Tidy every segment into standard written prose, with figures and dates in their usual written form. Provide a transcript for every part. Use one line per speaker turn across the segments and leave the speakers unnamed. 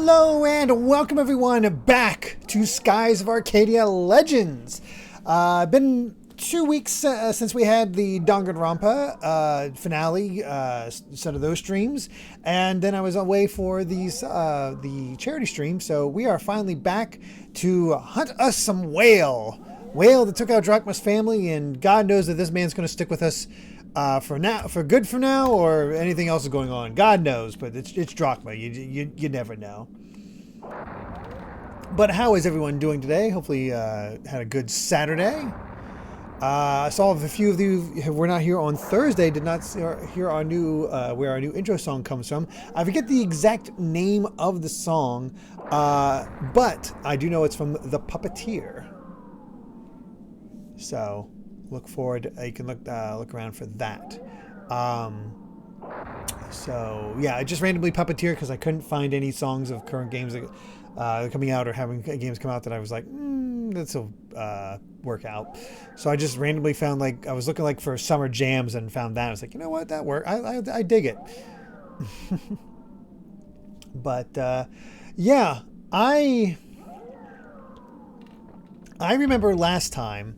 Hello and welcome everyone back to Skies of Arcadia Legends. Been 2 weeks since we had the Danganronpa finale set of those streams, and then I was away for the charity stream, so we are finally back to hunt us some whale that took out Drachma's family, and God knows that this man's going to stick with us for good for now, or anything else is going on. God knows, but it's Drachma. You never know. But how is everyone doing today? Hopefully had a good Saturday. I saw a few of you who were not here on Thursday did not hear our new where our new intro song comes from. I forget the exact name of the song, but I do know it's from The Puppeteer. So look forward. You can look around for that. So yeah, I just randomly Puppeteer because I couldn't find any songs of current games that coming out or having games come out that I was like, this'll work out. So I just randomly found, like, I was looking like for summer jams and found that. I was like, you know what, that worked. I dig it. But yeah, I remember last time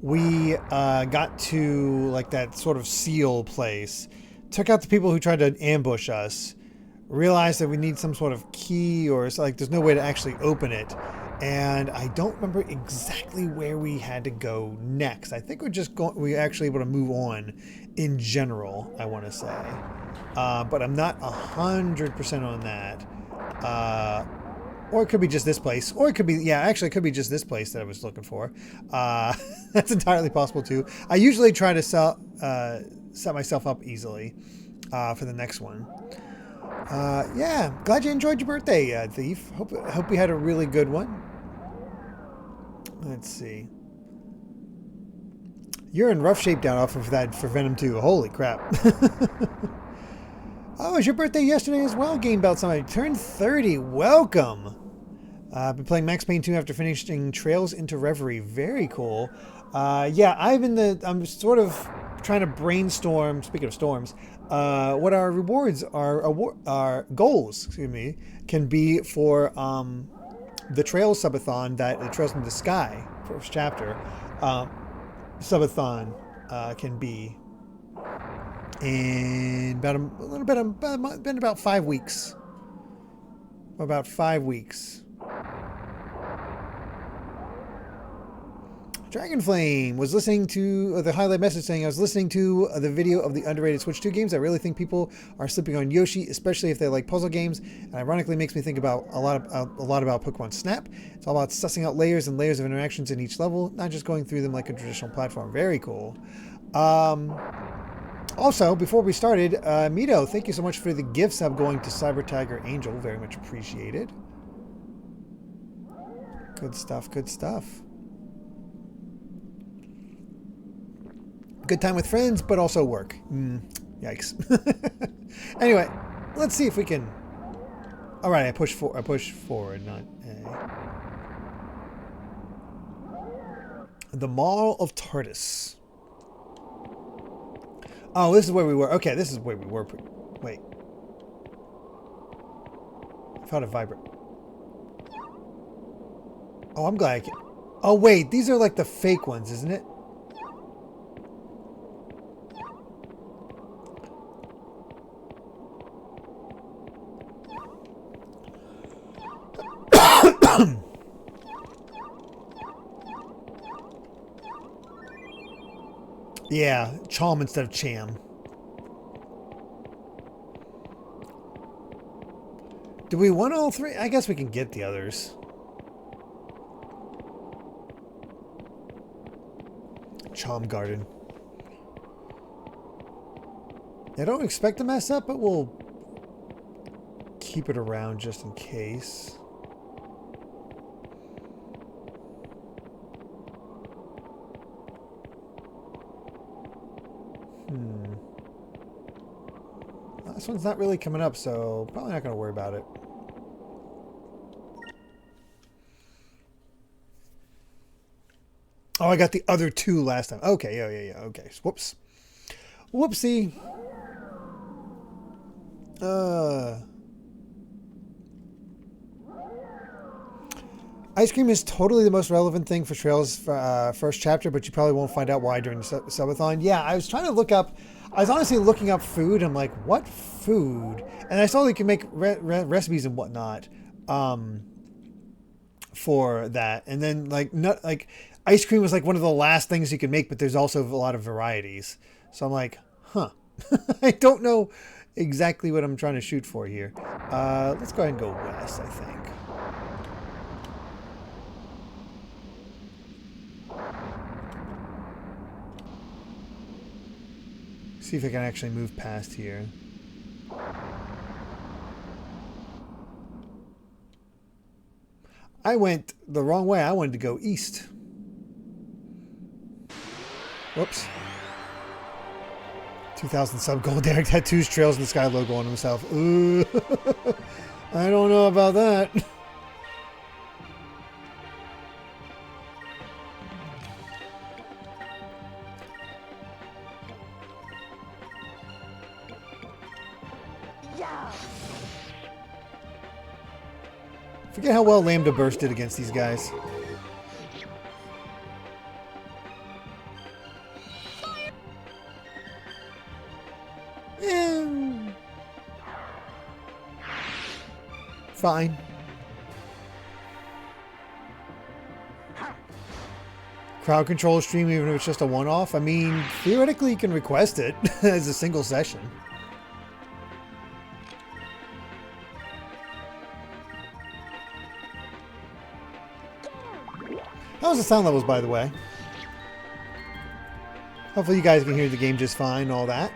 we got to like that sort of seal place, took out the people who tried to ambush us, realized that we need some sort of key, or it's like there's no way to actually open it, and I don't remember exactly where we had to go next. I think we're actually able to move on in general, I want to say, but I'm not 100% on that. Or it could be just this place. Or it could be, yeah, actually it could be just this place that I was looking for. That's entirely possible too. I usually try to set myself up easily for the next one. Yeah, glad you enjoyed your birthday, Thief. Hope you had a really good one. Let's see. You're in rough shape down off of that for Venom 2. Holy crap. Oh, it was your birthday yesterday as well, Game Belt. Somebody turned 30. Welcome. I've been playing Max Payne 2 after finishing Trails into Reverie. Very cool. Yeah, I'm sort of trying to brainstorm, speaking of storms, what our rewards, our goals, excuse me, can be for the Trails subathon, the Trails in the Sky, first chapter, subathon can be in about 5 weeks. About 5 weeks. Dragonflame was listening to the highlight message saying, I was listening to the video of the underrated Switch 2 games. I really think people are slipping on Yoshi, especially if they like puzzle games. And ironically makes me think about a lot about Pokemon Snap. It's all about sussing out layers and layers of interactions in each level, not just going through them like a traditional platform. Very cool. Also, before we started, Mito, thank you so much for the gift sub going to Cyber Tiger Angel. Very much appreciated. Good stuff, good stuff. Good time with friends, but also work. Yikes. Anyway, let's see if we can... Alright, I push forward, not A. The Mall of Tardis. Oh, this is where we were. Okay, this is where we were. Wait. I found a vibrant. Oh, I'm glad I can... Oh, wait. These are like the fake ones, isn't it? Yeah, Chom instead of Cham. Do we want all three? I guess we can get the others. Chom Garden. I don't expect to mess up, but we'll keep it around just in case. This one's not really coming up, so probably not going to worry about it. Oh, I got the other two last time. Okay, yeah. Okay, whoops. Whoopsie. Ice cream is totally the most relevant thing for Trails first chapter, but you probably won't find out why during the subathon. Yeah, I was trying to look up. I was honestly looking up food. I'm like, what food? And I saw they can make recipes and whatnot for that. And then like ice cream was like one of the last things you could make, but there's also a lot of varieties. So I'm like, huh. I don't know exactly what I'm trying to shoot for here. Let's go ahead and go west, I think. See if I can actually move past here. I went the wrong way. I wanted to go east. Whoops. 2,000 sub gold. Derrick tattoos Trails in the Sky logo on himself. Ooh. I don't know about that. Forget how well Lambda Burst did against these guys. Fine. Crowd control stream, even if it's just a one-off. I mean, theoretically you can request it as a single session. How's the sound levels, by the way? Hopefully you guys can hear the game just fine and all that.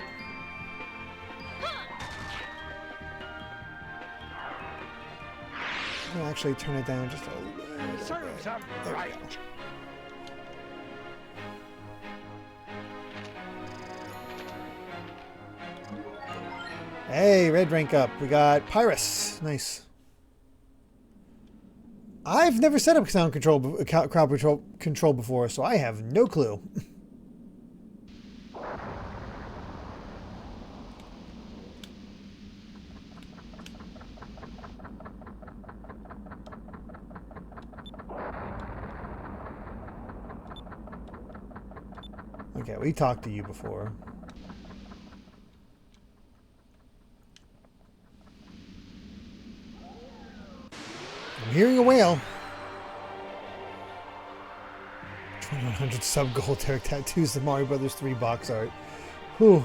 I'll actually turn it down just a little bit. There we go. Hey, red rank up. We got Pyrus. Nice. I've never set up sound control, crowd control before, so I have no clue. Okay, we talked to you before. I'm hearing a whale. 2100 sub gold Derrick tattoos, the Mario Brothers 3 box art. Whew.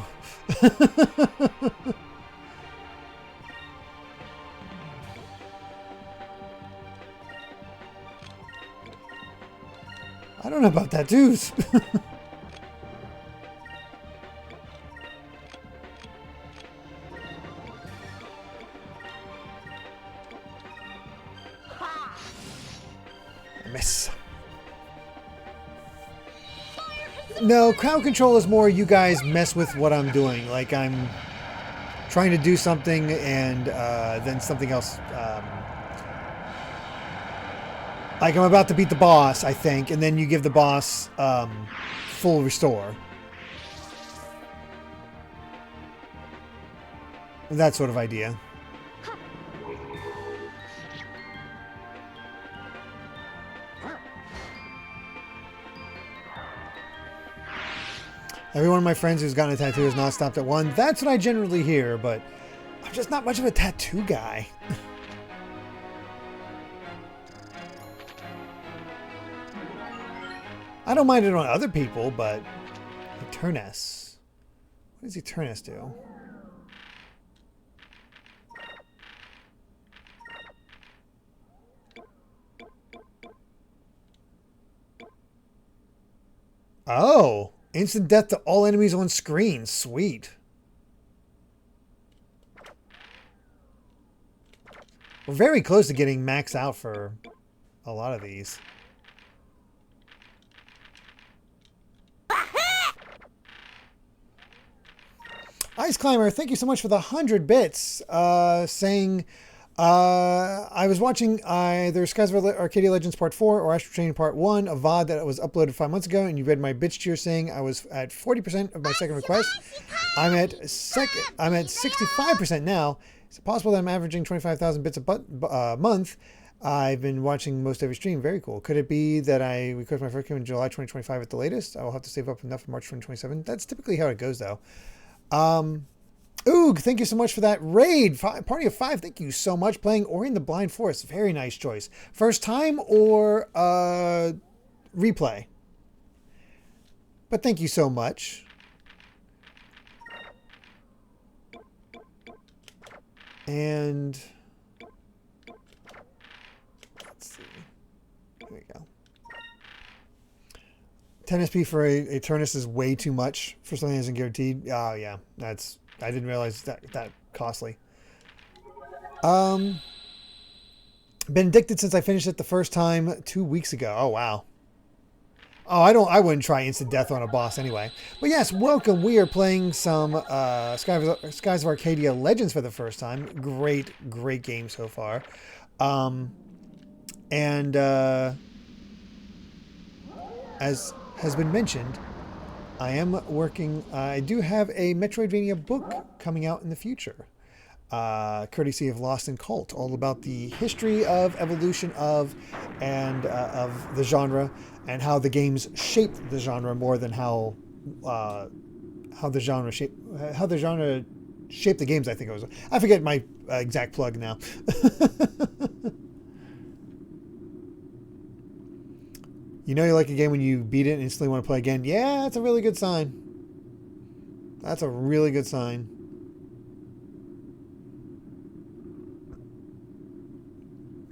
I don't know about tattoos. Miss. No, crowd control is more you guys mess with what I'm doing. Like I'm trying to do something and then something else. Like I'm about to beat the boss, I think, and then you give the boss full restore. That sort of idea. Every one of my friends who's gotten a tattoo has not stopped at one. That's what I generally hear, but I'm just not much of a tattoo guy. I don't mind it on other people, but Eternus. What does Eternus do? Oh! Instant death to all enemies on screen. Sweet. We're very close to getting maxed out for a lot of these. Ice Climber, thank you so much for the 100 bits. Saying, I was watching either Skies of Arcadia Legends Part 4 or Astral Chain Part 1, a VOD that was uploaded 5 months ago, and you read my bitch cheer saying I was at 40% of my second request. I'm at 65% now. Is it possible that I'm averaging 25,000 bits a month I've been watching most every stream. Very cool. Could it be that I record my first game in July 2025 at the latest? I will have to save up enough for March 2027. That's typically how it goes, though. Oog, thank you so much for that raid. Party of 5, thank you so much. Playing Ori and the Blind Forest. Very nice choice. First time or replay? But thank you so much. And let's see. Here we go. 10 SP for a Turnus is way too much for something that isn't guaranteed. Oh yeah, I didn't realize that costly. Been addicted since I finished it the first time 2 weeks ago. Oh wow. Oh, I wouldn't try instant death on a boss anyway. But yes, welcome. We are playing some Skies of Arcadia Legends for the first time. Great game so far. As has been mentioned, I am working. I do have a Metroidvania book coming out in the future, courtesy of Lost in Cult, all about the history of evolution of the genre and how the games shaped the genre more than how the genre shaped the games. I think it was. I forget my exact plug now. You know you like a game when you beat it and instantly want to play again. Yeah, that's a really good sign. That's a really good sign.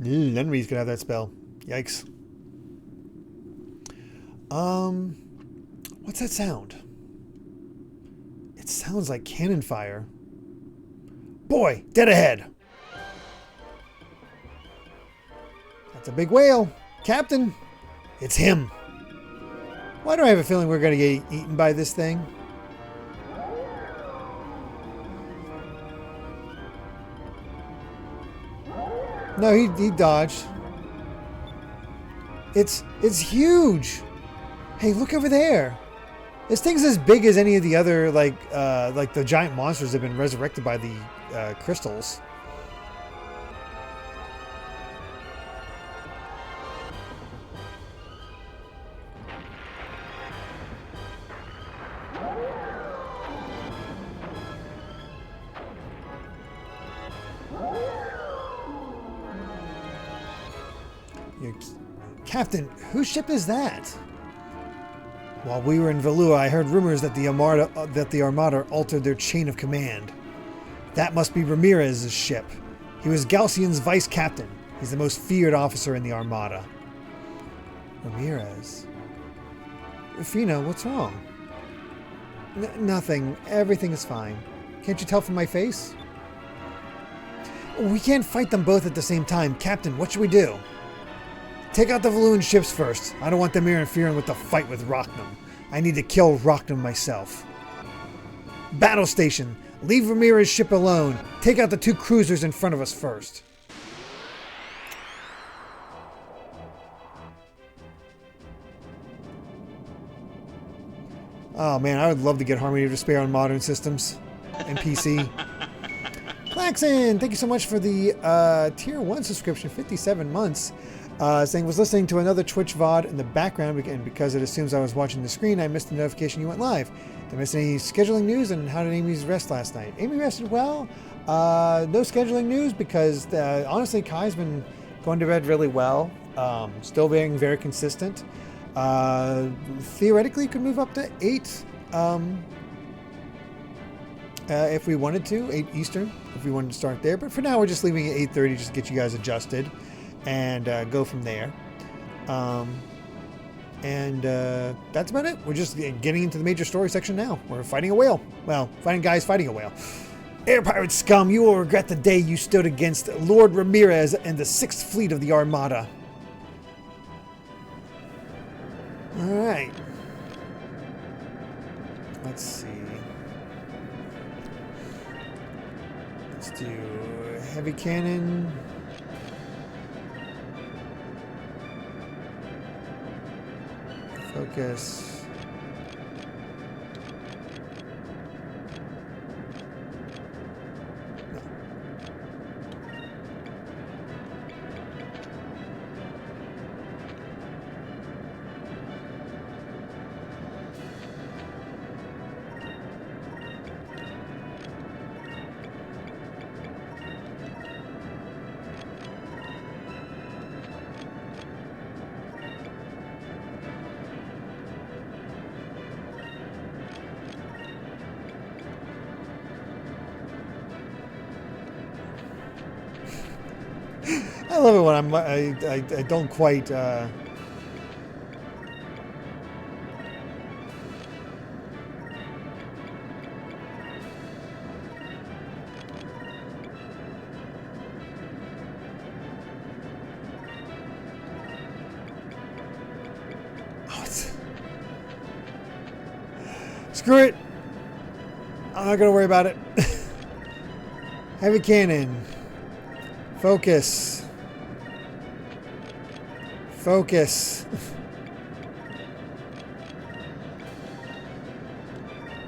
Enemies could have that spell. Yikes. What's that sound? It sounds like cannon fire. Boy, dead ahead. That's a big whale. Captain. It's him. Why do I have a feeling we're going to get eaten by this thing? No, he dodged. It's huge. Hey, look over there. This thing's as big as any of the other like the giant monsters that have been resurrected by the crystals. Captain, whose ship is that? While we were in Valua, I heard rumors that the Armada altered their chain of command. That must be Ramirez's ship. He was Galcian's vice captain. He's the most feared officer in the Armada. Ramirez? Fina, what's wrong? Nothing. Everything is fine. Can't you tell from my face? We can't fight them both at the same time. Captain, what should we do? Take out the Valuan ships first. I don't want them interfering with the fight with Raknam. I need to kill Raknam myself. Battle station. Leave Ramirez's ship alone. Take out the 2 cruisers in front of us first. Oh man, I would love to get Harmony of Despair on modern systems and PC. Plaxin, thank you so much for the tier 1 subscription, 57 months. Saying, was listening to another Twitch VOD in the background, and because it assumes I was watching the screen, I missed the notification you went live. Did I miss any scheduling news, and how did Amy's rest last night? Amy rested well. No scheduling news because, honestly, Kai's been going to bed really well. Still being very consistent. Theoretically, could move up to 8 if we wanted to, 8 Eastern, if we wanted to start there. But for now, we're just leaving it at 8:30 just to get you guys adjusted. And go from there. That's about it. We're just getting into the major story section now. We're fighting a whale. Well, fighting a whale. Air pirate scum, you will regret the day you stood against Lord Ramirez and the 6th Fleet of the Armada. Alright. Let's see. Let's do heavy cannon. Focus. No. love it when I don't quite. Screw it. I'm not gonna worry about it. Heavy cannon. Focus. Focus.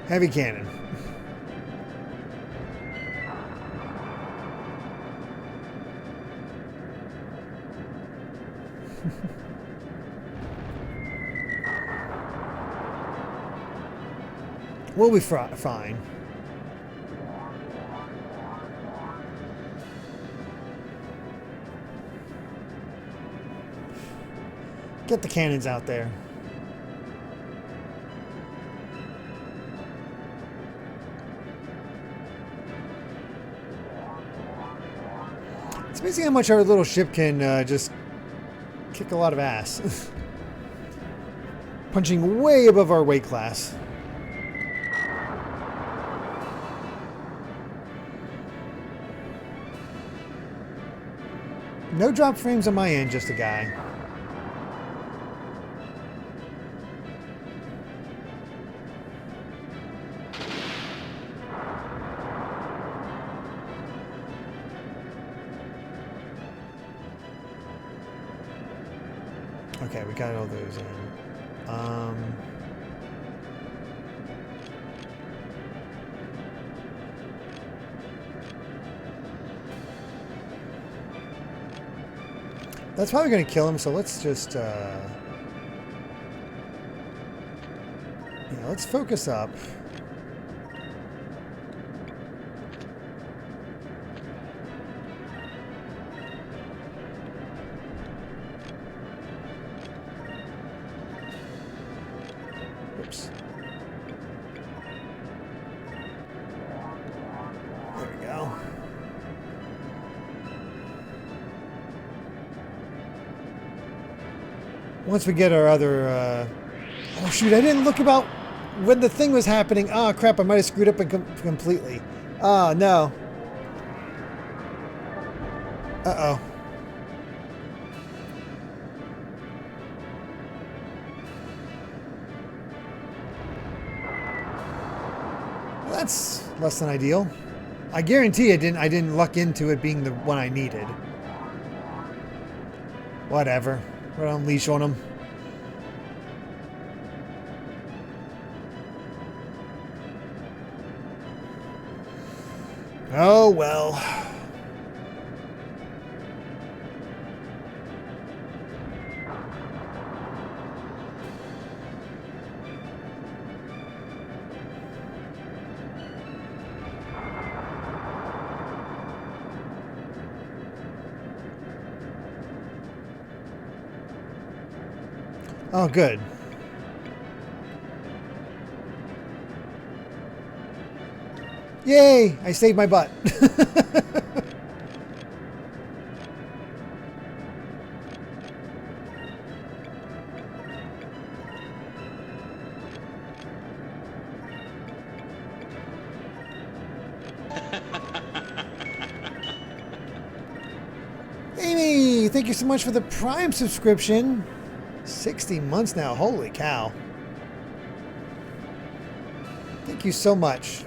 Heavy cannon. We'll be fine. Get the cannons out there. It's amazing how much our little ship can just kick a lot of ass. Punching way above our weight class. No drop frames on my end, just a guy. Okay, we got all those in. That's probably going to kill him, so let's just, yeah, let's focus up. Oops. There we go. Once we get our other, oh shoot, I didn't look about when the thing was happening. Oh crap, I might have screwed up completely. Oh no. Uh-oh. Well, that's less than ideal. I guarantee I didn't luck into it being the one I needed. Whatever. We're on leash on him. Oh well. Oh, good. Yay! I saved my butt. Amy, thank you so much for the Prime subscription. 60 months now. Holy cow. Thank you so much.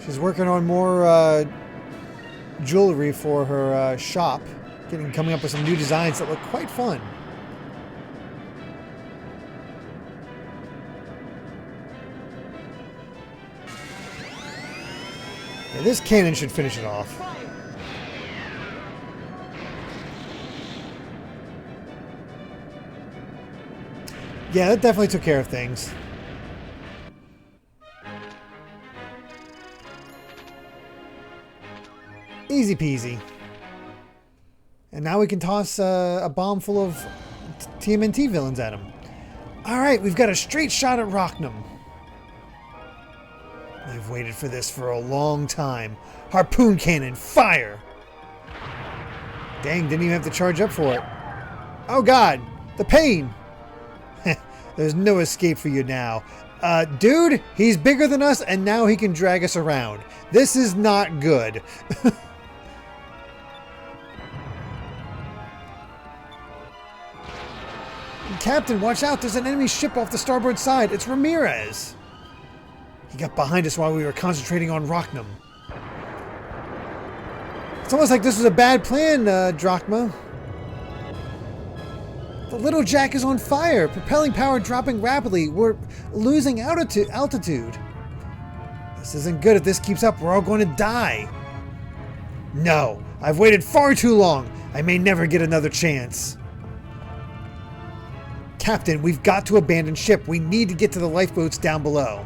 She's working on more jewelry for her shop. Coming up with some new designs that look quite fun. Yeah, this cannon should finish it off. Yeah, that definitely took care of things. Easy peasy. And now we can toss a bomb full of TMNT villains at him. Alright, we've got a straight shot at Raknam. I've waited for this for a long time. Harpoon cannon, fire! Dang, didn't even have to charge up for it. Oh god, the pain. There's no escape for you now. Dude, he's bigger than us and now he can drag us around. This is not good. Captain, watch out. There's an enemy ship off the starboard side. It's Ramirez. He got behind us while we were concentrating on Raknam. It's almost like this was a bad plan, Drachma. The little jack is on fire. Propelling power dropping rapidly. We're losing altitude. This isn't good. If this keeps up, we're all going to die. No, I've waited far too long. I may never get another chance. Captain, we've got to abandon ship. We need to get to the lifeboats down below.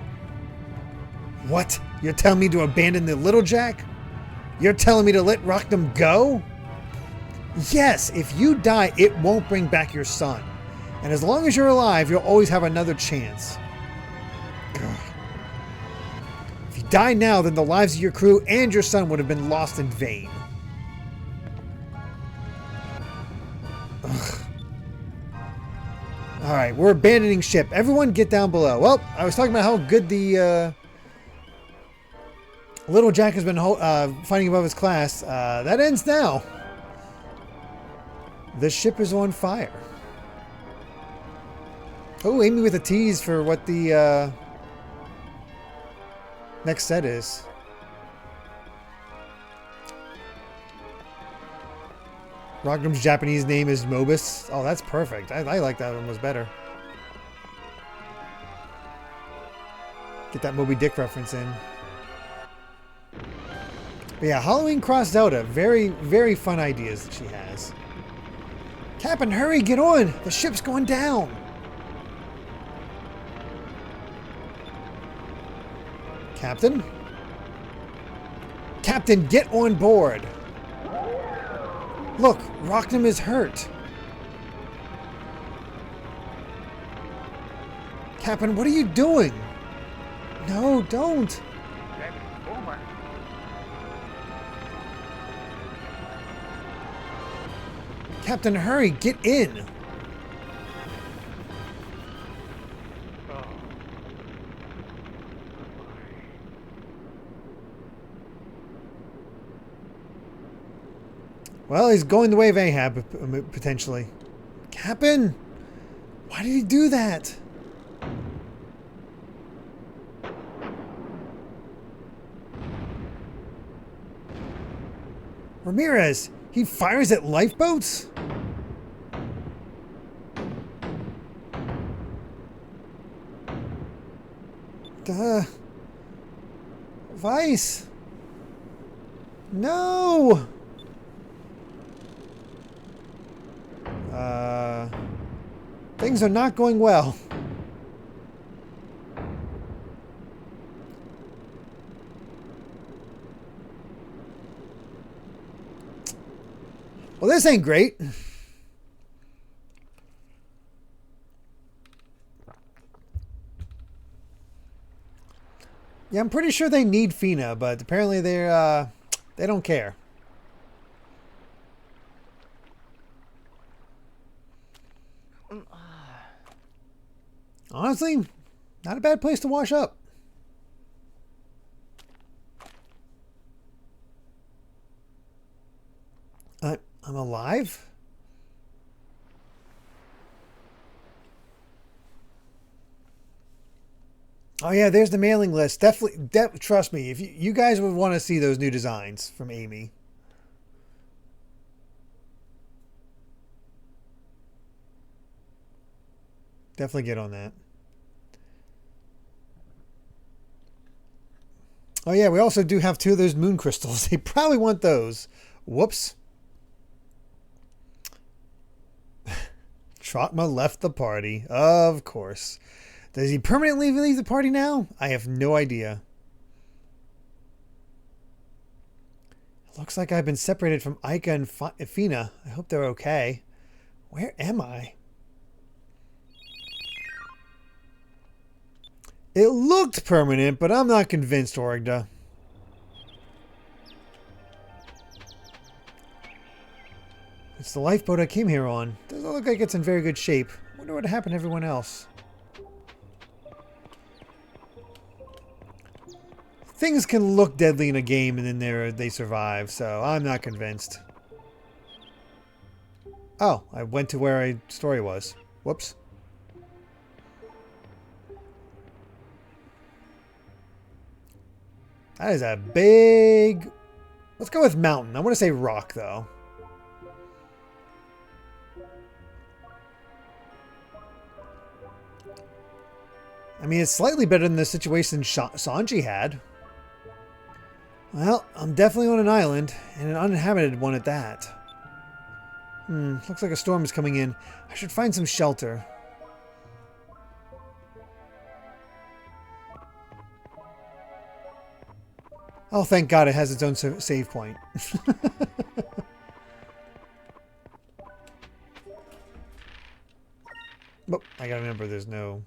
What? You're telling me to abandon the little jack? You're telling me to let Raknam go? Yes, if you die, it won't bring back your son. And as long as you're alive, you'll always have another chance. Ugh. If you die now, then the lives of your crew and your son would have been lost in vain. Ugh. Alright, we're abandoning ship. Everyone get down below. Well, I was talking about how good the little jack has been fighting above his class. That ends now. The ship is on fire. Oh, Amy with a tease for what the next set is. Raknam's Japanese name is Mobus. Oh, that's perfect. I like that one was better. Get that Moby Dick reference in. But yeah, Halloween Cross Zelda. Very, very fun ideas that she has. Captain, hurry, get on! The ship's going down! Captain? Captain, get on board! Look, Raknam is hurt. Captain, what are you doing? No, don't! Captain, hurry, get in! Well, he's going the way of Ahab, potentially. Captain! Why did he do that? Ramirez! He fires at lifeboats? Duh. Vice! No! Things are not going well. Well, this ain't great. Yeah, I'm pretty sure they need Fina, but apparently they don't care. Honestly, not a bad place to wash up. I'm alive? Oh yeah, there's the mailing list. Definitely, trust me, if you guys would want to see those new designs from Amy. Definitely get on that. Oh yeah, we also do have 2 of those moon crystals. They probably want those. Whoops. Drachma left the party. Of course. Does he permanently leave the party now? I have no idea. Looks like I've been separated from Ika and Fina. I hope they're okay. Where am I? It looked permanent, but I'm not convinced, Orgda. It's the lifeboat I came here on. Doesn't look like it's in very good shape. Wonder what happened to everyone else. Things can look deadly in a game and then they survive, so I'm not convinced. Oh, I went to where a story was. Whoops. That is a big... Let's go with mountain. I want to say rock, though. I mean, it's slightly better than the situation Sanji had. Well, I'm definitely on an island, and an uninhabited one at that. Looks like a storm is coming in. I should find some shelter. Oh, thank God it has its own save point. But I gotta remember there's no...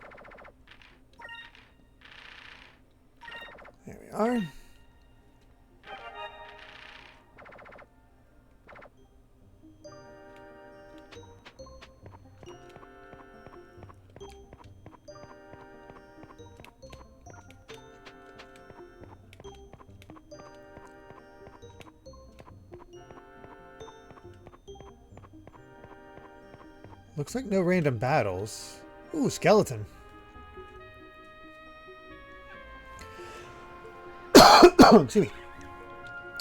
There we are. Looks like no random battles. Ooh, skeleton. Excuse me.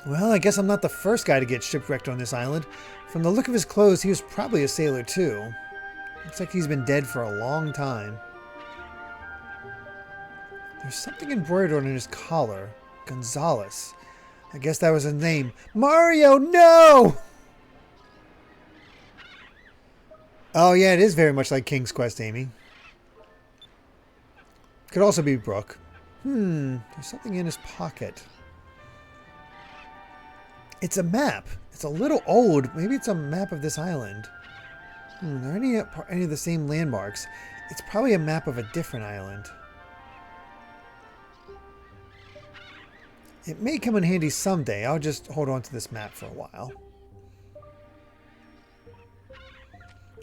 Well, I guess I'm not the first guy to get shipwrecked on this island. From the look of his clothes, he was probably a sailor too. Looks like he's been dead for a long time. There's something embroidered on his collar. Gonzalez. I guess that was his name. Mario, no! Oh, yeah, it is very much like King's Quest, Amy. Could also be Brooke. There's something in his pocket. It's a map. It's a little old. Maybe it's a map of this island. Are any of the same landmarks? It's probably a map of a different island. It may come in handy someday. I'll just hold on to this map for a while.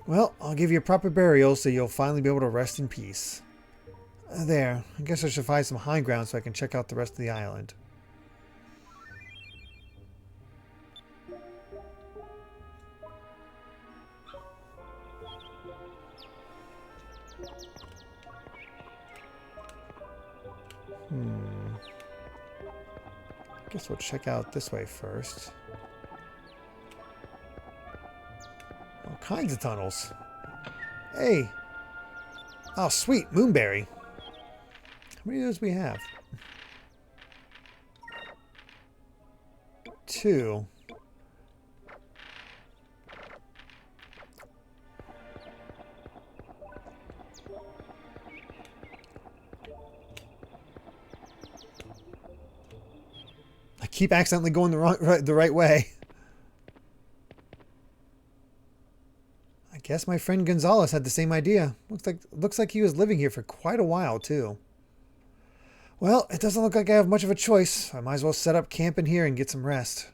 Well, I'll give you a proper burial so you'll finally be able to rest in peace. There. I guess I should find some high ground so I can check out the rest of the island. Guess we'll check out this way first. All kinds of tunnels. Hey. Oh, sweet. Moonberry. How many of those we have? 2. I keep accidentally going the right way. I guess my friend Gonzalez had the same idea. Looks like he was living here for quite a while too. Well, it doesn't look like I have much of a choice. I might as well set up camp in here and get some rest.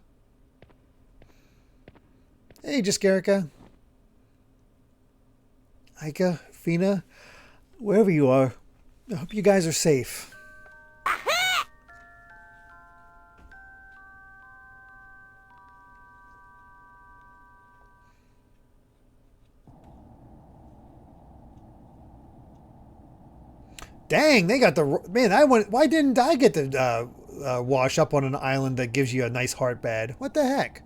Hey, Jaskerica. Ika, Fina, wherever you are, I hope you guys are safe. Dang, they got the... Man, why didn't I get to wash up on an island that gives you a nice heart bed? What the heck?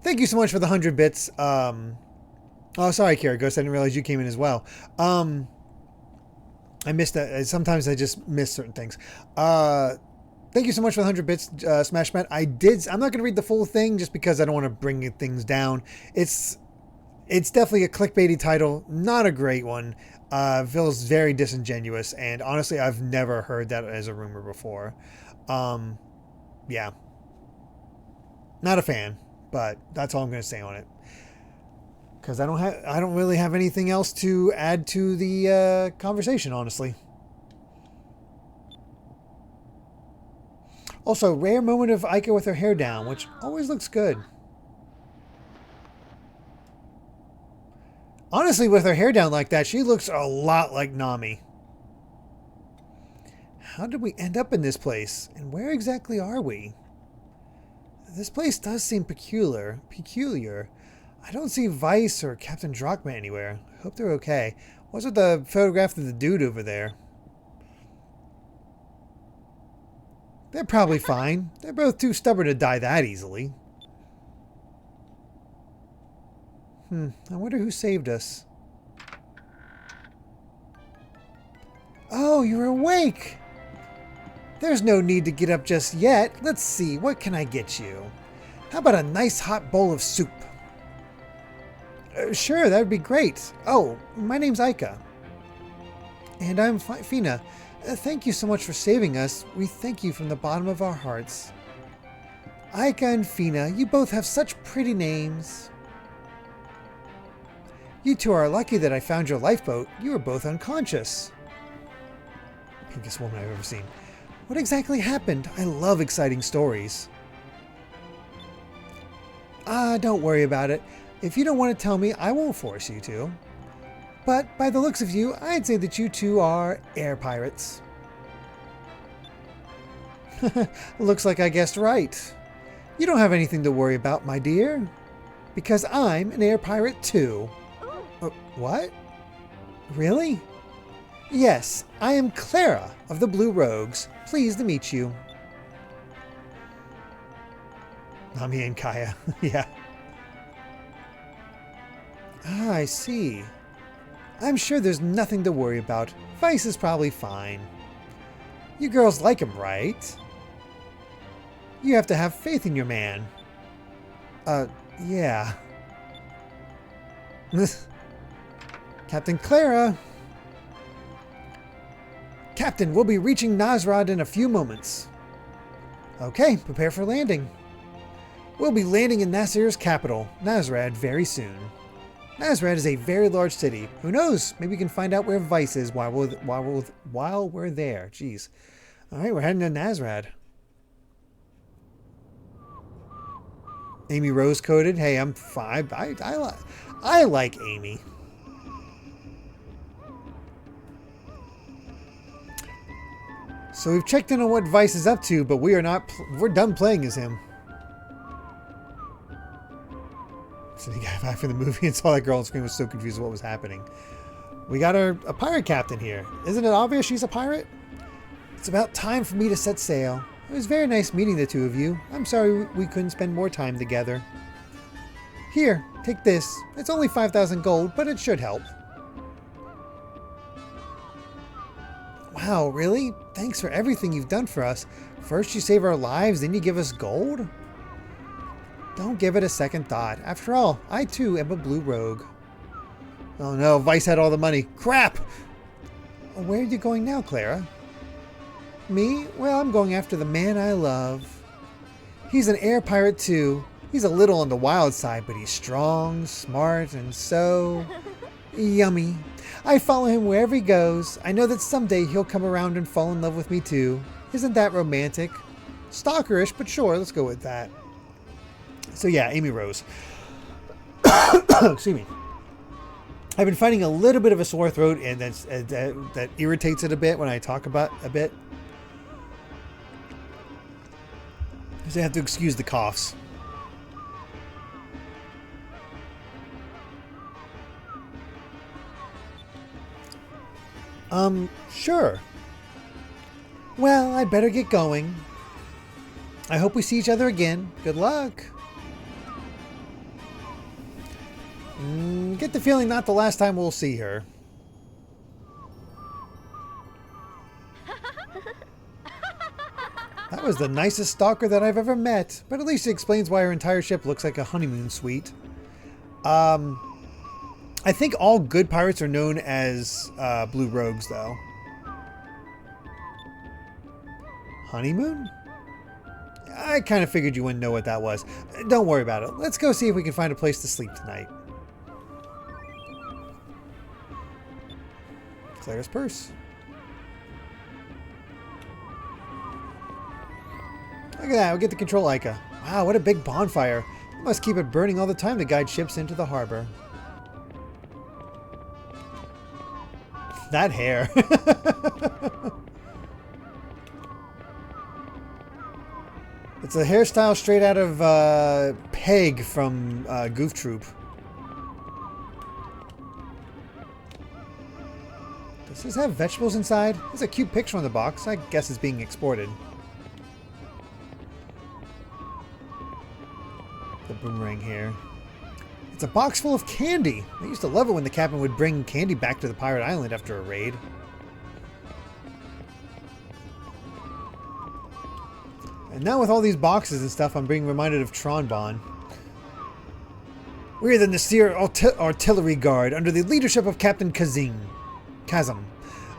Thank you so much for the 100 bits. Oh, sorry, Kara Ghost. I didn't realize you came in as well. I missed that. Sometimes I just miss certain things. Thank you so much for the 100 bits, Smash Matt. I'm not going to read the full thing just because I don't want to bring things down. It's definitely a clickbaity title. Not a great one. Feels very disingenuous, and honestly, I've never heard that as a rumor before. Yeah. Not a fan, but that's all I'm going to say on it. Because I don't really have anything else to add to the conversation, honestly. Also, rare moment of Ika with her hair down, which always looks good. Honestly, with her hair down like that, she looks a lot like Nami. How did we end up in this place? And where exactly are we? This place does seem peculiar. I don't see Vice or Captain Drachma anywhere. I hope they're okay. What's with the photograph of the dude over there? They're probably fine. They're both too stubborn to die that easily. I wonder who saved us. Oh, you're awake! There's no need to get up just yet. Let's see, what can I get you? How about a nice hot bowl of soup? Sure, that would be great. Oh, my name's Aika. And I'm Fina. Thank you so much for saving us. We thank you from the bottom of our hearts. Aika and Fina, you both have such pretty names. You two are lucky that I found your lifeboat. You were both unconscious. Pinkest woman I've ever seen. What exactly happened? I love exciting stories. Don't worry about it. If you don't want to tell me, I won't force you to. But by the looks of you, I'd say that you two are air pirates. Looks like I guessed right. You don't have anything to worry about, my dear. Because I'm an air pirate too. What? Really? Yes, I am Clara of the Blue Rogues. Pleased to meet you. Nami and Kaya. Yeah. I see. I'm sure there's nothing to worry about. Vice is probably fine. You girls like him, right? You have to have faith in your man. Yeah. Captain Clara. Captain, we'll be reaching Nazrad in a few moments. Okay, prepare for landing. We'll be landing in Nasir's capital, Nazrad, very soon. Nazrad is a very large city. Who knows? Maybe we can find out where Vice is while we're there. Jeez. All right, we're heading to Nazrad. Amy rose-coated. Hey, I'm fine. I like Amy. So we've checked in on what Vice is up to, but we are not. We're done playing as him. So he got back from the movie and saw that girl on screen, was so confused what was happening. We got a pirate captain here. Isn't it obvious she's a pirate? It's about time for me to set sail. It was very nice meeting the two of you. I'm sorry we couldn't spend more time together. Here, take this. It's only 5,000 gold, but it should help. Wow, really? Thanks for everything you've done for us. First you save our lives, then you give us gold? Don't give it a second thought. After all, I too am a blue rogue. Oh no, Vice had all the money. Crap! Where are you going now, Clara? Me? Well, I'm going after the man I love. He's an air pirate too. He's a little on the wild side, but he's strong, smart, and so yummy. I follow him wherever he goes. I know that someday he'll come around and fall in love with me too. Isn't that romantic? Stalkerish, but sure, let's go with that. So yeah, Amy Rose. Excuse me. I've been fighting a little bit of a sore throat, and that irritates it a bit when I talk about a bit. So I have to excuse the coughs. Sure. Well, I'd better get going. I hope we see each other again. Good luck. Get the feeling not the last time we'll see her. That was the nicest stalker that I've ever met, but at least it explains why her entire ship looks like a honeymoon suite. I think all good pirates are known as blue rogues, though. Honeymoon? I kind of figured you wouldn't know what that was. Don't worry about it. Let's go see if we can find a place to sleep tonight. Clara's purse. Look at that. We'll get to control Aika. Wow, what a big bonfire. You must keep it burning all the time to guide ships into the harbor. That hair. It's a hairstyle straight out of Peg from Goof Troop. Does this have vegetables inside? There's a cute picture on the box. I guess it's being exported. The boomerang here. It's a box full of candy. I used to love it when the captain would bring candy back to the pirate island after a raid. And now with all these boxes and stuff, I'm being reminded of Tron Bon. We're the Nasir Artillery Guard under the leadership of Captain Kazim. Chasm.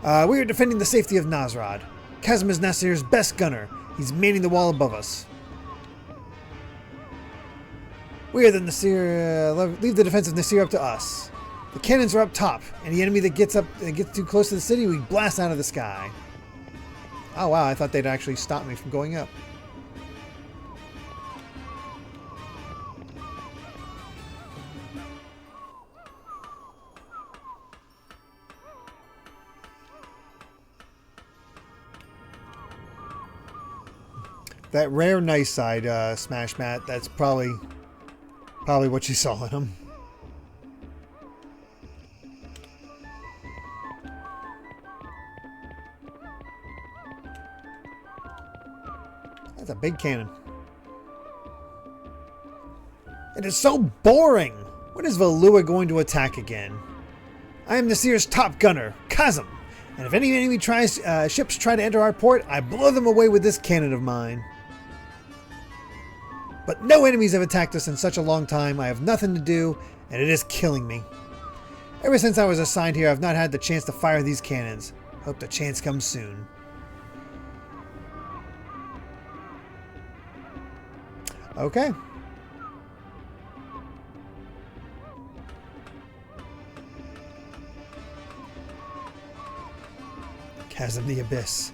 We are defending the safety of Nasrad. Chasm is Nasir's best gunner. He's manning the wall above us. We are the Nasir. Leave the defense of Nasir up to us. The cannons are up top. Any enemy that gets too close to the city, we blast out of the sky. Oh wow! I thought they'd actually stop me from going up. That rare nice side, Smash Mat, that's probably what you saw in him. That's a big cannon. It is so boring! When is Valua going to attack again? I am Nasir's top gunner, Kazim, and if any enemy ships try to enter our port, I blow them away with this cannon of mine. But no enemies have attacked us in such a long time. I have nothing to do, and it is killing me. Ever since I was assigned here, I've not had the chance to fire these cannons. Hope the chance comes soon. Okay. Chasm the Abyss.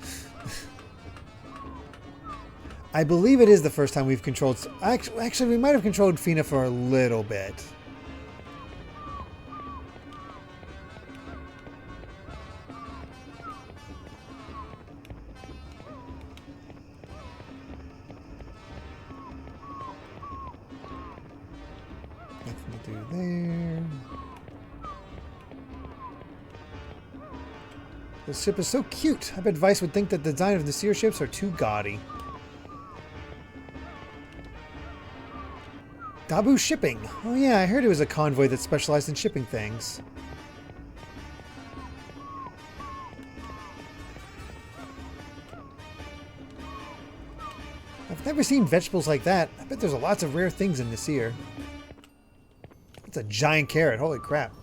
I believe it is the first time we've controlled... Actually, we might have controlled Fina for a little bit. Nothing to do there. This ship is so cute. I bet Vice would think that the design of the Seer ships are too gaudy. Dabu Shipping. Oh yeah, I heard it was a convoy that specialized in shipping things. I've never seen vegetables like that. I bet there's lots of rare things in this here. It's a giant carrot. Holy crap.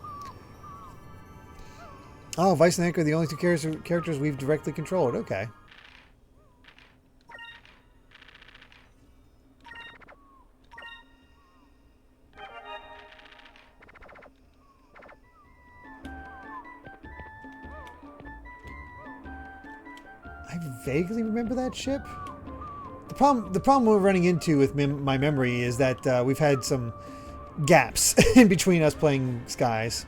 Oh, Vice and Anchor are the only two characters we've directly controlled. Okay. I vaguely remember that ship. The problem we're running into with my memory is that we've had some gaps in between us playing Skies.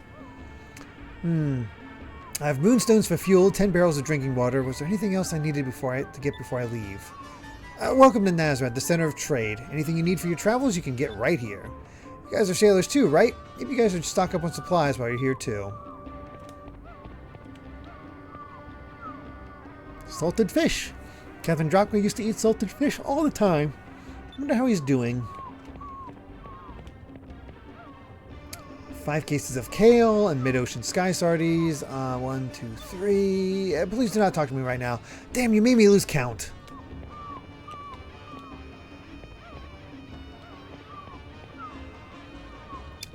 I have moonstones for fuel, 10 barrels of drinking water. Was there anything else I needed before I leave? Welcome to Nazareth, the center of trade. Anything you need for your travels, you can get right here. You guys are sailors too, right? Maybe you guys should stock up on supplies while you're here too. Salted fish. Captain Drachma used to eat salted fish all the time. I wonder how he's doing. 5 cases of kale and mid-ocean sky sardies. 1, 2, 3. Please do not talk to me right now. Damn, you made me lose count.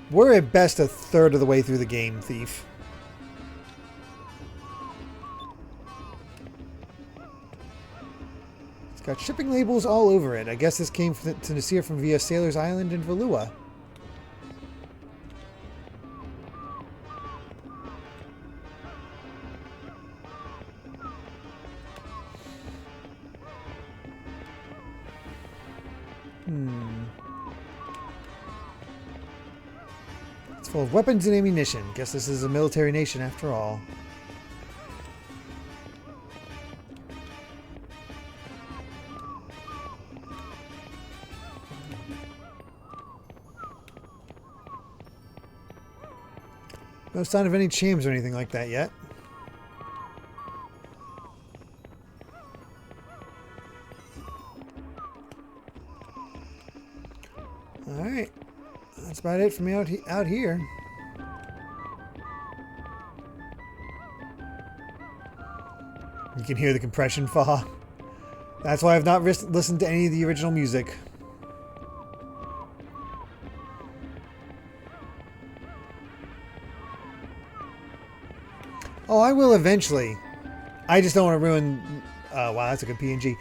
We're at best a third of the way through the game, Thief. It's got shipping labels all over it. I guess this came to Nasir from via Sailor's Island in Valua. It's full of weapons and ammunition. Guess this is a military nation after all. No sign of any chams or anything like that yet. Alright. That's about it for me out here. You can hear the compression fall. That's why I've not listened to any of the original music. Oh, I will eventually. I just don't want to ruin... wow, that's a good PNG.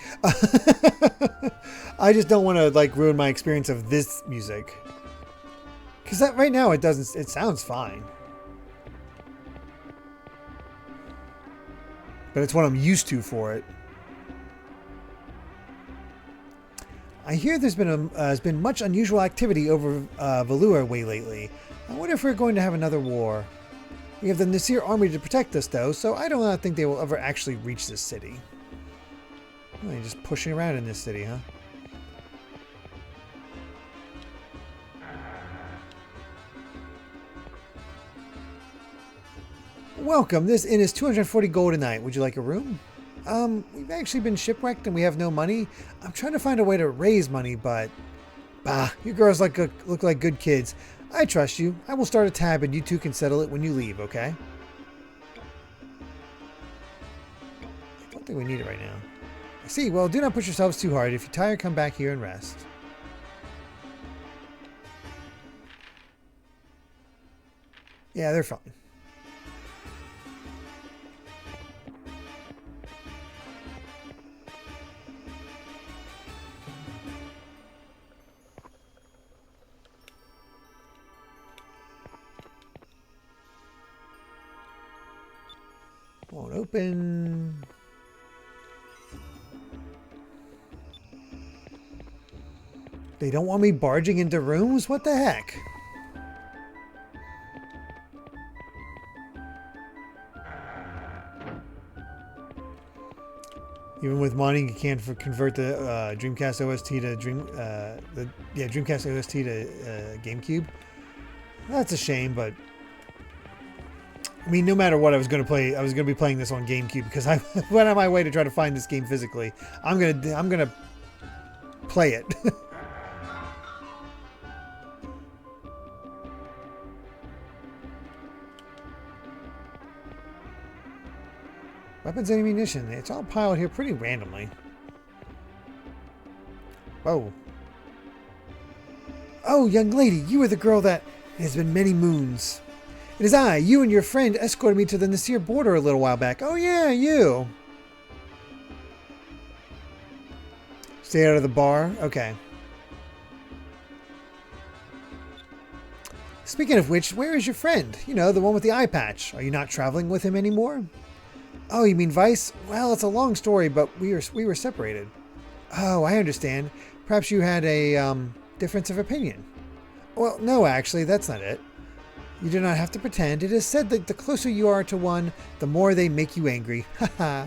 I just don't want to like ruin my experience of this music. Because that right now it doesn't... It sounds fine. But it's what I'm used to for it. I hear there's been much unusual activity over Valua way lately. I wonder if we're going to have another war. We have the Nasir army to protect us, though, so I don't think they will ever actually reach this city. Oh, you're just pushing around in this city, huh? Welcome. This inn is 240 gold a night. Would you like a room? We've actually been shipwrecked and we have no money. I'm trying to find a way to raise money, but... Bah, you girls look like good kids. I trust you. I will start a tab and you two can settle it when you leave, okay? I don't think we need it right now. I see. Well, do not push yourselves too hard. If you're tired, come back here and rest. Yeah, they're fine. Won't open. They don't want me barging into rooms? What the heck? Even with modding, you can't convert the Dreamcast OST to Dreamcast OST to GameCube. That's a shame, but I mean, no matter what I was going to play, I was going to be playing this on GameCube because I went on my way to try to find this game physically. I'm gonna play it. Weapons and ammunition. It's all piled here pretty randomly. Whoa. Oh, young lady, you are the girl that... It has been many moons. It is I. You and your friend escorted me to the Nasir border a little while back. Oh yeah, you. Stay out of the bar? Okay. Speaking of which, where is your friend? You know, the one with the eye patch. Are you not traveling with him anymore? Oh, you mean Vice? Well, it's a long story, but we were separated. Oh, I understand. Perhaps you had a difference of opinion. Well, no, actually, that's not it. You do not have to pretend. It is said that the closer you are to one, the more they make you angry. Haha.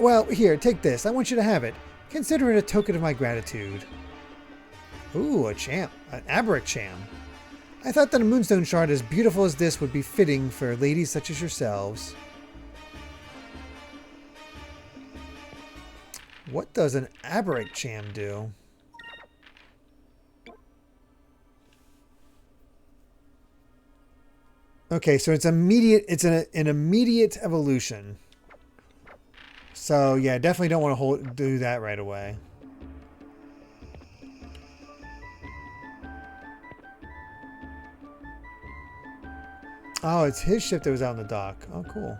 Well, here, take this. I want you to have it. Consider it a token of my gratitude. Ooh, a champ. An Aberrac cham. I thought that a moonstone shard as beautiful as this would be fitting for ladies such as yourselves. What does an Aberrac cham do? Okay, so it's immediate. It's an immediate evolution. So yeah, definitely don't want to do that right away. Oh, it's his ship that was out on the dock. Oh, cool.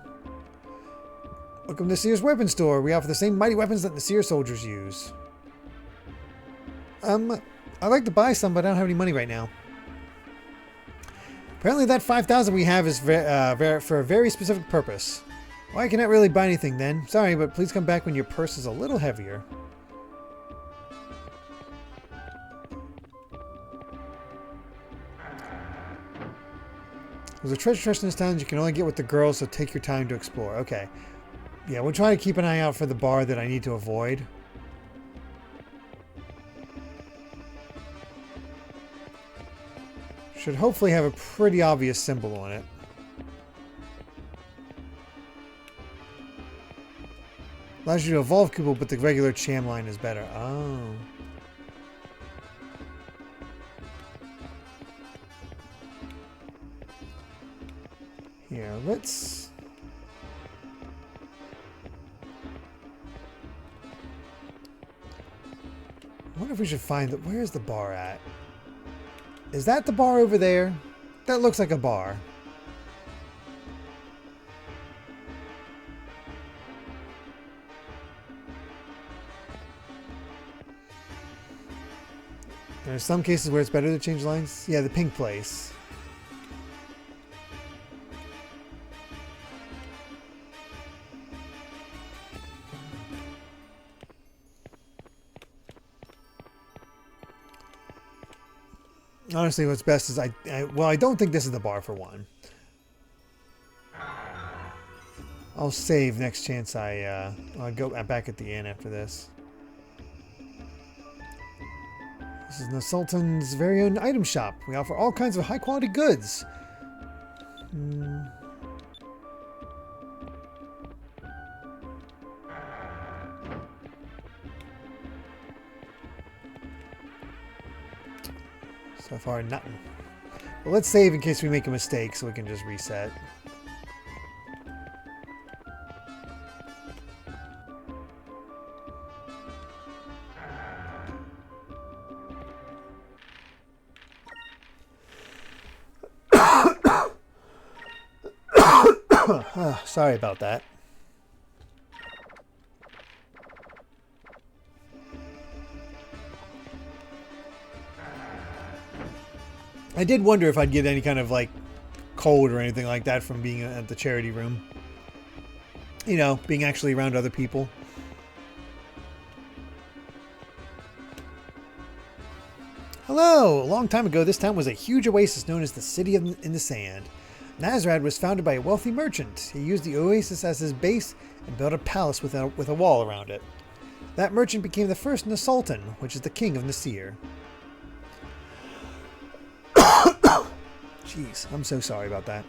Welcome to Nasir's weapon store. We offer the same mighty weapons that Nasir soldiers use. I'd like to buy some, but I don't have any money right now. Apparently that 5,000 we have is for a very specific purpose. Well, I cannot really buy anything then. Sorry, but please come back when your purse is a little heavier. There's a treasure chest in this town you can only get with the girls, so take your time to explore. Okay. Yeah, we'll try to keep an eye out for the bar that I need to avoid. Should hopefully have a pretty obvious symbol on it. Allows you to evolve Koopa, but the regular Cham line is better. Oh. Here, let's... I wonder if we should find the... Where's the bar at? Is that the bar over there? That looks like a bar. There's some cases where it's better to change lines. Yeah, the pink place. Honestly, what's best is well, I don't think this is the bar for one. I'll save next chance I'll go back at the inn after this. This is the Sultan's very own item shop. We offer all kinds of high quality goods. So far, nothing. Well, let's save in case we make a mistake so we can just reset. Sorry about that. I did wonder if I'd get any kind of like cold or anything like that from being at the charity room. You know, being actually around other people. Hello! A long time ago, this town was a huge oasis known as the City in the Sand. Nazrad was founded by a wealthy merchant. He used the oasis as his base and built a palace with a wall around it. That merchant became the first Sultan, which is the king of Nasir. Jeez, I'm so sorry about that.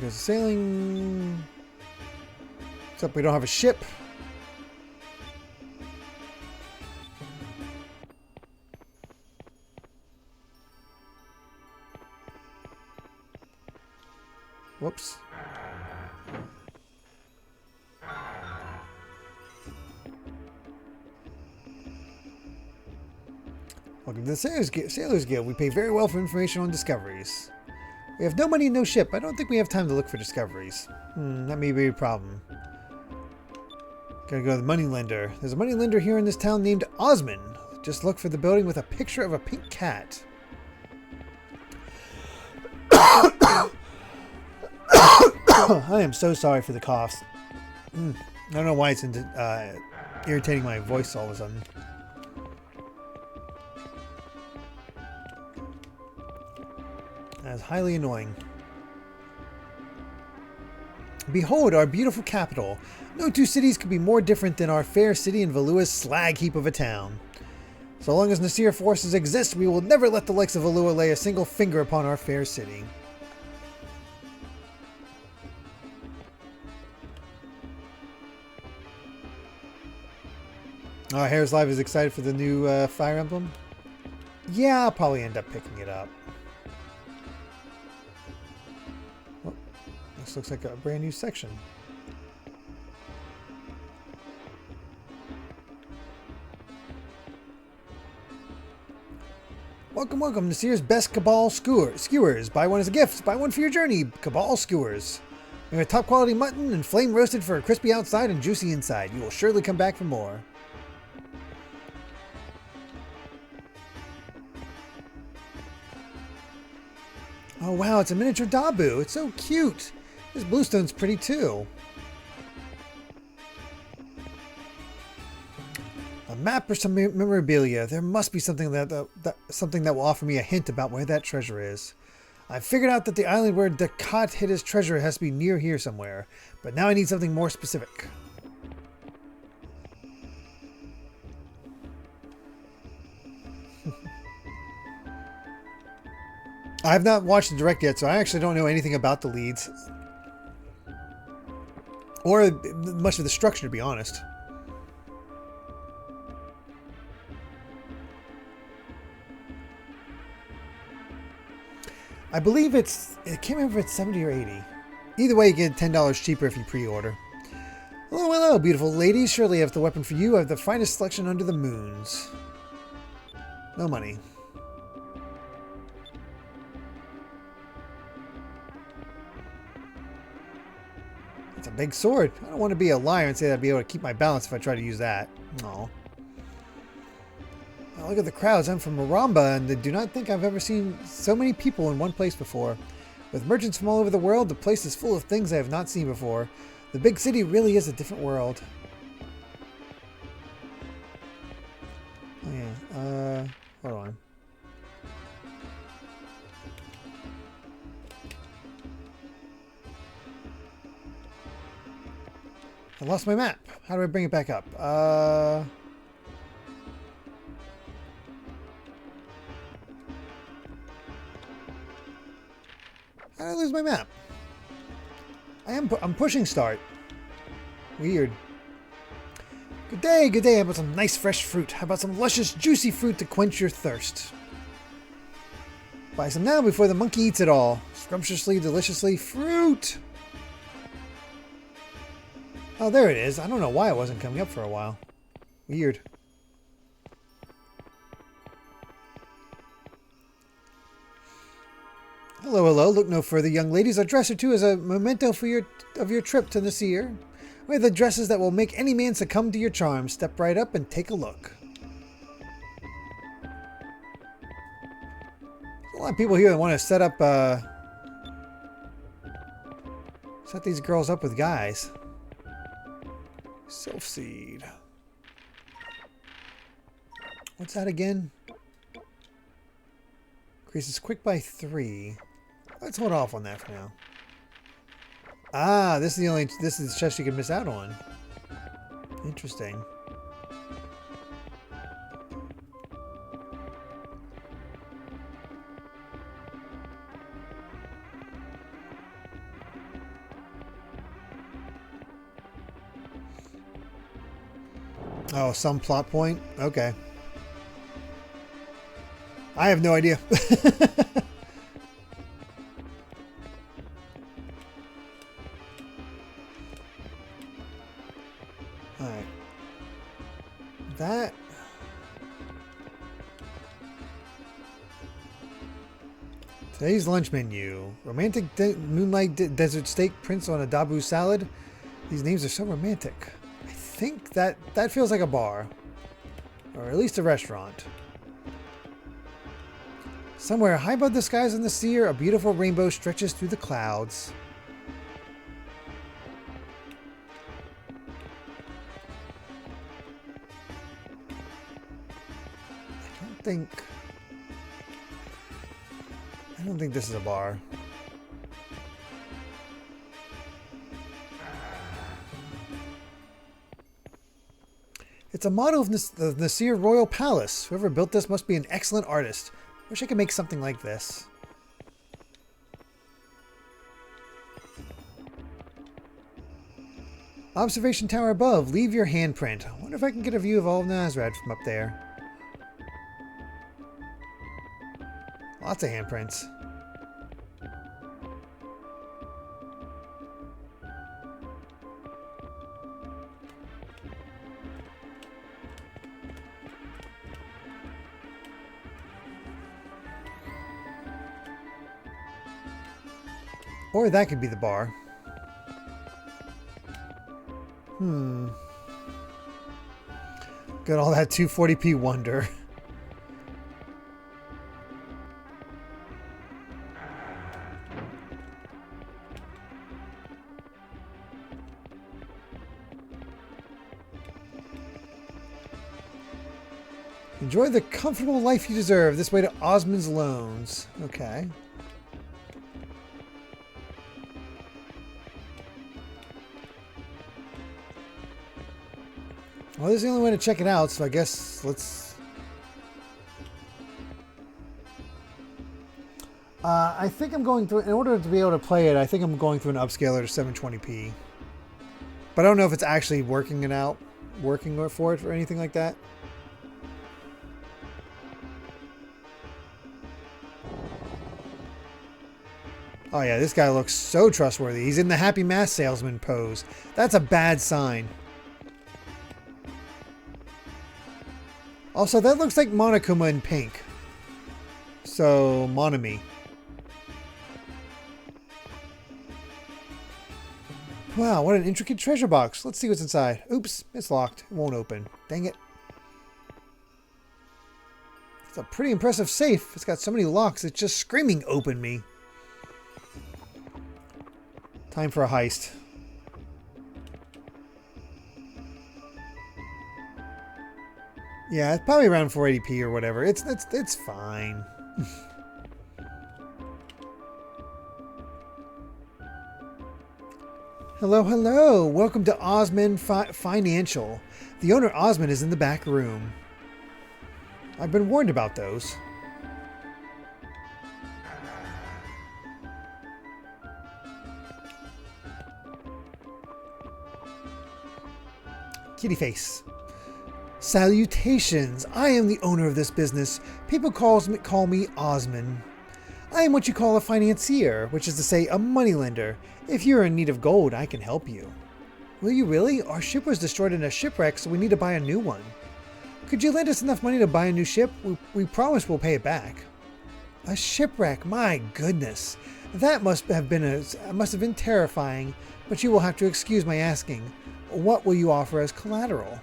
There's sailing. Except we don't have a ship. Whoops. Welcome to the Sailors Guild. We pay very well for information on discoveries. We have no money and no ship. I don't think we have time to look for discoveries. That may be a problem. Gotta go to the moneylender. There's a moneylender here in this town named Osman. Just look for the building with a picture of a pink cat. I am so sorry for the coughs. I don't know why it's irritating my voice all of a sudden. That's highly annoying. Behold our beautiful capital. No two cities could be more different than our fair city and Valua's slag heap of a town. So long as Nasir forces exist, we will never let the likes of Valua lay a single finger upon our fair city. Hare's Live is excited for the new Fire Emblem. Yeah, I'll probably end up picking it up. Oh, this looks like a brand new section. Welcome, welcome. Nasir's best Cabal skewers. Buy one as a gift. Buy one for your journey. Cabal skewers. We have top quality mutton and flame roasted for a crispy outside and juicy inside. You will surely come back for more. Oh wow, it's a miniature Dabu. It's so cute. This bluestone's pretty too. A map or some memorabilia. There must be something something that will offer me a hint about where that treasure is. I figured out that the island where Dakat hid his treasure has to be near here somewhere, but now I need something more specific. I have not watched the direct yet, so I actually don't know anything about the leads. Or much of the structure, to be honest. I believe I can't remember if it's 70 or 80. Either way, you get $10 cheaper if you pre-order. Hello, hello, beautiful ladies. Surely I have the weapon for you. I have the finest selection under the moons. No money. It's a big sword. I don't want to be a liar and say that I'd be able to keep my balance if I try to use that. No. Oh, look at the crowds. I'm from Maramba, and I do not think I've ever seen so many people in one place before. With merchants from all over the world, the place is full of things I have not seen before. The big city really is a different world. Oh yeah, hold on. I lost my map. How do I bring it back up? How did I lose my map? I'm pushing start. Weird. Good day, good day. How about some nice fresh fruit? How about some luscious juicy fruit to quench your thirst? Buy some now before the monkey eats it all. Scrumptiously, deliciously, fruit! Oh, there it is. I don't know why it wasn't coming up for a while. Weird. Hello, hello. Look no further, young ladies. A dress or two as a memento for your trip to the seer. We have the dresses that will make any man succumb to your charms. Step right up and take a look. There's a lot of people here that want to set up, set these girls up with guys. Self-seed. What's that again? Increases quick by 3. Let's hold off on that for now. Ah, this is the chest you can miss out on. Interesting. Oh, some plot point? Okay. I have no idea. Alright. That... Today's lunch menu. Romantic moonlight desert steak prints on a dabu salad. These names are so romantic. I think that feels like a bar. Or at least a restaurant. Somewhere high above the skies and the sea, a beautiful rainbow stretches through the clouds. I don't think this is a bar. It's a model of the Nasir Royal Palace. Whoever built this must be an excellent artist. Wish I could make something like this. Observation tower above. Leave your handprint. I wonder if I can get a view of all of Nazrad from up there. Lots of handprints. Or that could be the bar. Got all that 240p wonder. Enjoy the comfortable life you deserve. This way to Osmond's Loans. Okay. Well, this is the only way to check it out, so I guess let's... I think I'm going through, in order to be able to play it, I think I'm going through an upscaler to 720p. But I don't know if it's actually working for it or anything like that. Oh yeah, this guy looks so trustworthy. He's in the happy mask salesman pose. That's a bad sign. Also, that looks like Monokuma in pink. So, Monami. Wow, what an intricate treasure box. Let's see what's inside. Oops, it's locked. It won't open. Dang it. It's a pretty impressive safe. It's got so many locks, it's just screaming open me. Time for a heist. Yeah, it's probably around 480p or whatever. It's fine. Hello, hello. Welcome to Osmond Financial. The owner, Osmond, is in the back room. I've been warned about those. Kitty face. Salutations. I am the owner of this business. People call me Osmond. I am what you call a financier, which is to say a moneylender. If you're in need of gold, I can help you. Will you really? Our ship was destroyed in a shipwreck, so we need to buy a new one. Could you lend us enough money to buy a new ship? We promise we'll pay it back. A shipwreck? My goodness. That must have been terrifying, but you will have to excuse my asking. What will you offer as collateral?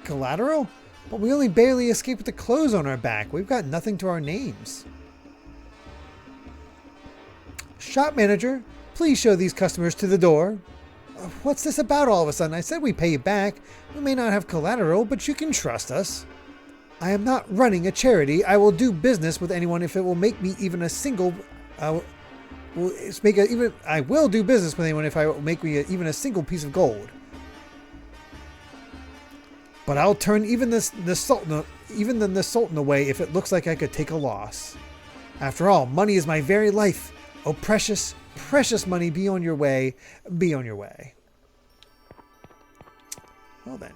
Collateral? But we only barely escaped with the clothes on our back. We've got nothing to our names. Shop manager, please show these customers to the door. What's this about all of a sudden? I said we pay you back. We may not have collateral, but you can trust us. I am not running a charity. I will do business with anyone if it will make me even a single... I will do business with anyone if I will make me even a single piece of gold. But I'll turn even the Sultan away if it looks like I could take a loss. After all, money is my very life. Oh, precious, precious money, be on your way. Be on your way. Well then.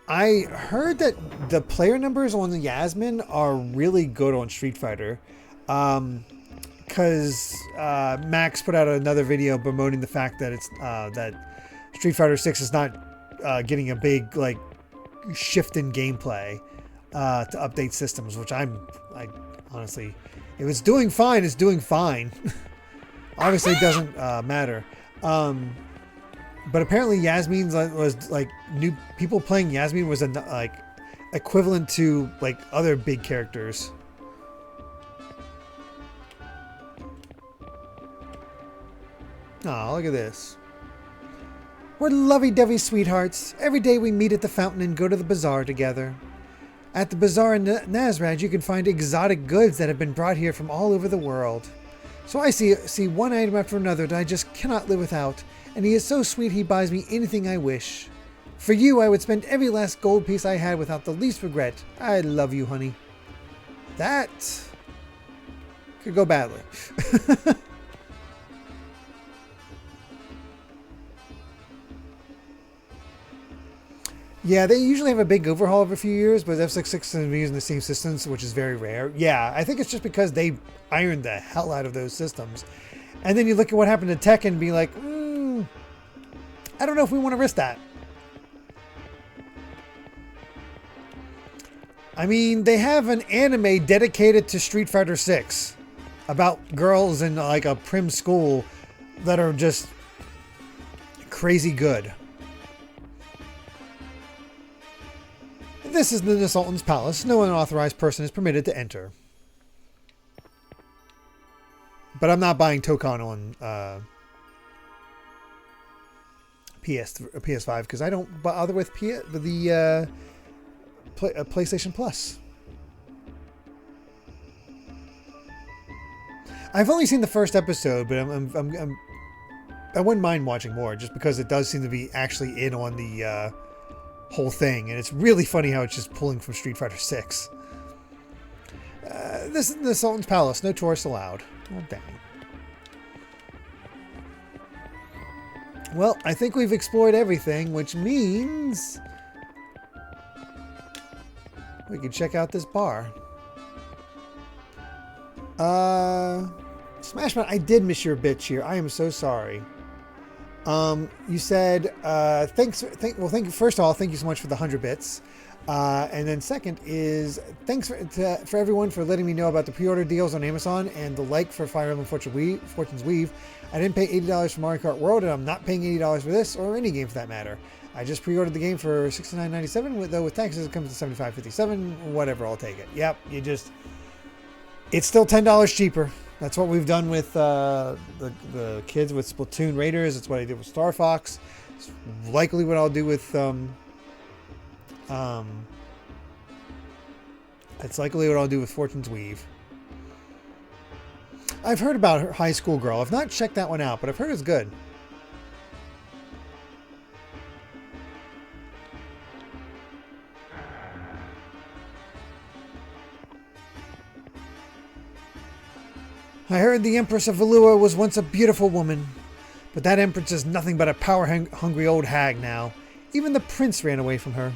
I heard that the player numbers on the Yasmin are really good on Street Fighter. Because Max put out another video bemoaning the fact that it's that Street Fighter 6 is not getting a big like shift in gameplay to update systems, which I honestly, if it's doing fine, it's doing fine. Obviously, it doesn't matter. But apparently, Yasmin was like new people playing Yasmin was like equivalent to like other big characters. Oh, look at this. We're lovey-dovey sweethearts. Every day we meet at the fountain and go to the bazaar together. At the bazaar in Nazrad, you can find exotic goods that have been brought here from all over the world. So I see one item after another that I just cannot live without, and he is so sweet he buys me anything I wish. For you, I would spend every last gold piece I had without the least regret. I love you, honey. That could go badly. Yeah, they usually have a big overhaul every few years, but F6 is using the same systems, which is very rare. Yeah, I think it's just because they ironed the hell out of those systems. And then you look at what happened to Tekken and be like, I don't know if we want to risk that. I mean, they have an anime dedicated to Street Fighter 6 about girls in like a prim school that are just crazy good. This is the Sultan's palace. No unauthorized person is permitted to enter. But I'm not buying Tokan on PS5 because I don't bother with the PlayStation Plus. I've only seen the first episode, but I wouldn't mind watching more just because it does seem to be actually in on the whole thing, and it's really funny how it's just pulling from Street Fighter 6. This is the Sultan's Palace. No tourists allowed. Well, dang. Well, I think we've explored everything, which means we can check out this bar. Smashman, I did miss your bitch here. I am so sorry. You said, thanks. Thank you. First of all, thank you so much for the 100 bits. And then second is thanks for everyone for letting me know about the pre-order deals on Amazon and the like for Fire Emblem Fortune's Weave. I didn't pay $80 for Mario Kart World, and I'm not paying $80 for this or any game for that matter. I just pre-ordered the game for $69.97, though with taxes it comes to $75.57. Whatever, I'll take it. Yep, it's still $10 cheaper. That's what we've done with the kids with Splatoon Raiders. It's what I did with Star Fox. It's likely what I'll do with it's likely what I'll do with Fortune's Weave. I've heard about her High School Girl. I've not checked that one out, but I've heard it's good. I heard the Empress of Valua was once a beautiful woman, but that Empress is nothing but a power-hungry old hag now. Even the prince ran away from her.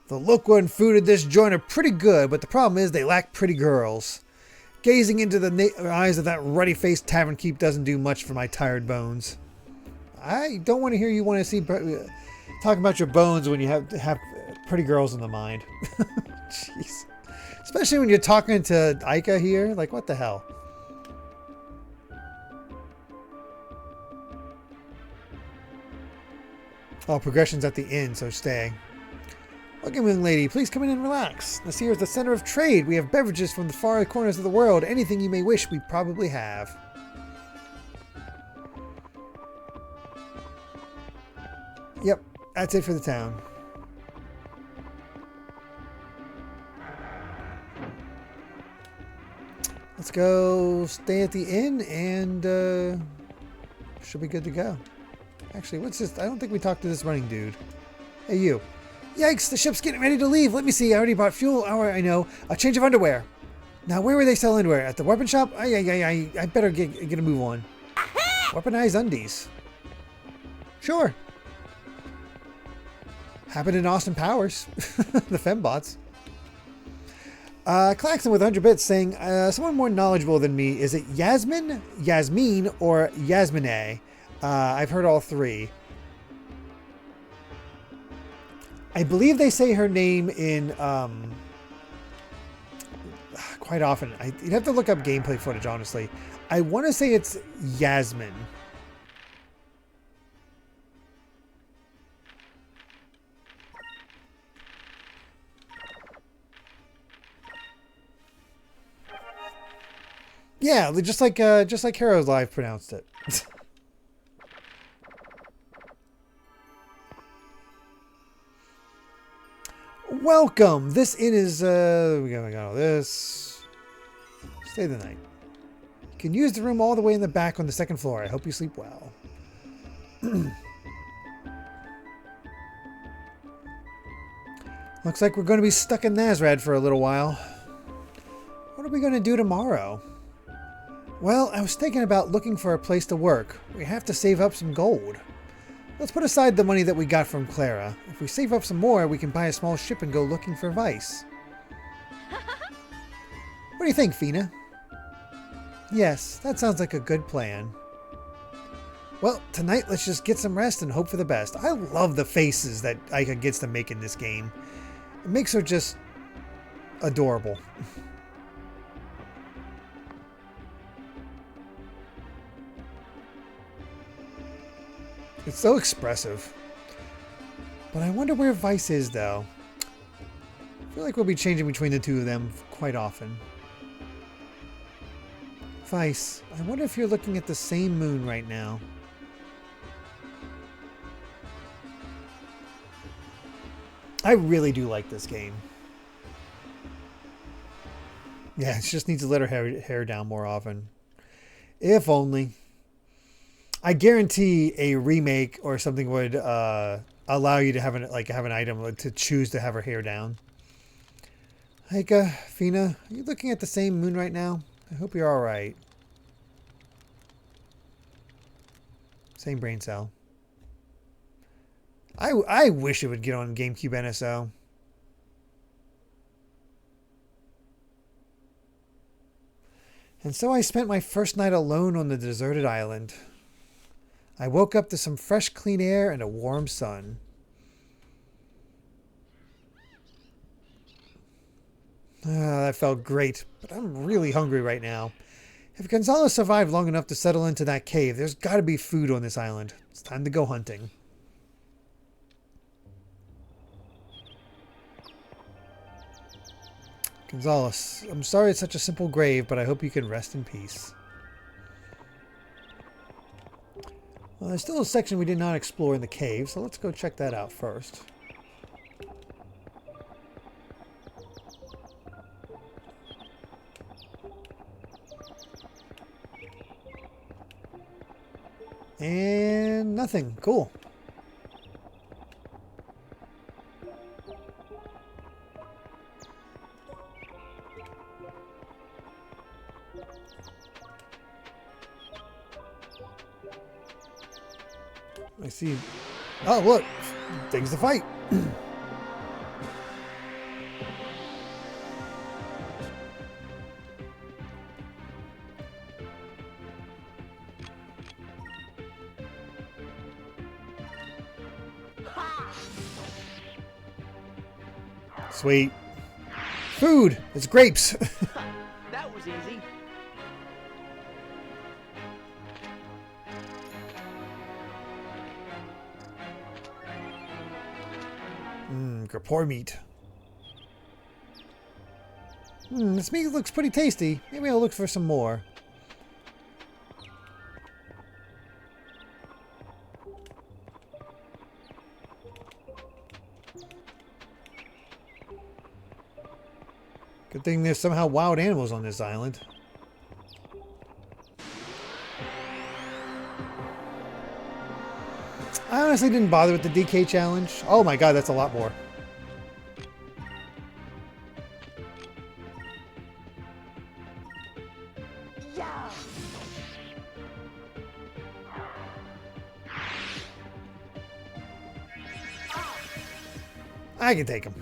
The local and food at this joint are pretty good, but the problem is they lack pretty girls. Gazing into the eyes of that ruddy-faced tavern keep doesn't do much for my tired bones. I don't want to hear you want to see talk about your bones when you have pretty girls in the mind. Jeez. Especially when you're talking to Aika here. Like, what the hell? Oh, progression's at the inn, so stay. Welcome, young lady. Please come in and relax. This here is the center of trade. We have beverages from the far corners of the world. Anything you may wish, we probably have. Yep, that's it for the town. Let's go stay at the inn and should be good to go. Actually, what's this? I don't think we talked to this running dude. Hey, you. Yikes, the ship's getting ready to leave. Let me see. I already bought fuel. Oh, I know. A change of underwear. Now, where were they selling underwear? At the weapon shop? I better get a move on. Weaponized undies. Sure. Happened in Austin Powers. The fembots. Claxon with 100 bits saying, someone more knowledgeable than me. Is it Yasmin, or Yasmine? I've heard all three. I believe they say her name in quite often. You'd have to look up gameplay footage, honestly. I want to say it's Yasmin. Yeah, just like Heroes Live pronounced it. Welcome. This inn is we got all this. Stay the night. You can use the room all the way in the back on the second floor. I hope you sleep well. Looks like we're going to be stuck in Nazrad for a little while. What are we going to do tomorrow? Well, I was thinking about looking for a place to work. We have to save up some gold. Let's put aside the money that we got from Clara. If we save up some more, we can buy a small ship and go looking for Vice. What do you think, Fina? Yes, that sounds like a good plan. Well, tonight let's just get some rest and hope for the best. I love the faces that Aika gets to make in this game. It makes her just adorable. It's so expressive. But I wonder where Vice is, though. I feel like we'll be changing between the two of them quite often. Vice, I wonder if you're looking at the same moon right now. I really do like this game. Yeah, it just needs to let her hair down more often. If only. I guarantee a remake or something would allow you to have an item to choose to have her hair down. Heike, Fina, are you looking at the same moon right now? I hope you're all right. Same brain cell. I wish it would get on GameCube NSO. And so I spent my first night alone on the deserted island. I woke up to some fresh, clean air and a warm sun. That felt great, but I'm really hungry right now. If Gonzalo survived long enough to settle into that cave, there's got to be food on this island. It's time to go hunting. Gonzalez, I'm sorry it's such a simple grave, but I hope you can rest in peace. Well, there's still a section we did not explore in the cave, so let's go check that out first. And nothing. Cool. I see. Oh, look. Things to fight. Sweet. Food! It's grapes!
That was easy.
Grapor meat. This meat looks pretty tasty. Maybe I'll look for some more. Good thing there's somehow wild animals on this island. I honestly didn't bother with the DK challenge. Oh my god, that's a lot more.
Yeah.
I can take him.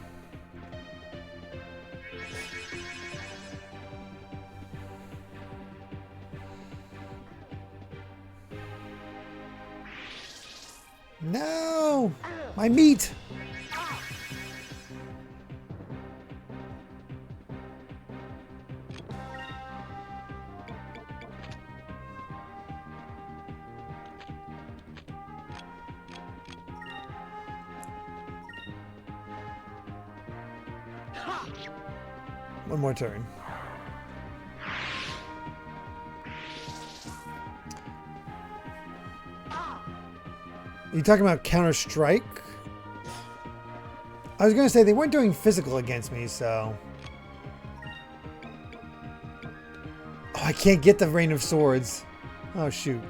No! My meat! One more turn. Are you talking about Counter-Strike? I was going to say they weren't doing physical against me, so... Oh, I can't get the Rain of Swords. Oh, shoot.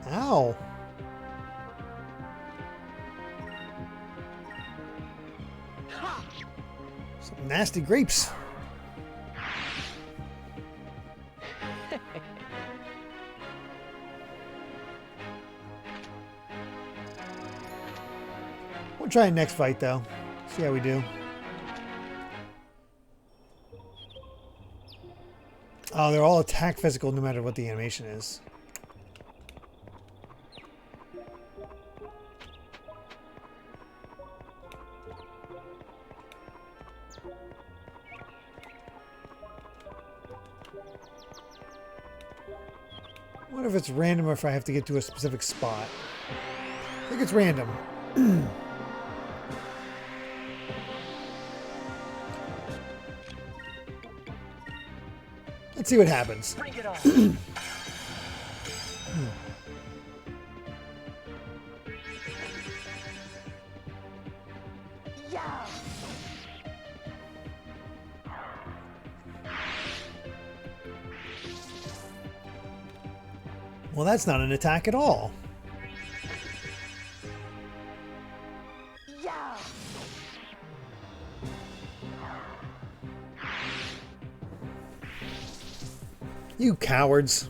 Ow. Some nasty grapes. We'll try a next fight, though. See how we do. Oh, they're all attack physical no matter what the animation is. I wonder if it's random or if I have to get to a specific spot. I think it's random. Let's see what happens.
Bring it on. Yeah.
Well, that's not an attack at all.
Yeah.
You cowards.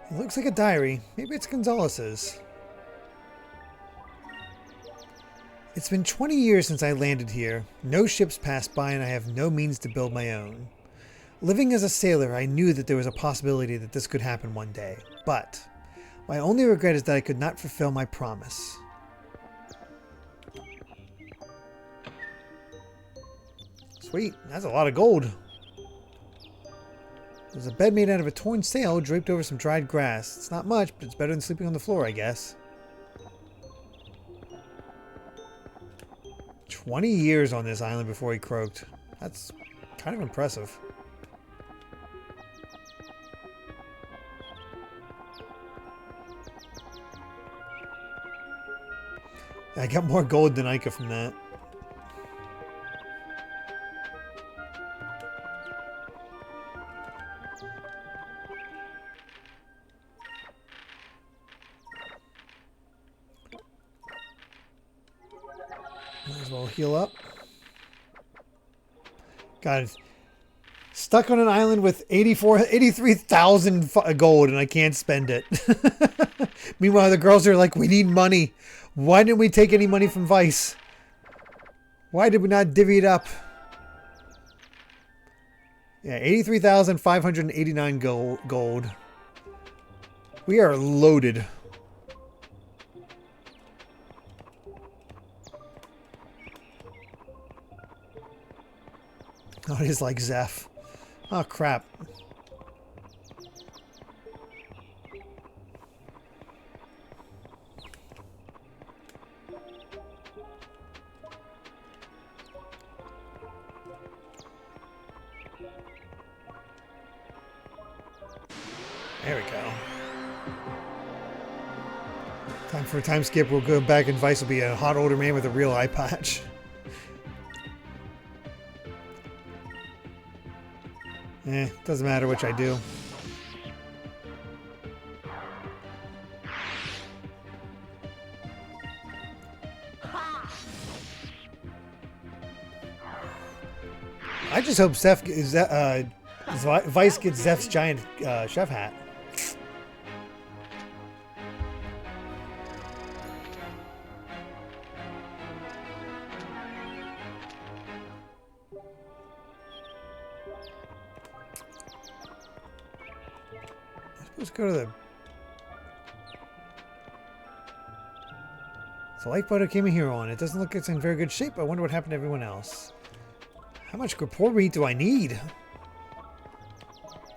It looks like a diary. Maybe it's Gonzalez's. It's been 20 years since I landed here. No ships passed by and I have no means to build my own. Living as a sailor, I knew that there was a possibility that this could happen one day. But my only regret is that I could not fulfill my promise. Sweet. That's a lot of gold. There's a bed made out of a torn sail draped over some dried grass. It's not much, but it's better than sleeping on the floor, I guess. 20 years on this island before he croaked. That's kind of impressive. I got more gold than Ica from that. Might as well heal up. God, stuck on an island with 83,000 gold and I can't spend it. Meanwhile, the girls are like, we need money. Why didn't we take any money from Vice? Why did we not divvy it up? Yeah, 83,589 gold. We are loaded. Oh, it is like Zeph. Oh, crap. There we go. Time for a time skip. We'll go back and Vice will be a hot older man with a real eye patch. Doesn't matter which I do. I just hope Vice gets Zeph's giant chef hat. Let's go to the... It's a lifeboat I came here on. It doesn't look like it's in very good shape. I wonder what happened to everyone else. How much rapport meat do I need?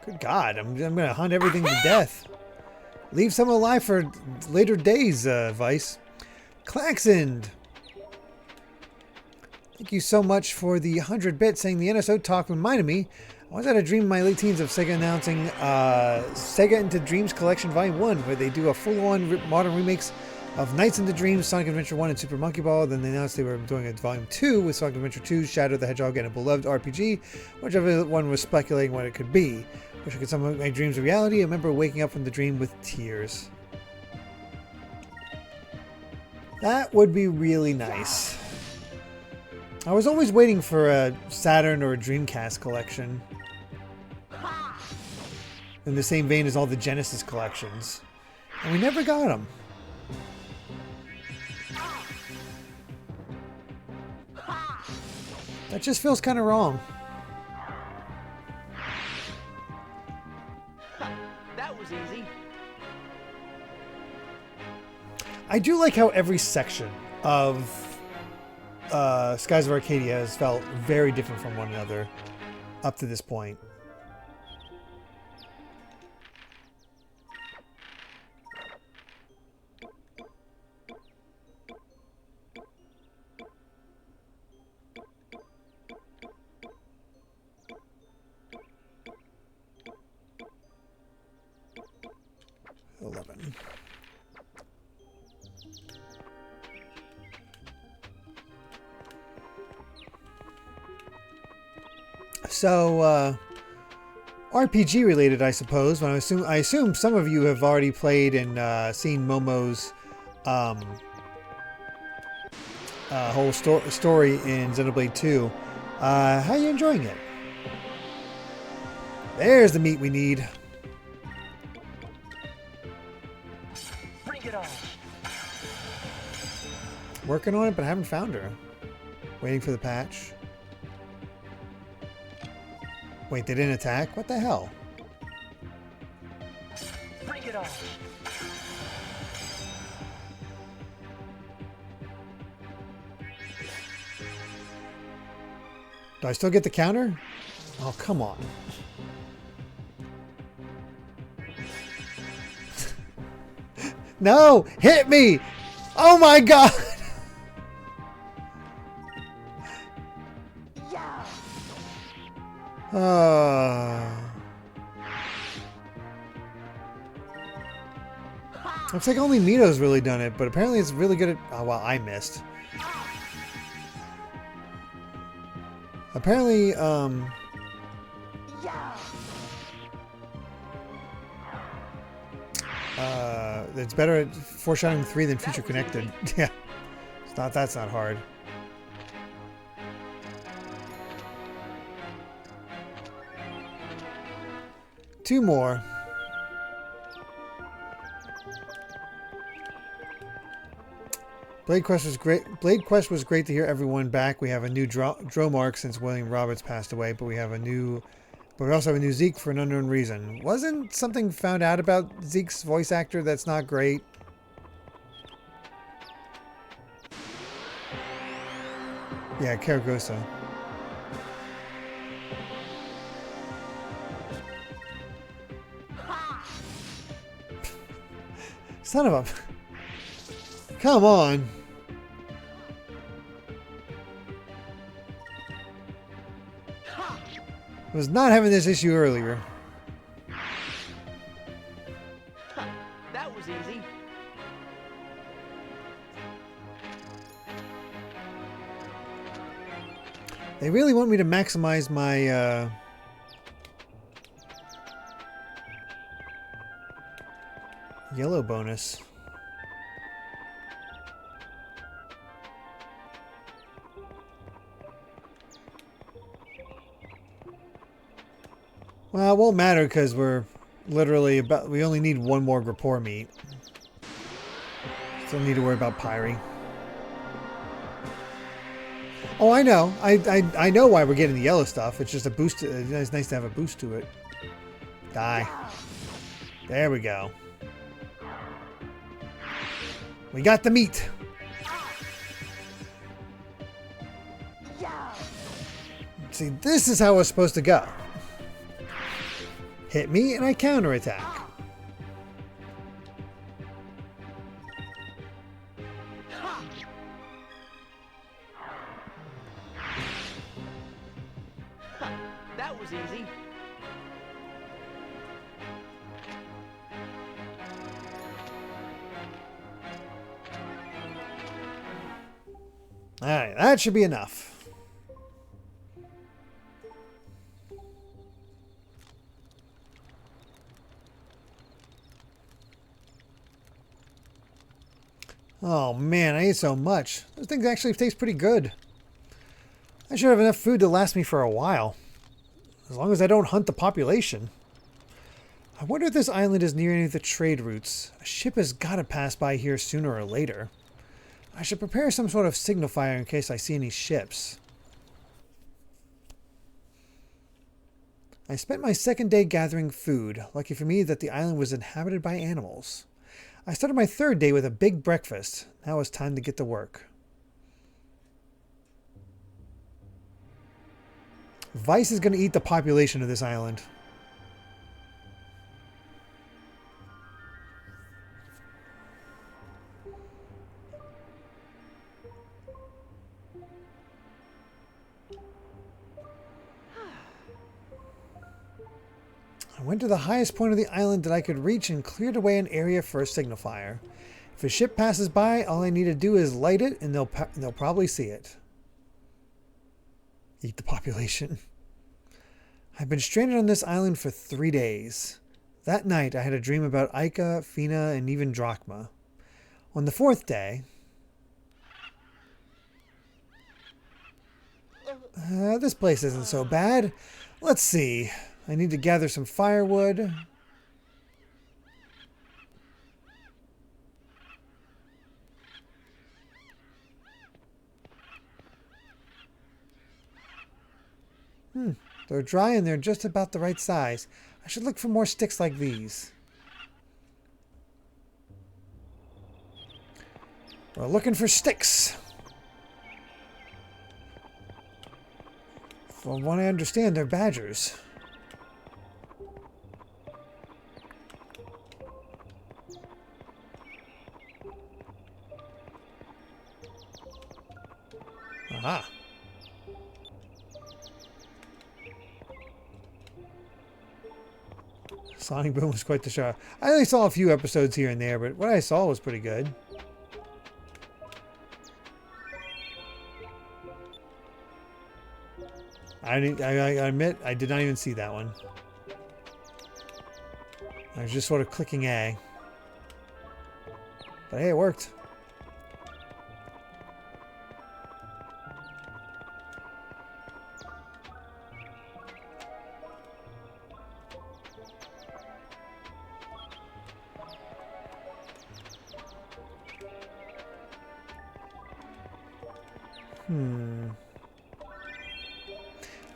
Good God, I'm going to hunt everything to death. Leave some alive for later days, Vice. Claxond! Thank you so much for the 100 bits saying the NSO talk reminded me. I once had a dream in my late teens of Sega announcing Sega Into Dreams Collection Volume 1, where they do a full-on modern remakes of Nights into Dreams, Sonic Adventure 1, and Super Monkey Ball. Then they announced they were doing a Volume 2 with Sonic Adventure 2, Shadow the Hedgehog, and a beloved RPG, whichever one was speculating what it could be. Wish I could some of my dreams a reality. I remember waking up from the dream with tears. That would be really nice. I was always waiting for a Saturn or a Dreamcast collection. In the same vein as all the Genesis collections. And we never got them. That just feels kind of wrong.
That was easy.
I do like how every section of Skies of Arcadia has felt very different from one another up to this point. So, RPG related, I suppose. But I assume some of you have already played and seen Momo's whole story in Xenoblade 2. How are you enjoying it? There's the meat we need.
Bring it on.
Working on it, but I haven't found her. Waiting for the patch. Wait, they didn't attack? What the hell?
Bring it on.
Do I still get the counter? Oh, come on. No! Hit me! Oh my god!
Yeah.
Looks like only Mito's really done it, but apparently it's really good at... Oh, well, I missed. Apparently, it's better at foreshadowing 3 than future connected. Yeah. That's not hard. Two more. Blade Quest was great. Blade Quest was great to hear everyone back. We have a new Dromark since William Roberts passed away, but we also have a new Zeke for an unknown reason. Wasn't something found out about Zeke's voice actor that's not great? Yeah, Karagosa. Son of a... Come on. I was not having this issue earlier.
That was easy.
They really want me to maximize my yellow bonus. Well, it won't matter because we're literally we only need one more Grapor meat. Still need to worry about Pyre. Oh, I know. I know why we're getting the yellow stuff. It's just a boost. It's nice to have a boost to it. Die. There we go. We got the meat. See, this is how it's supposed to go. Hit me and I counterattack.
That was easy.
Alright, that should be enough. Oh man, I ate so much. Those things actually taste pretty good. I should have enough food to last me for a while. As long as I don't hunt the population. I wonder if this island is near any of the trade routes. A ship has got to pass by here sooner or later. I should prepare some sort of signifier in case I see any ships. I spent my second day gathering food. Lucky for me that the island was inhabited by animals. I started my third day with a big breakfast. Now it's time to get to work. Vice is going to eat the population of this island. I went to the highest point of the island that I could reach and cleared away an area for a signifier. If a ship passes by, all I need to do is light it and they'll probably see it. Eat the population. I've been stranded on this island for 3 days. That night, I had a dream about Ica, Fina, and even Drachma. On the 4th day... this place isn't so bad. Let's see. I need to gather some firewood. They're dry and they're just about the right size. I should look for more sticks like these. We're looking for sticks. From what I understand, they're badgers. Aha. Sonic Boom was quite the show. I only saw a few episodes here and there, but what I saw was pretty good. I admit, I did not even see that one. I was just sort of clicking A. But hey, it worked.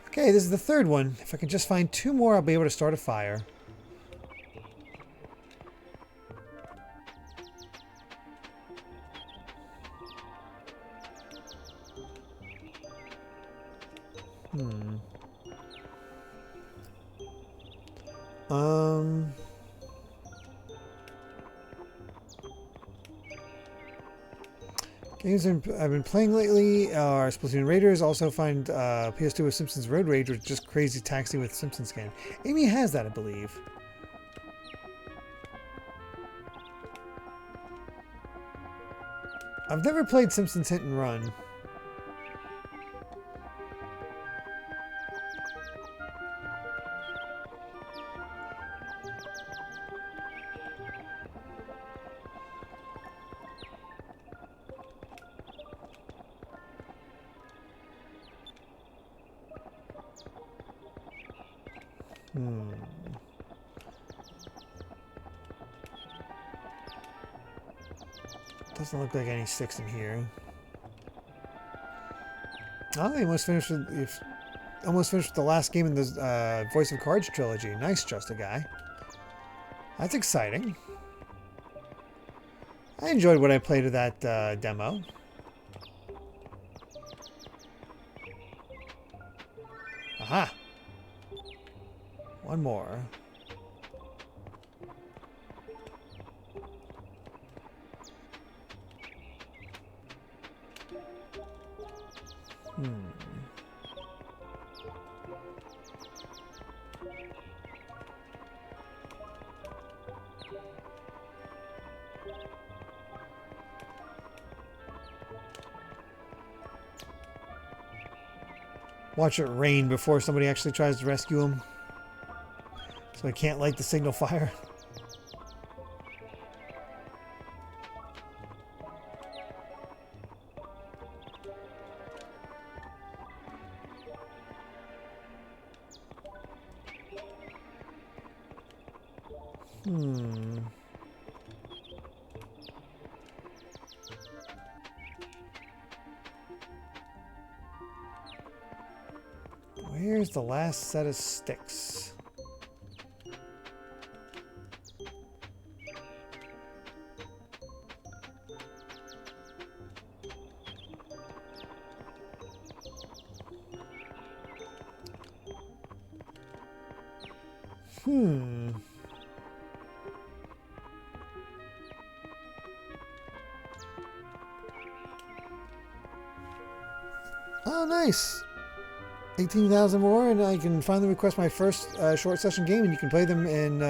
Okay, this is the 3rd one. If I can just find 2 more, I'll be able to start a fire. Games I've been playing lately are Splatoon Raiders. Also find PS2 with Simpsons Road Rage, which is just crazy taxi with Simpsons scan. Amy has that, I believe. I've never played Simpsons Hit and Run. Doesn't look like any sticks in here. Oh, they almost finished with, the last game in the Voice of Cards trilogy. Nice, Just a Guy. That's exciting. I enjoyed what I played of that demo. Aha! One more. Watch it rain before somebody actually tries to rescue him. So I can't light the signal fire. Where's the last set of sticks? Oh, nice. 18,000 more, and I can finally request my first short session game, and you can play them in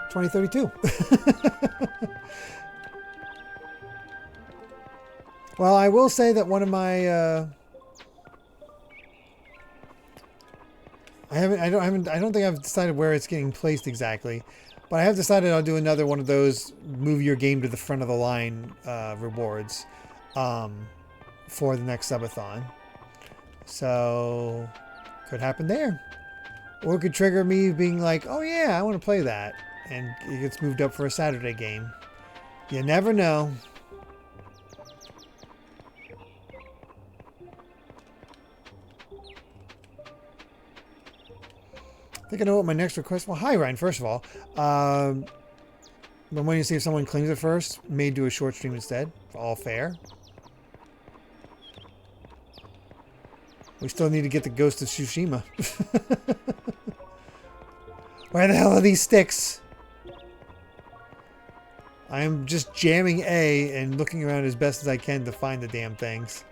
2032. Well, I will say that one of my I don't think I've decided where it's getting placed exactly, but I have decided I'll do another one of those move your game to the front of the line rewards for the next subathon. So could happen there, or it could trigger me being like, oh yeah, I want to play that, and it gets moved up for a Saturday game. You never know. I think I know what my next request. Well, hi Ryan. First of all, I'm waiting to see if someone claims it first. May do a short stream instead. All fair. We still need to get the Ghost of Tsushima. Where the hell are these sticks? I'm just jamming A and looking around as best as I can to find the damn things.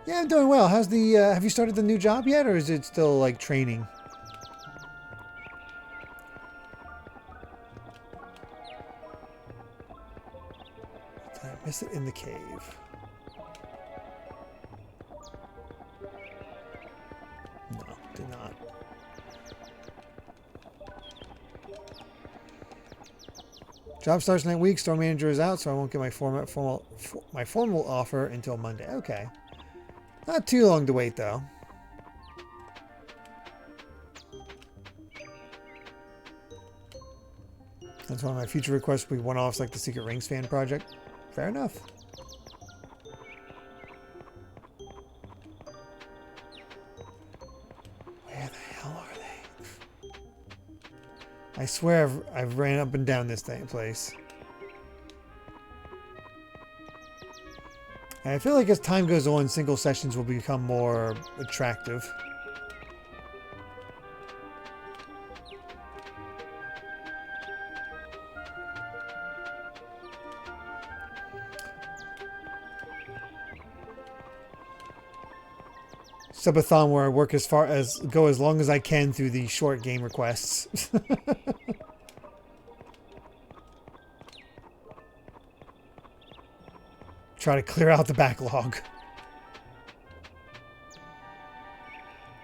Yeah, I'm doing well. How's the, have you started the new job yet, or is it still, like, training? Did I miss it in the cave? No, did not. Job starts next week. Store manager is out, so I won't get my formal offer until Monday. Okay. Not too long to wait, though. That's one of my future requests. We one-offs like the Secret Rings fan project. Fair enough. Where the hell are they? I swear I've ran up and down this place. And I feel like as time goes on, single sessions will become more attractive. Subathon where I work go as long as I can through the short game requests. Try to clear out the backlog.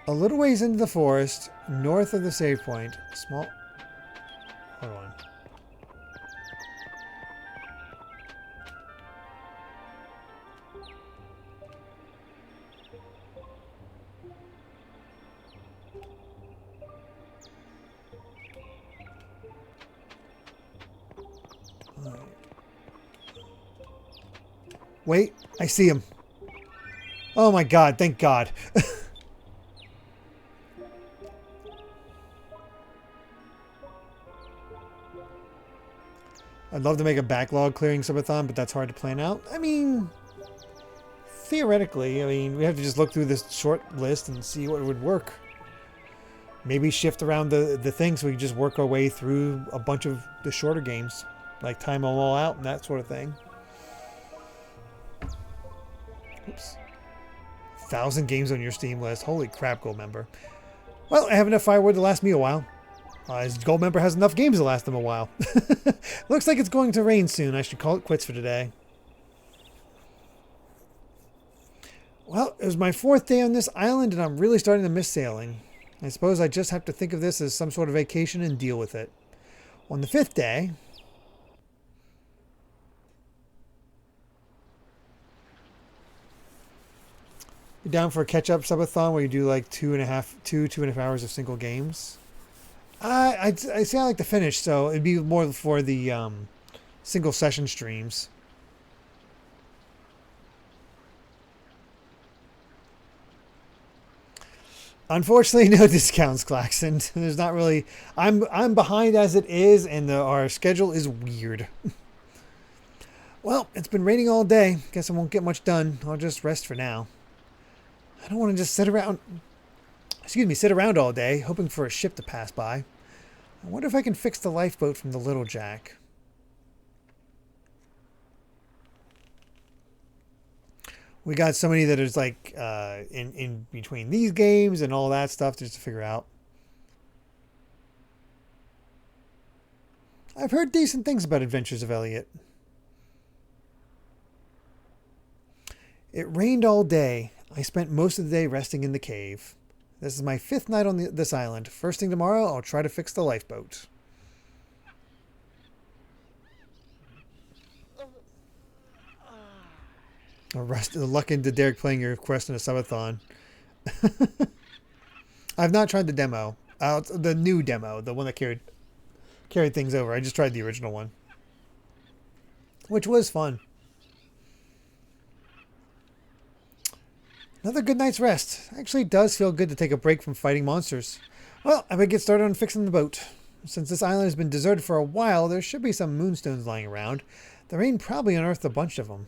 A little ways into the forest, north of the save point, small... Hold on. Wait, I see him. Oh my god, thank God. I'd love to make a backlog clearing subathon, but that's hard to plan out. I mean, theoretically, we have to just look through this short list and see what would work. Maybe shift around the things so we can just work our way through a bunch of the shorter games. Like time them all out and that sort of thing. Oops. 1,000 games on your Steam list. Holy crap, Gold Member. Well, I have enough firewood to last me a while. As Gold Member has enough games to last them a while. Looks like it's going to rain soon. I should call it quits for today. Well, it was my 4th day on this island and I'm really starting to miss sailing. I suppose I just have to think of this as some sort of vacation and deal with it. On the 5th day... down for a catch-up subathon where you do like 2.5 hours of single games. I say I like to finish, so it'd be more for the single session streams. Unfortunately, no discounts, Claxon. There's not really. I'm behind as it is, and our schedule is weird. Well, it's been raining all day. Guess I won't get much done. I'll just rest for now. I don't want to just sit around all day, hoping for a ship to pass by. I wonder if I can fix the lifeboat from the Little Jack. We got somebody that is like in between these games and all that stuff just to figure out. I've heard decent things about Adventures of Elliot. It rained all day. I spent most of the day resting in the cave. This is my 5th night on this island. First thing tomorrow, I'll try to fix the lifeboat. Luck into Derrick playing your quest in a subathon. I've not tried the demo. The new demo. The one that carried things over. I just tried the original one. Which was fun. Another good night's rest. Actually, it does feel good to take a break from fighting monsters. Well, I better get started on fixing the boat. Since this island has been deserted for a while, there should be some moonstones lying around. The rain probably unearthed a bunch of them.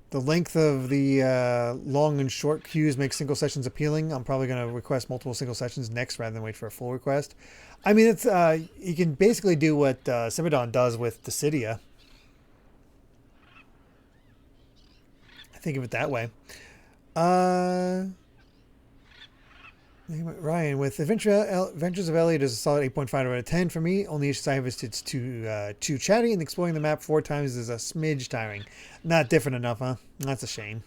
The length of the long and short queues makes single sessions appealing. I'm probably going to request multiple single sessions next rather than wait for a full request. I mean, it's you can basically do what Simidon does with Dissidia. I think of it that way. Ryan, with Adventures of Elliot is a solid 8.5 out of 10 for me. Only issues I have is it's too chatty, and exploring the map 4 times is a smidge tiring. Not different enough, huh? That's a shame.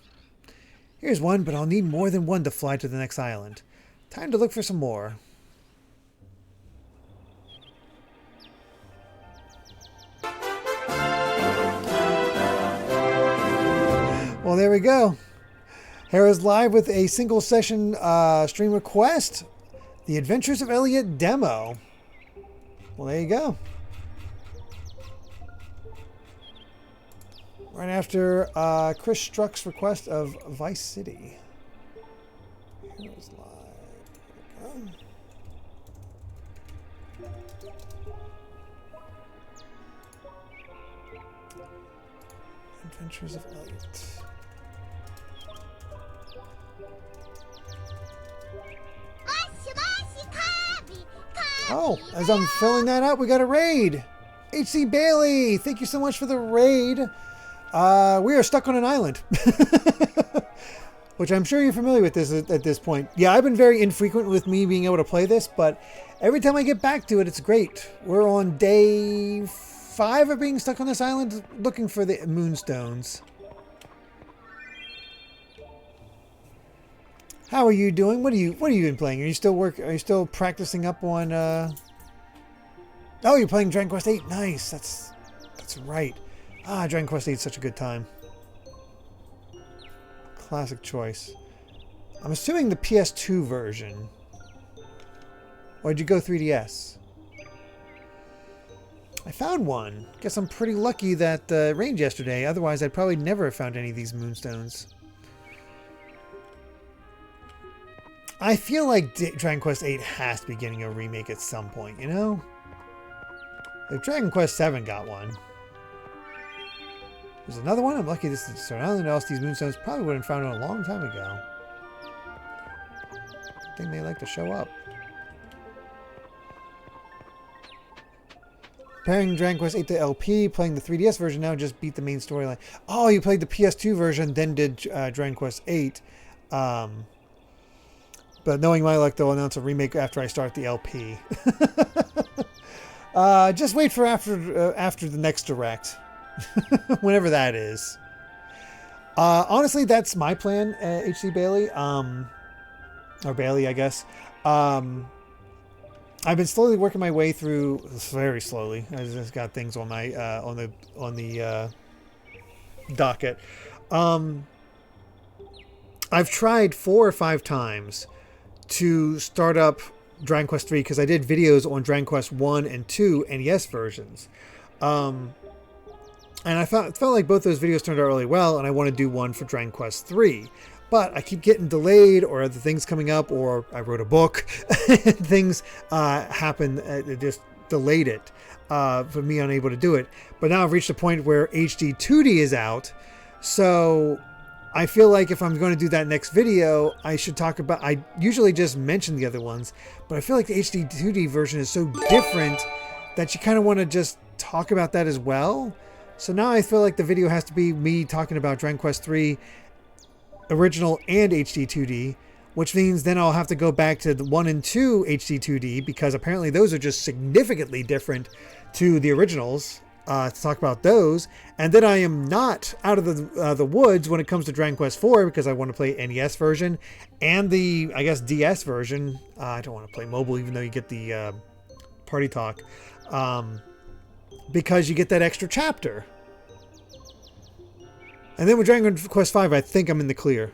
Here's one, but I'll need more than one to fly to the next island. Time to look for some more. Well, there we go. Hera's live with a single session stream request. The Adventures of Elliot demo. Well, there you go. Right after Chris Struck's request of Vice City. Hera's live. There we go. Adventures of Elliot. Oh, as I'm filling that out, we got a raid. HC Bailey, thank you so much for the raid. We are stuck on an island. Which I'm sure you're familiar with this at this point. Yeah, I've been very infrequent with me being able to play this, but every time I get back to it, it's great. We're on day 5 of being stuck on this island looking for the moonstones. How are you doing? What are you been playing? Are you still practicing up on Oh, you're playing Dragon Quest 8. Nice. That's right. Dragon Quest 8 is such a good time. Classic choice. I'm assuming the PS2 version. Or did you go 3DS? I found one. Guess I'm pretty lucky that it rained yesterday. Otherwise, I'd probably never have found any of these moonstones. I feel like Dragon Quest 8 has to be getting a remake at some point, you know? If Dragon Quest 7 got one. There's another one. I'm lucky this is Stone Island, else these moonstones probably would have found it a long time ago. I think they like to show up. Pairing Dragon Quest 8 to LP, playing the 3DS version now, just beat the main storyline. Oh, you played the PS2 version, then did Dragon Quest 8. But knowing my luck, they'll announce a remake after I start the LP. Just wait for after the next direct. Whenever that is. Honestly, that's my plan, HC Bailey. Or Bailey, I guess. I've been slowly working my way through, very slowly. I just got things on my on the docket. I've tried 4 or 5 times to start up Dragon Quest 3 because I did videos on Dragon Quest 1 and 2 NES versions. And I felt like both those videos turned out really well, and I want to do one for Dragon Quest 3. But I keep getting delayed, or other things coming up, or I wrote a book, and things happen, it just delayed it for me unable to do it. But now I've reached a point where HD 2D is out, so I feel like if I'm going to do that next video, I should talk about, I usually just mention the other ones, but I feel like the HD 2D version is so different that you kind of want to just talk about that as well. So now I feel like the video has to be me talking about Dragon Quest 3 original and HD 2D, which means then I'll have to go back to the 1 and 2 HD 2D because apparently those are just significantly different to the originals. to talk about those. And then I am not out of the woods when it comes to Dragon Quest IV, because I want to play NES version and the, I guess, DS version. I don't want to play mobile, even though you get the party talk, because you get that extra chapter. And then with Dragon Quest V, I think I'm in the clear.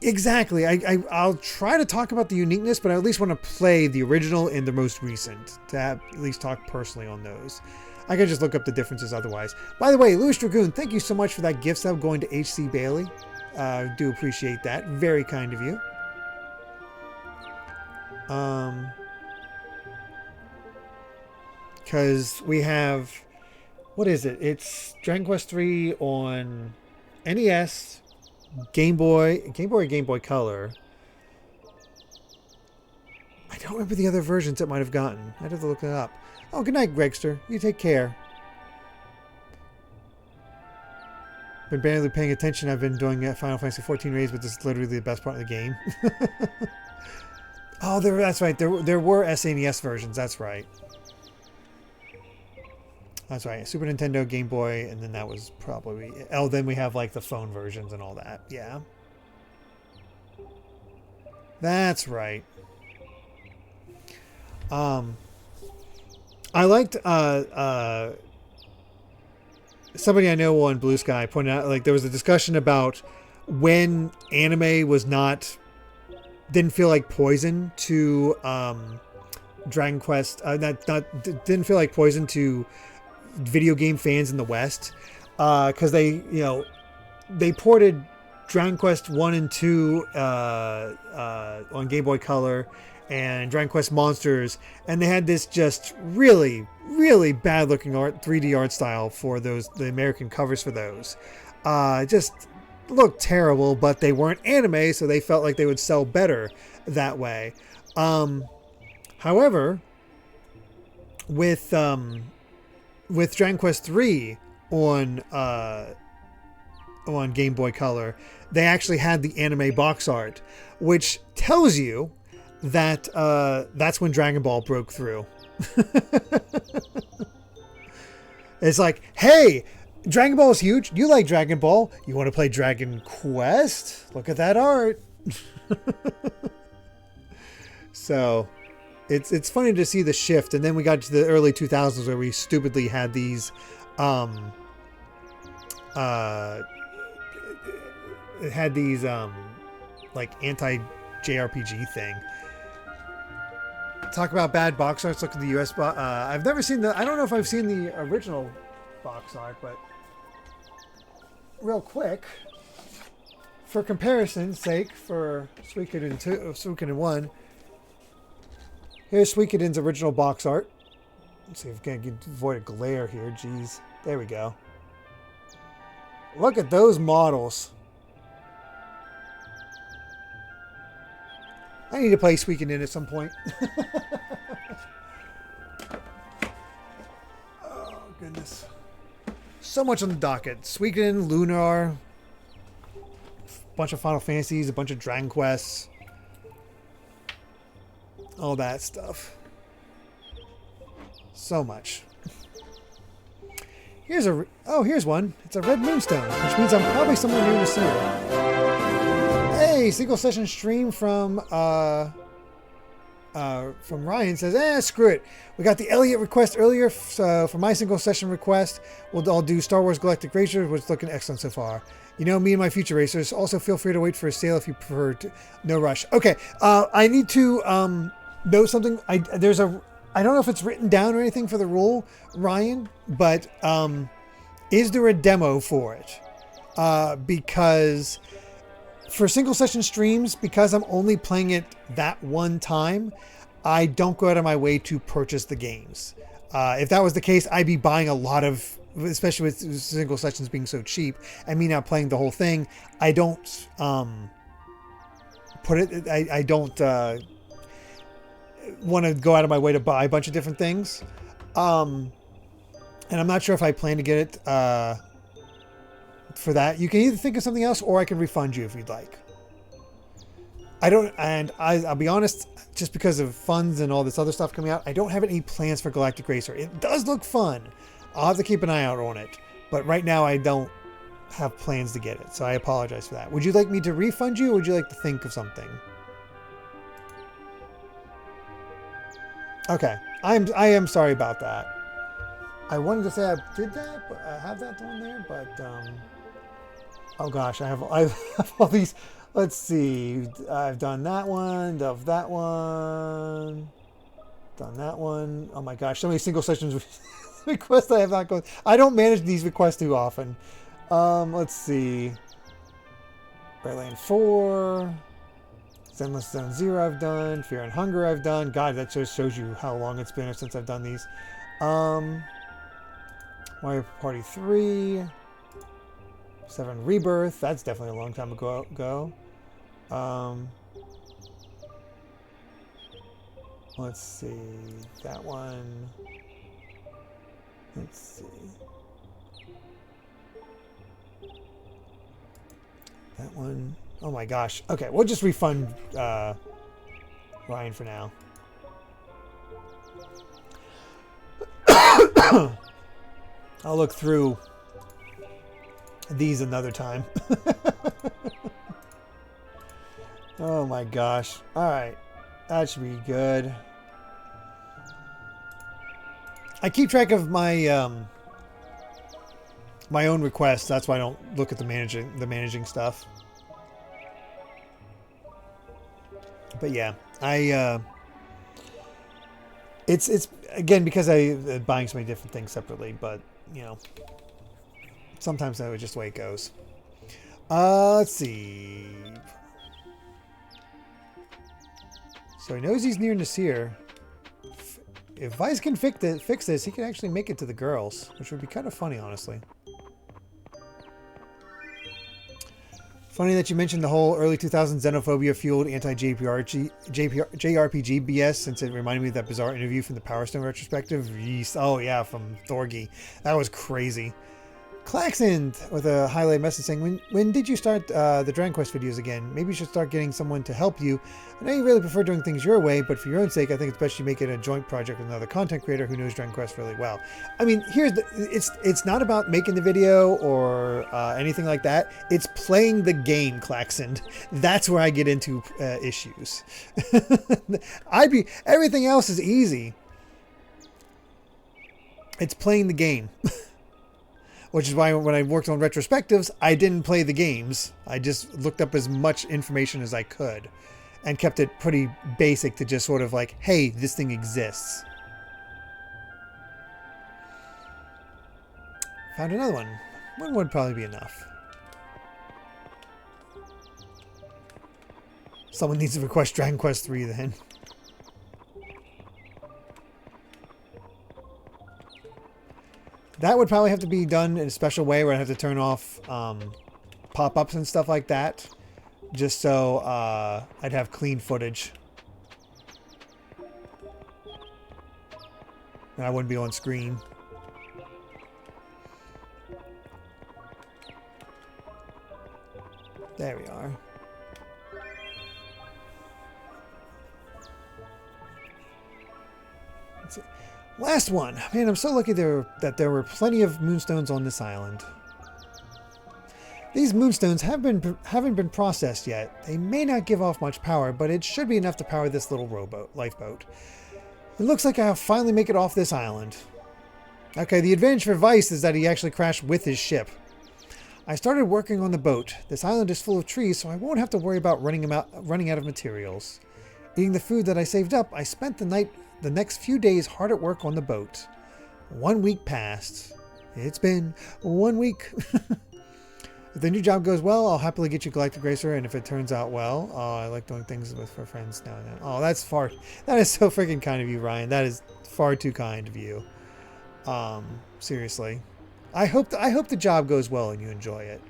Exactly. I'll try to talk about the uniqueness, but I at least want to play the original and the most recent to at least talk personally on those. I can just look up the differences otherwise. By the way, Louis Dragoon, thank you so much for that gift sub going to HC Bailey. Do appreciate that. Very kind of you. Because we have, what is it? It's Dragon Quest 3 on NES, Game Boy, Game Boy Color. I don't remember the other versions it might have gotten. I'd have to look it up. Oh, good night, Gregster. You take care. Been barely paying attention. I've been doing Final Fantasy 14 raids, but this is literally the best part of the game. Oh, that's right. There were SNES versions. That's right. That's right. Super Nintendo, Game Boy, and then that was probably... Oh, then we have like the phone versions and all that. Yeah. That's right. I liked somebody I know on BlueSky pointed out, like, there was a discussion about when anime was didn't feel like poison to Dragon Quest, didn't feel like poison to video game fans in the West, because they ported Dragon Quest 1 and 2 on Game Boy Color and Dragon Quest Monsters, and they had this just really, really bad looking 3D art style for the American covers for those. Just looked terrible, but they weren't anime, so they felt like they would sell better that way. However, with Dragon Quest 3 on Game Boy Color, they actually had the anime box art, which tells you that that's when Dragon Ball broke through. It's like, hey, Dragon Ball is huge. You like Dragon Ball. You want to play Dragon Quest? Look at that art. So it's funny to see the shift. And then we got to the early 2000s where we stupidly had these like anti-JRPG thing. Talk about bad box arts. Look at the US box. I've never seen I don't know if I've seen the original box art, but real quick, for comparison's sake, for Suikoden 1, here's Suikoden's original box art. Let's see if we can avoid a glare here. Jeez. There we go. Look at those models. I need to play Suikoden at some point. Oh, goodness. So much on the docket. Suikoden, Lunar, a bunch of Final Fantasies, a bunch of Dragon Quests. All that stuff. So much. Here's one. It's a red moonstone, which means I'm probably somewhere near the sewer. Hey, single session stream from Ryan says, screw it. We got the Elliot request earlier, so for my single session request, I'll do Star Wars Galactic Racers, which is looking excellent so far. You know, me and my future racers. Also, feel free to wait for a sale if you prefer. No rush. Okay, I need to note something. I don't know if it's written down or anything for the rule, Ryan, but is there a demo for it? Because for single session streams, because I'm only playing it that one time, I don't go out of my way to purchase the games. If that was the case, I'd be buying a lot of, especially with single sessions being so cheap, and me not playing the whole thing. I don't I don't want to go out of my way to buy a bunch of different things. And I'm not sure if I plan to get it for that. You can either think of something else, or I can refund you if you'd like. I don't, and I'll be honest, just because of funds and all this other stuff coming out, I don't have any plans for Galactic Racer. It does look fun. I'll have to keep an eye out on it. But right now I don't have plans to get it, so I apologize for that. Would you like me to refund you, or would you like to think of something? Okay, I am sorry about that. I wanted to say I did that, but I have that on there, but oh gosh, I have all these. Let's see. I've done that one, done that one, done that one. Oh my gosh, so many single sessions requests I have not gone. I don't manage these requests too often. Let's see. Rayland 4. Zenless Zone 0 I've done. Fear and Hunger I've done. God, that just shows you how long it's been since I've done these. Mario Party 3. 7 Rebirth. That's definitely a long time ago. Let's see. That one. Let's see. That one. Oh my gosh. Okay, we'll just refund Ryan for now. I'll look through these another time. Oh my gosh. Alright. That should be good. I keep track of my my own requests. That's why I don't look at the managing stuff. But yeah, it's again because I buying so many different things separately, but you know, sometimes that is just the way it goes. Let's see. So he knows he's near Nasir. If Vice can fix this, he can actually make it to the girls, which would be kind of funny, honestly. Funny that you mentioned the whole early 2000s xenophobia-fueled anti-JRPG BS, since it reminded me of that bizarre interview from the Power Stone retrospective. Oh yeah, from Thorgy. That was crazy. Klaxon with a highlight message saying, when did you start the Dragon Quest videos again? Maybe you should start getting someone to help you. I know you really prefer doing things your way, but for your own sake, I think it's best you make it a joint project with another content creator who knows Dragon Quest really well. I mean, it's not about making the video or anything like that. It's playing the game, Klaxon. That's where I get into issues. Everything else is easy. It's playing the game. Which is why when I worked on retrospectives, I didn't play the games. I just looked up as much information as I could and kept it pretty basic to just sort of like, hey, this thing exists. Found another one. One would probably be enough. Someone needs to request Dragon Quest 3 then. That would probably have to be done in a special way where I have to turn off pop-ups and stuff like that. Just so I'd have clean footage. And I wouldn't be on screen. There we are. Let's see. Last one. Man, I'm so lucky that there were plenty of moonstones on this island. These moonstones haven't been processed yet. They may not give off much power, but it should be enough to power this little lifeboat. It looks like I'll finally make it off this island. Okay, the advantage for Vice is that he actually crashed with his ship. I started working on the boat. This island is full of trees, so I won't have to worry about running out of materials. Eating the food that I saved up, I spent the next few days hard at work on the boat. 1 week passed. It's been 1 week. If the new job goes well, I'll happily get you Galactic Racer, and if it turns out well, I like doing things for friends now and then. Oh, that is so freaking kind of you, Ryan. That is far too kind of you. Seriously. I hope the job goes well and you enjoy it.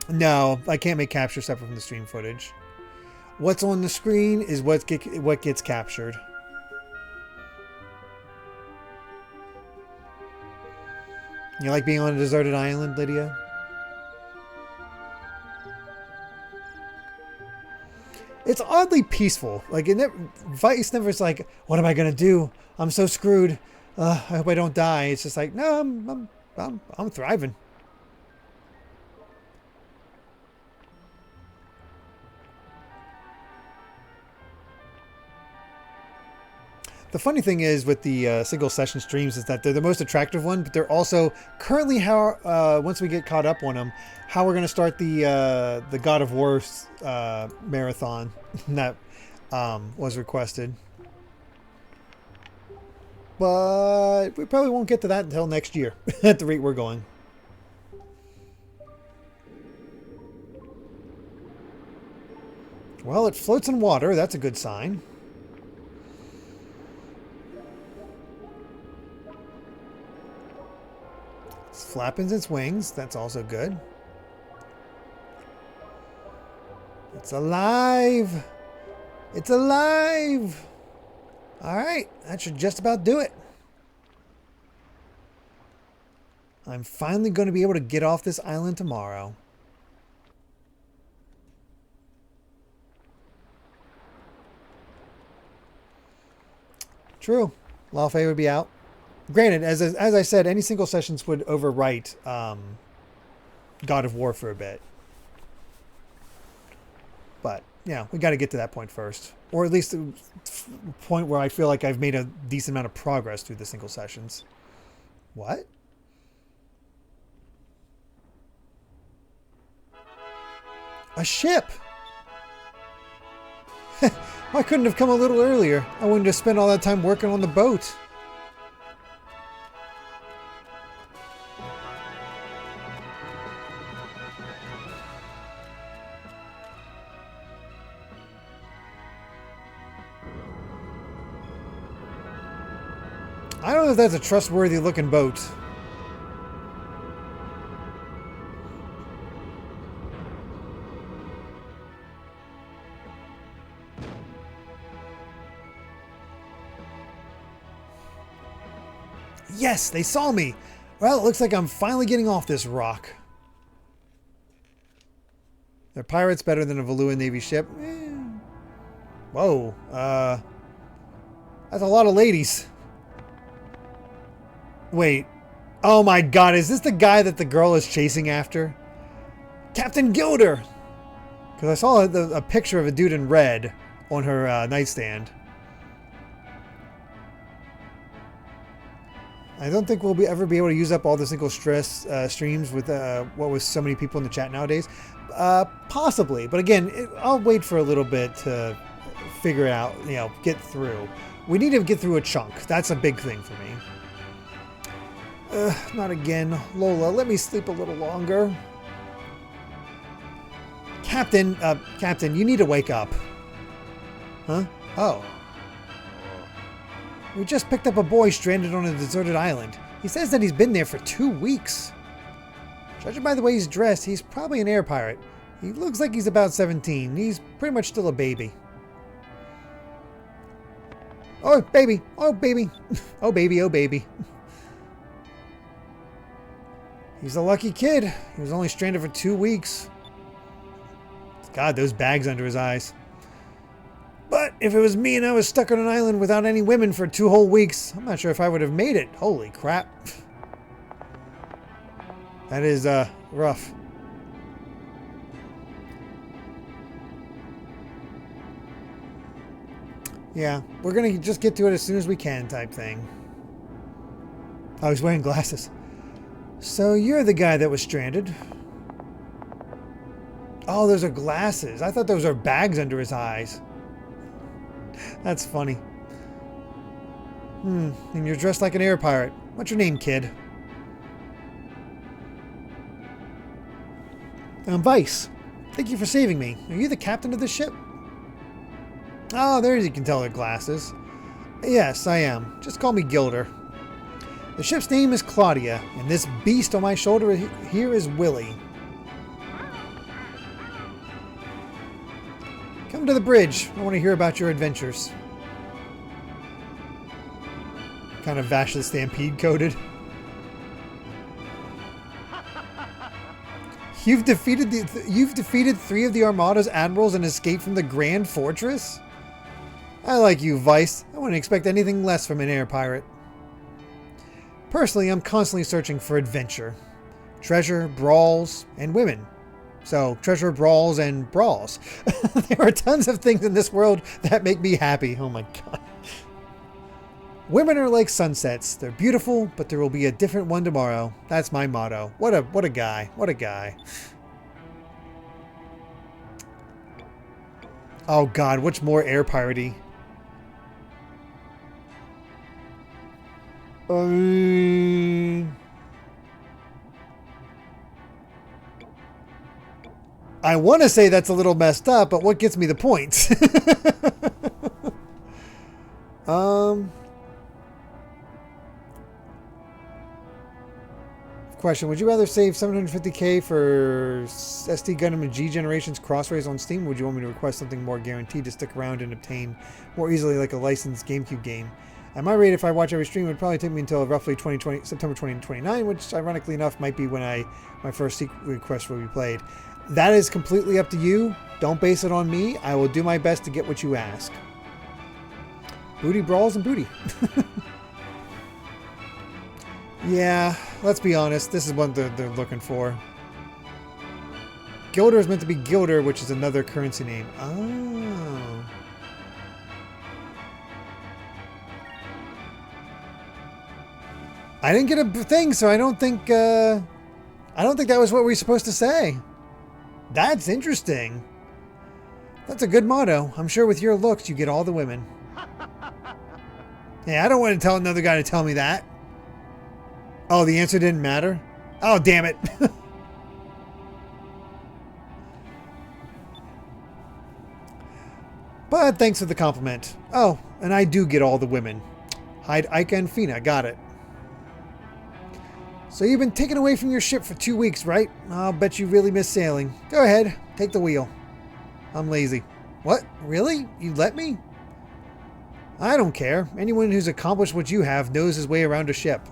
No, I can't make capture separate from the stream footage. What's on the screen is what gets captured. You like being on a deserted island, Lydia? it's oddly peaceful. Like Vice never is like, what am I gonna do? I'm so screwed. I hope I don't die. It's just like, no, I'm thriving. The funny thing is with the single session streams is that they're the most attractive one, but they're also currently how once we get caught up on them, how we're going to start the God of War marathon that was requested. But we probably won't get to that until next year at the rate we're going. Well, it floats in water. That's a good sign. It's flapping its wings. That's also good. It's alive. It's alive. All right. That should just about do it. I'm finally going to be able to get off this island tomorrow. True. Lawfey would be out. Granted, as I said, any single sessions would overwrite God of War for a bit. But, yeah, we got to get to that point first. Or at least the point where I feel like I've made a decent amount of progress through the single sessions. What? A ship! Why couldn't it have come a little earlier? I wouldn't have spent all that time working on the boat. I don't know if that's a trustworthy looking boat. Yes, they saw me. Well, it looks like I'm finally getting off this rock. They're pirates better than a Valua Navy ship. Whoa. That's a lot of ladies. Wait. Oh my god, is this the guy that the girl is chasing after? Captain Gilder! Because I saw a picture of a dude in red on her nightstand. I don't think we'll ever be able to use up all the single stress streams with what was so many people in the chat nowadays. Possibly, but again, I'll wait for a little bit to figure it out, get through. We need to get through a chunk. That's a big thing for me. Not again. Lola, let me sleep a little longer. Captain, you need to wake up. Huh? Oh. We just picked up a boy stranded on a deserted island. He says that he's been there for 2 weeks. Judging by the way he's dressed, he's probably an air pirate. He looks like he's about 17. He's pretty much still a baby. Oh, baby. Oh, baby. Oh, baby. Oh, baby. He's a lucky kid. He was only stranded for 2 weeks. God, those bags under his eyes. But if it was me and I was stuck on an island without any women for 2 whole weeks, I'm not sure if I would have made it. Holy crap. That is, rough. Yeah, we're gonna just get to it as soon as we can type thing. Oh, he's wearing glasses. So you're the guy that was stranded. Oh, those are glasses. I thought those are bags under his eyes. That's funny. And you're dressed like an air pirate. What's your name, kid? I'm Vice. Thank you for saving me. Are you the captain of the ship? Oh, there you can tell they're glasses. Yes, I am. Just call me Gilder. The ship's name is Claudia, and this beast on my shoulder here is Willie. Come to the bridge. I want to hear about your adventures. Kind of Vash the Stampede coded. You've defeated 3 of the Armada's admirals and escaped from the Grand Fortress? I like you, Vice. I wouldn't expect anything less from an air pirate. Personally, I'm constantly searching for adventure. Treasure, brawls, and women. So, treasure, brawls, and brawls. There are tons of things in this world that make me happy. Oh my god. Women are like sunsets. They're beautiful, but there will be a different one tomorrow. That's my motto. What a guy. What a guy. Oh god, what's more air piratey? I want to say that's a little messed up, but what gets me the points? Question, would you rather save 750k for SD Gundam and G Generations Cross Rays on Steam? Or would you want me to request something more guaranteed to stick around and obtain more easily, like a licensed GameCube game? At my rate, if I watch every stream, it would probably take me until roughly September 2029, which ironically enough might be when my first request will be played. That is completely up to you. Don't base it on me. I will do my best to get what you ask. Booty, brawls, and booty. Yeah, let's be honest. This is what they're looking for. Gilder is meant to be Gilder, which is another currency name. Oh. I didn't get a thing, so I don't think that was what we were supposed to say. That's interesting. That's a good motto. I'm sure with your looks, you get all the women. Hey, I don't want to tell another guy to tell me that. Oh, the answer didn't matter? Oh, damn it. But thanks for the compliment. Oh, and I do get all the women. Hide Ika and Fina. Got it. So you've been taken away from your ship for 2 weeks, right? I'll bet you really miss sailing. Go ahead. Take the wheel. I'm lazy. What? Really? You let me? I don't care. Anyone who's accomplished what you have knows his way around a ship.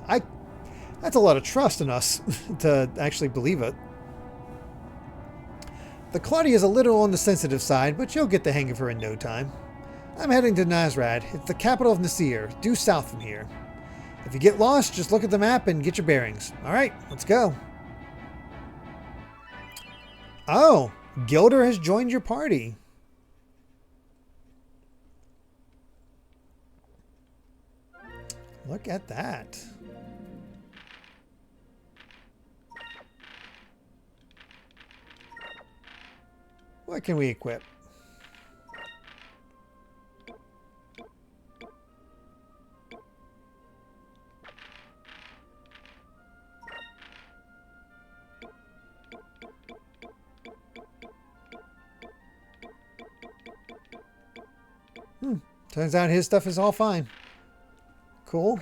That's a lot of trust in us to actually believe it. The Claudia is a little on the sensitive side, but you'll get the hang of her in no time. I'm heading to Nazrad. It's the capital of Nasir, due south from here. If you get lost, just look at the map and get your bearings. Alright, let's go. Oh, Gilder has joined your party. Look at that. What can we equip? Turns out his stuff is all fine. Cool.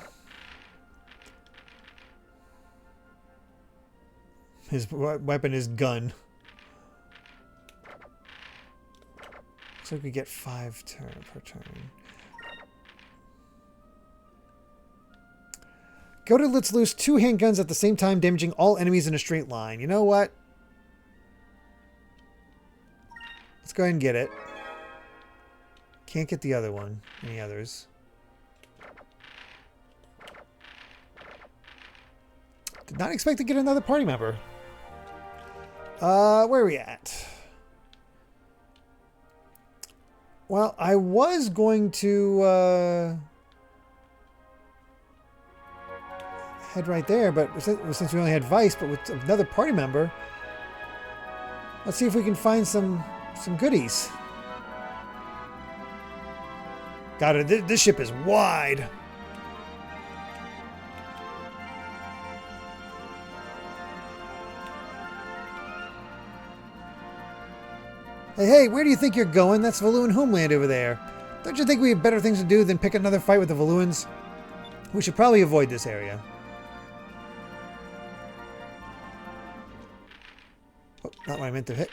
His weapon is gun. Looks like we get 5 per turn. Gilder lets loose 2 handguns at the same time, damaging all enemies in a straight line. You know what? Let's go ahead and get it. Can't get the other one. Any others? Did not expect to get another party member. Where are we at? Well, I was going to head right there, but since we only had Vice, but with another party member, let's see if we can find some goodies. Got it. This ship is wide. Hey, where do you think you're going? That's Valuan homeland over there. Don't you think we have better things to do than pick another fight with the Valuans? We should probably avoid this area. Oh, not what I meant to hit.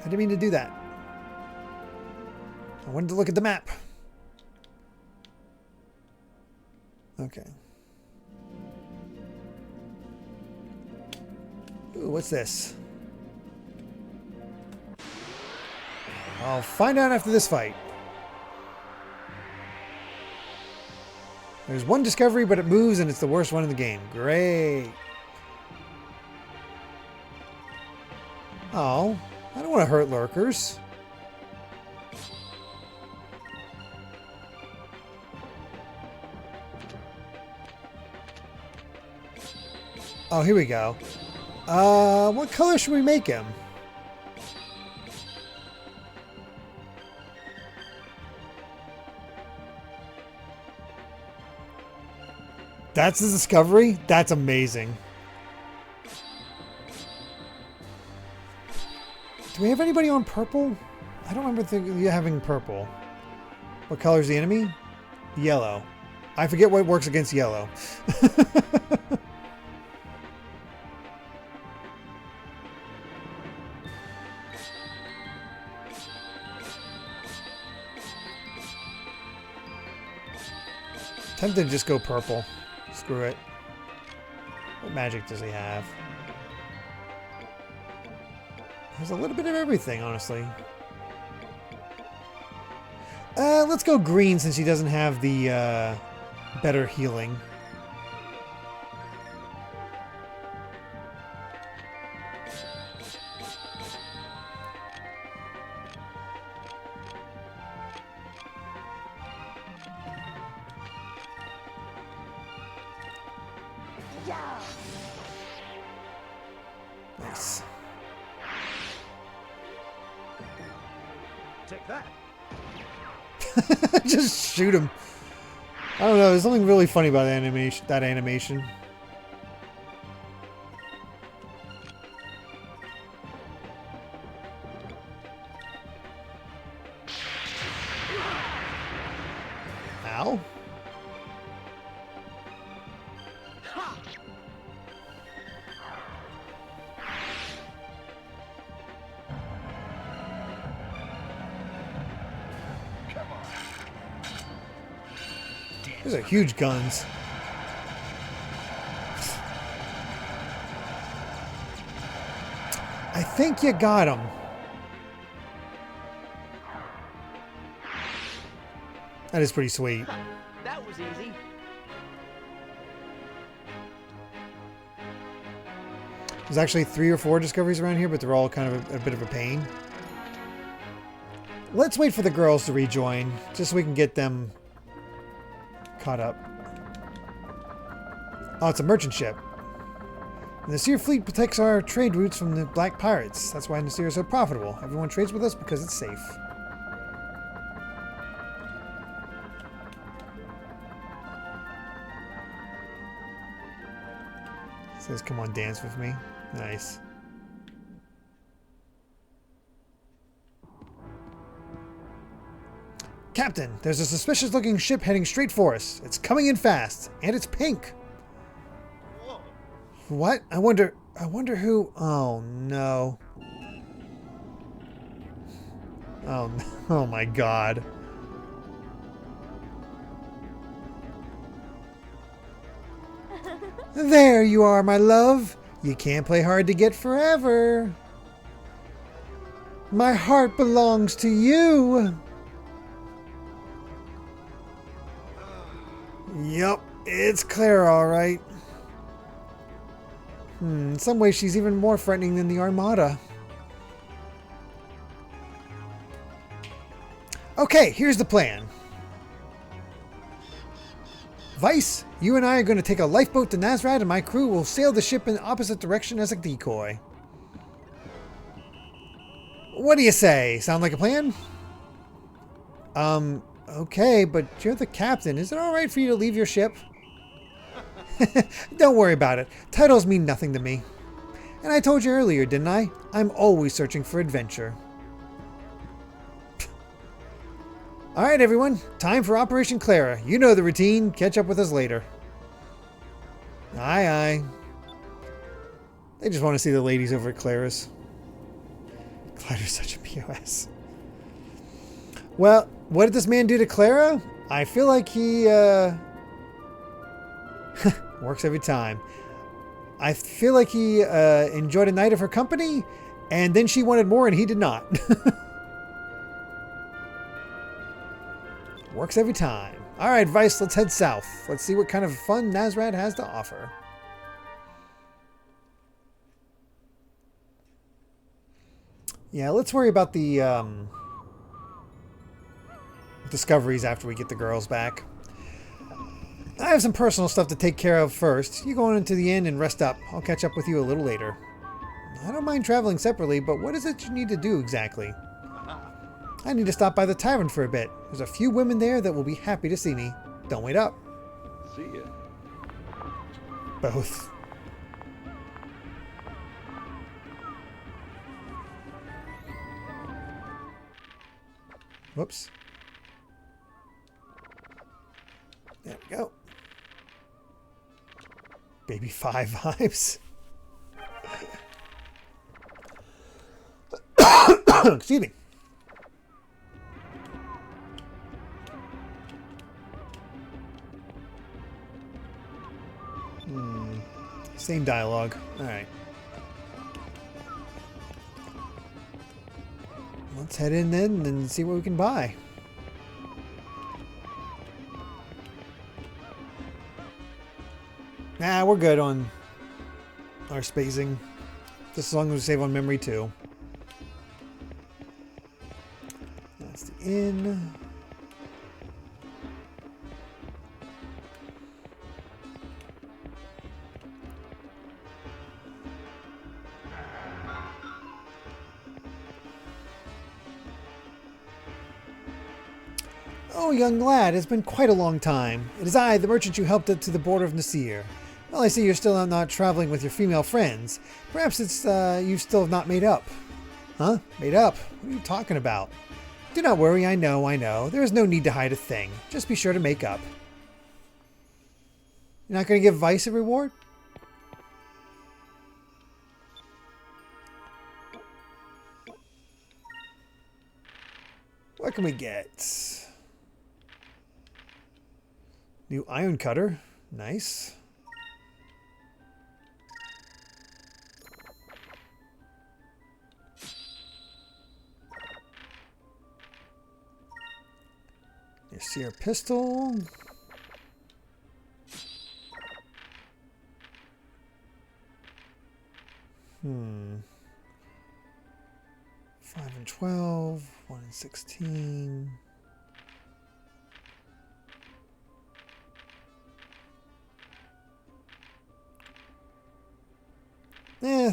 I didn't mean to do that. I wanted to look at the map. Okay. Ooh, what's this? I'll find out after this fight. There's one discovery, but it moves and it's the worst one in the game. Great. Oh, I don't want to hurt lurkers. Oh, here we go. What color should we make him? That's the discovery? That's amazing. Do we have anybody on purple? I don't remember you having purple. What color is the enemy? Yellow. I forget what works against yellow. Tempted to just go purple. Screw it. What magic does he have? There's a little bit of everything, honestly. Let's go green since he doesn't have the better healing. Nice.
Take that.
Just shoot him. I don't know. There's something really funny about that animation. Ow. Those are huge guns. I think you got him. That is pretty sweet.
That was easy.
There's actually 3 or 4 discoveries around here, but they're all kind of a bit of a pain. Let's wait for the girls to rejoin, just so we can get them caught up. Oh, it's a merchant ship. And the Seer fleet protects our trade routes from the black pirates. That's why the Seer is so profitable. Everyone trades with us because it's safe. It says, come on, dance with me. Nice. Captain, there's a suspicious looking ship heading straight for us. It's coming in fast, and it's pink.
Whoa.
What? I wonder who... Oh, no. Oh, no. Oh my god. There you are, my love. You can't play hard to get forever. My heart belongs to you. Yup, it's Clara, all right. In some ways, she's even more frightening than the Armada. Okay, here's the plan. Vice, you and I are going to take a lifeboat to Nazrad, and my crew will sail the ship in the opposite direction as a decoy. What do you say? Sound like a plan? Okay, but you're the captain. Is it all right for you to leave your ship? Don't worry about it. Titles mean nothing to me. And I told you earlier, didn't I? I'm always searching for adventure. Alright, everyone. Time for Operation Clara. You know the routine. Catch up with us later. Aye, aye. They just want to see the ladies over at Clara's. Clara's such a POS. Well, what did this man do to Clara? I feel like he, works every time. I feel like he enjoyed a night of her company, and then she wanted more and he did not. Works every time. All right, Vice, let's head south. Let's see what kind of fun Nazrad has to offer. Yeah, let's worry about the discoveries after we get the girls back. I have some personal stuff to take care of first. You go on into the inn and rest up. I'll catch up with you a little later. I don't mind traveling separately, but what is it you need to do exactly? I need to stop by the tavern for a bit. There's a few women there that will be happy to see me. Don't wait up.
See ya.
Both. Whoops. There we go. Baby 5 vibes. Excuse me. Same dialogue. All right. Let's head in then and see what we can buy. Nah, we're good on our spacing. Just as long as we save on memory too. That's the inn. Oh, young lad, it's been quite a long time. It is I, the merchant you helped to the border of Nasir. Well, I see you're still not traveling with your female friends. Perhaps it's you still have not made up. Huh? Made up? What are you talking about? Do not worry, I know. There is no need to hide a thing. Just be sure to make up. You're not going to give Vice a reward? What can we get? New iron cutter. Nice. Your seer pistol. Hmm. 5 and 12. 1 and 16.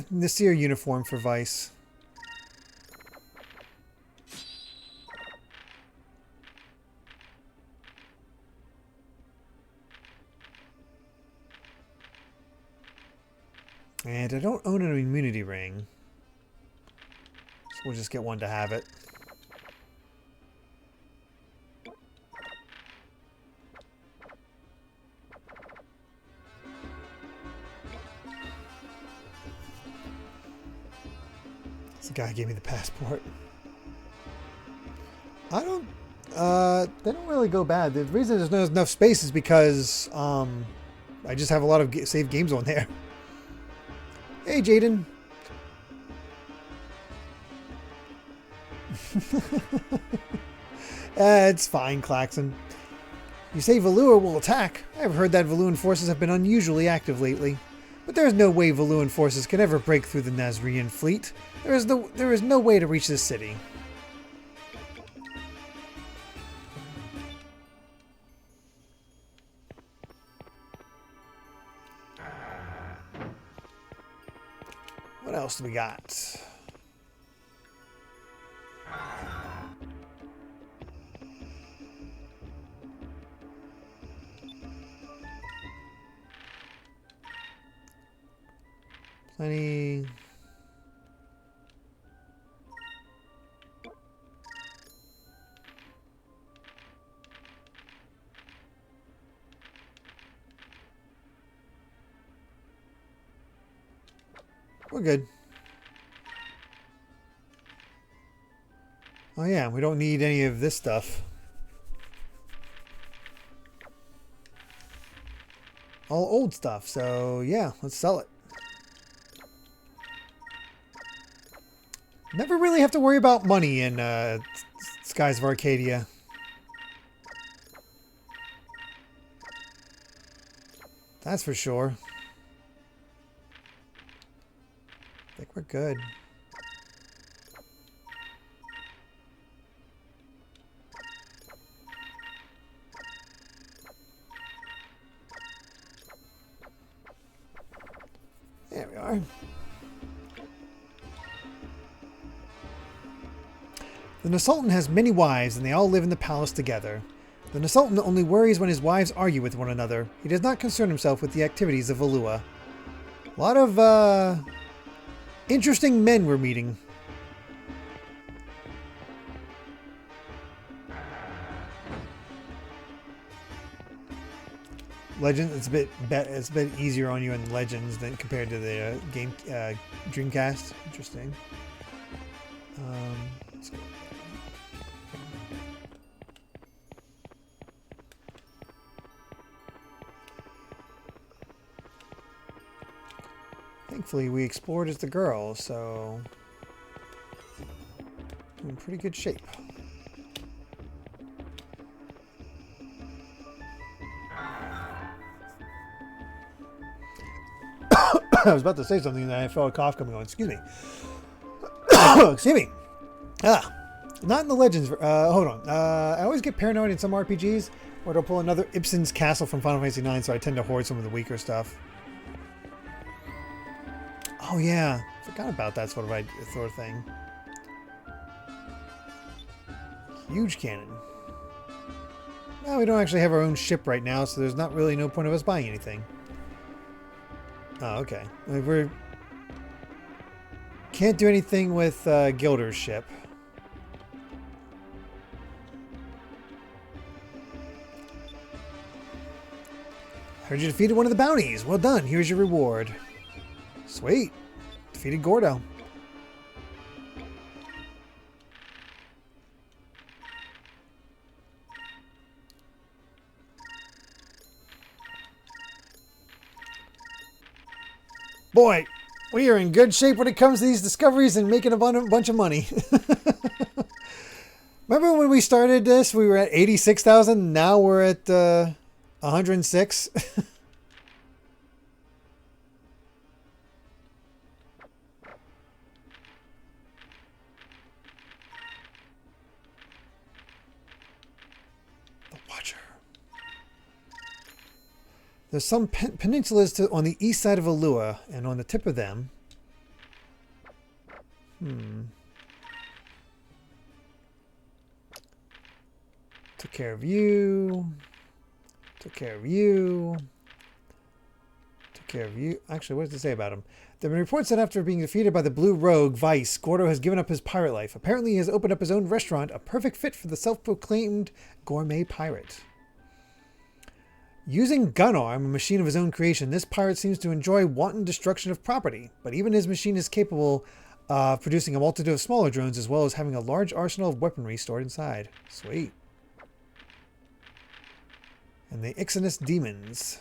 Nasir uniform for Vice. And I don't own an immunity ring. So we'll just get one to have it. This guy gave me the passport. I don't... they don't really go bad. The reason there's not enough space is because I just have a lot of saved games on there. Hey, Jaden. It's fine, Klaxon. You say Valua will attack. I've heard that Valuan forces have been unusually active lately. But there is no way Valuan forces can ever break through the Nazrian fleet. There is no way to reach this city. What else do we got? Plenty. We're good. Oh yeah, we don't need any of this stuff. All old stuff, so yeah, let's sell it. Never really have to worry about money in Skies of Arcadia. That's for sure. I think we're good. There we are. The Nasultan has many wives, and they all live in the palace together. The Nasultan only worries when his wives argue with one another. He does not concern himself with the activities of Valua. A lot of, interesting men we're meeting. Legends, it's a bit easier on you in Legends than compared to the game Dreamcast. Interesting. Let's go. Thankfully, we explored as the girl, so we're in pretty good shape. I was about to say something and I felt a cough coming on. Excuse me. Excuse me. Not in the Legends. Hold on. I always get paranoid in some RPGs where they'll pull another Ibsen's Castle from Final Fantasy IX, so I tend to hoard some of the weaker stuff. Oh yeah, forgot about that sort of thing. Huge cannon. Well, we don't actually have our own ship right now, so there's not really no point of us buying anything. Oh, okay. We can't do anything with Gilder's ship. Heard you defeated one of the bounties. Well done. Here's your reward. Sweet. Defeated Gordo. Boy, we are in good shape when it comes to these discoveries and making a bunch of money. Remember when we started this, we were at 86,000. Now we're at 106. There's some peninsulas on the east side of Valua, and on the tip of them... Took care of you. Took care of you. Took care of you. Actually, what does it say about him? There have been reports that after being defeated by the Blue Rogue, Vice, Gordo has given up his pirate life. Apparently he has opened up his own restaurant, a perfect fit for the self-proclaimed gourmet pirate. Using Gunarm, a machine of his own creation, this pirate seems to enjoy wanton destruction of property, but even his machine is capable of producing a multitude of smaller drones as well as having a large arsenal of weaponry stored inside. Sweet. And the Ixinus demons.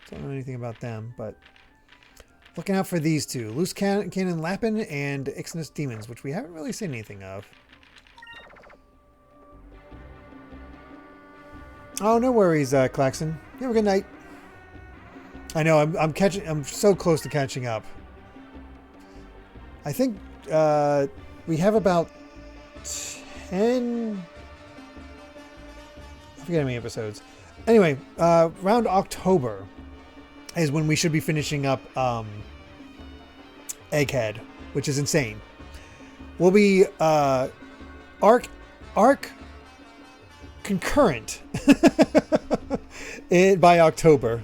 Still don't know anything about them, but looking out for these two. Loose Cannon Lapin and Ixinus demons, which we haven't really seen anything of. Oh, no worries, Klaxon. You have a good night. I know, I'm so close to catching up. I think we have about 10... I forget how many episodes. Anyway, around October is when we should be finishing up Egghead, which is insane. We'll be arc concurrent by October.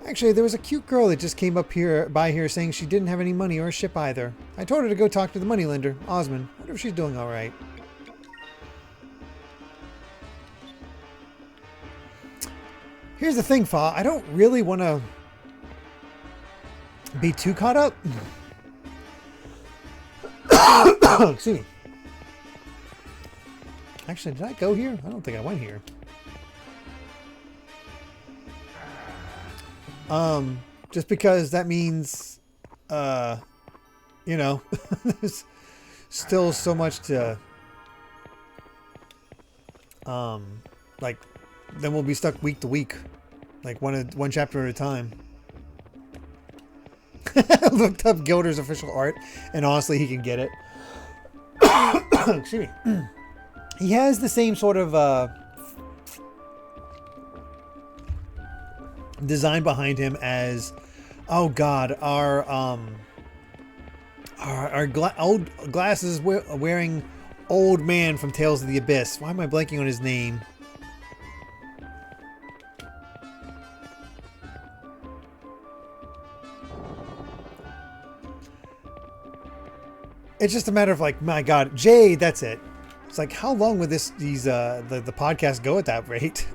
Actually, there was a cute girl that just came up by here saying she didn't have any money or a ship either. I told her to go talk to the moneylender, Osmond. I wonder if she's doing all right. Here's the thing, Fa. I don't really want to be too caught up. Excuse me. Actually, did I go here? I don't think I went here. Just because that means, there's still so much to, like, then we'll be stuck week to week, like one chapter at a time. I looked up Gilder's official art, and honestly, he can get it. Excuse me. He has the same sort of design behind him as, oh god, our old glasses wearing old man from Tales of the Abyss. Why am I blanking on his name? It's just a matter of like, my god, Jay, that's it. It's like, how long would the podcast go at that rate?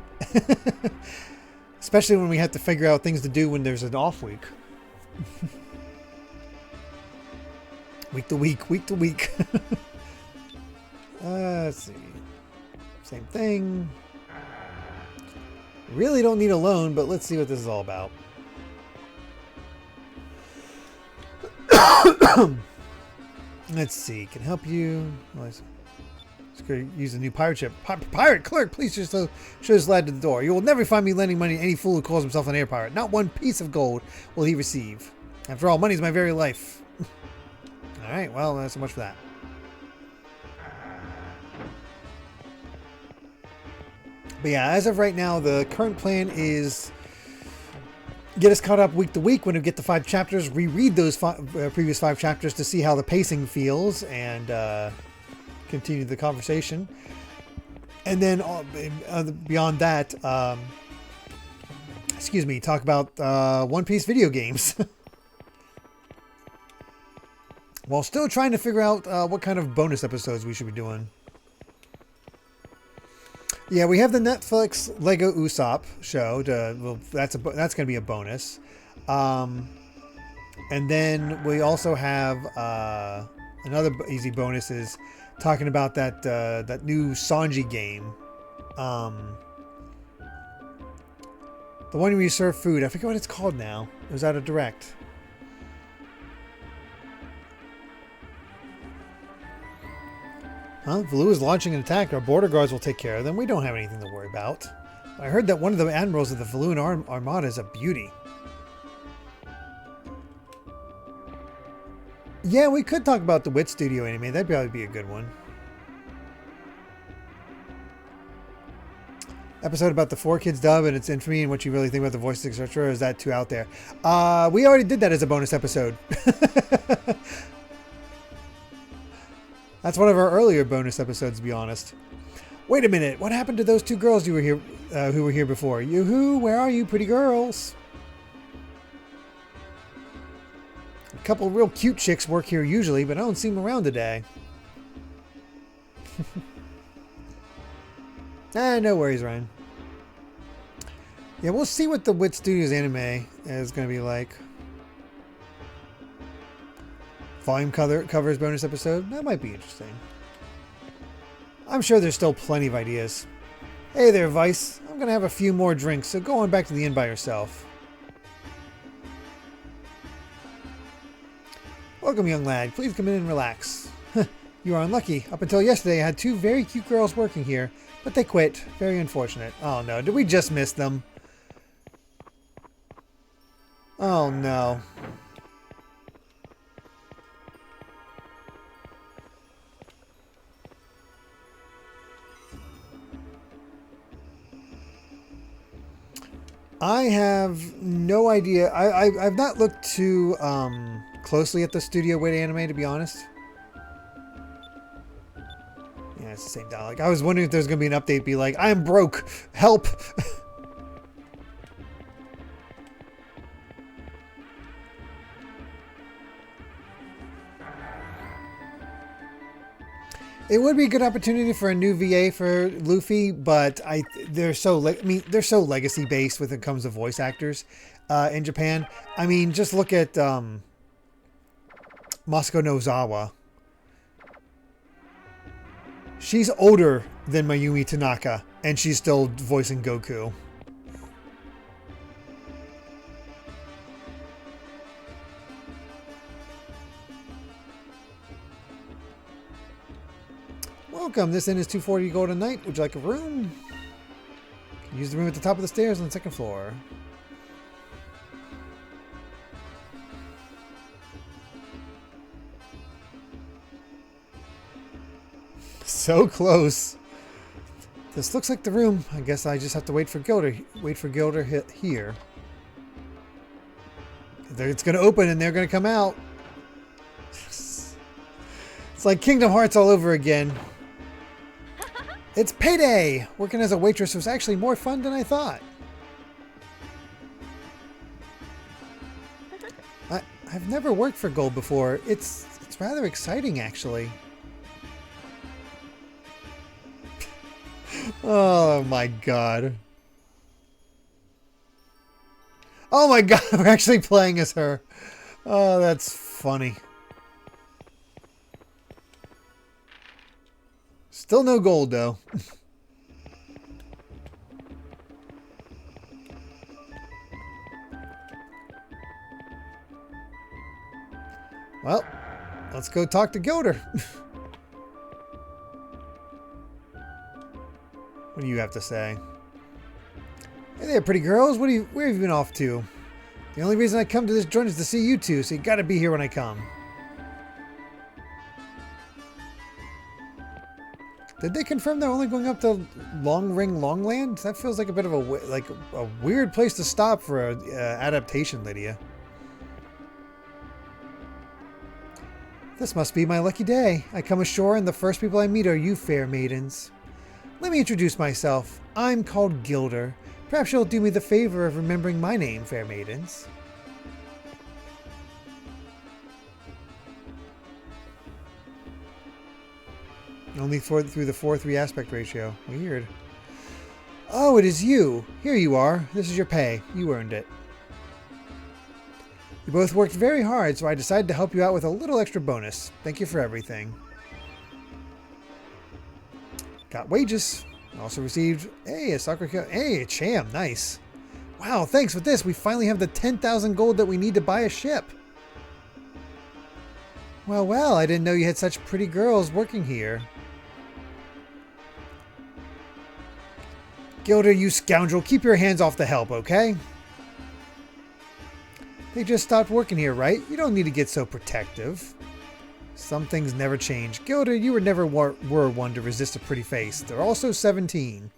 Especially when we have to figure out things to do when there's an off week. Week to week, week to week. Let's see. Same thing. Really don't need a loan, but let's see what this is all about. Let's see. Can help you. Let's use a new pirate ship. Pirate clerk, please just show this lad to the door. You will never find me lending money to any fool who calls himself an air pirate. Not one piece of gold will he receive. After all, money is my very life. All right. Well, that's so much for that. But yeah, as of right now, the current plan is get us caught up week to week. When we get the 5 chapters, reread those previous 5 chapters to see how the pacing feels and continue the conversation. And then beyond that, talk about One Piece video games. While still trying to figure out what kind of bonus episodes we should be doing. Yeah, we have the Netflix Lego Usopp show. That's going to be a bonus. And then we also have another easy bonus is talking about that new Sanji game. The one where you serve food. I forget what it's called now. It was out of Direct. Huh? Valoo is launching an attack. Our border guards will take care of them. We don't have anything to worry about. I heard that one of the admirals of the Valuan Armada is a beauty. Yeah, we could talk about the Wit Studio anime. That'd probably be a good one. Episode about the 4Kids dub and its infamy and what you really think about the voices, etc. Or is that too out there? We already did that as a bonus episode. That's one of our earlier bonus episodes, to be honest. Wait a minute. What happened to those 2 girls you were here, who were here before? Yoo-hoo, where are you, pretty girls? A couple of real cute chicks work here usually, but I don't see them around today. No worries, Ryan. Yeah, we'll see what the Wit Studios anime is going to be like. Volume covers bonus episode. That might be interesting. I'm sure there's still plenty of ideas. Hey there, Vice. I'm going to have a few more drinks, so go on back to the inn by yourself. Welcome, young lad. Please come in and relax. You are unlucky. Up until yesterday, I had 2 very cute girls working here, but they quit. Very unfortunate. Oh no, did we just miss them? Oh no. I have no idea. I've not looked too closely at the Studio Wit anime, to be honest. Yeah, it's the same dialogue. I was wondering if there's going to be an update, be like, I'm broke, help. It would be a good opportunity for a new VA for Luffy, but they're so legacy based when it comes to voice actors in Japan. I mean, just look at Masako Nozawa. She's older than Mayumi Tanaka, and she's still voicing Goku. Welcome. This inn is 240 gold a night. Would you like a room? Use the room at the top of the stairs on the second floor. So close. This looks like the room. I guess I just have to wait for Gilder. Wait for Gilder here. It's going to open and they're going to come out. It's like Kingdom Hearts all over again. It's payday! Working as a waitress was actually more fun than I thought. I've never worked for gold before. It's rather exciting, actually. Oh my god. Oh my god, we're actually playing as her. Oh, that's funny. Still no gold, though. Well, let's go talk to Gilder. What do you have to say? Hey there, pretty girls. Where have you been off to? The only reason I come to this joint is to see you two, so you gotta be here when I come. Did they confirm they're only going up to Long Ring Longland? That feels like a bit of a weird place to stop for an adaptation, Lydia. This must be my lucky day. I come ashore and the first people I meet are you fair maidens. Let me introduce myself. I'm called Gilder. Perhaps you'll do me the favor of remembering my name, fair maidens. Only through the 4:3 aspect ratio. Weird. Oh, it is you. Here you are. This is your pay. You earned it. You both worked very hard, so I decided to help you out with a little extra bonus. Thank you for everything. Got wages. Also received, hey, a soccer kill. Hey, a cham. Nice. Wow, thanks. With this, we finally have the 10,000 gold that we need to buy a ship. Well, well, I didn't know you had such pretty girls working here. Gilder, you scoundrel, keep your hands off the help, okay? They just stopped working here, right? You don't need to get so protective. Some things never change. Gilder, you were one to resist a pretty face. They're also 17.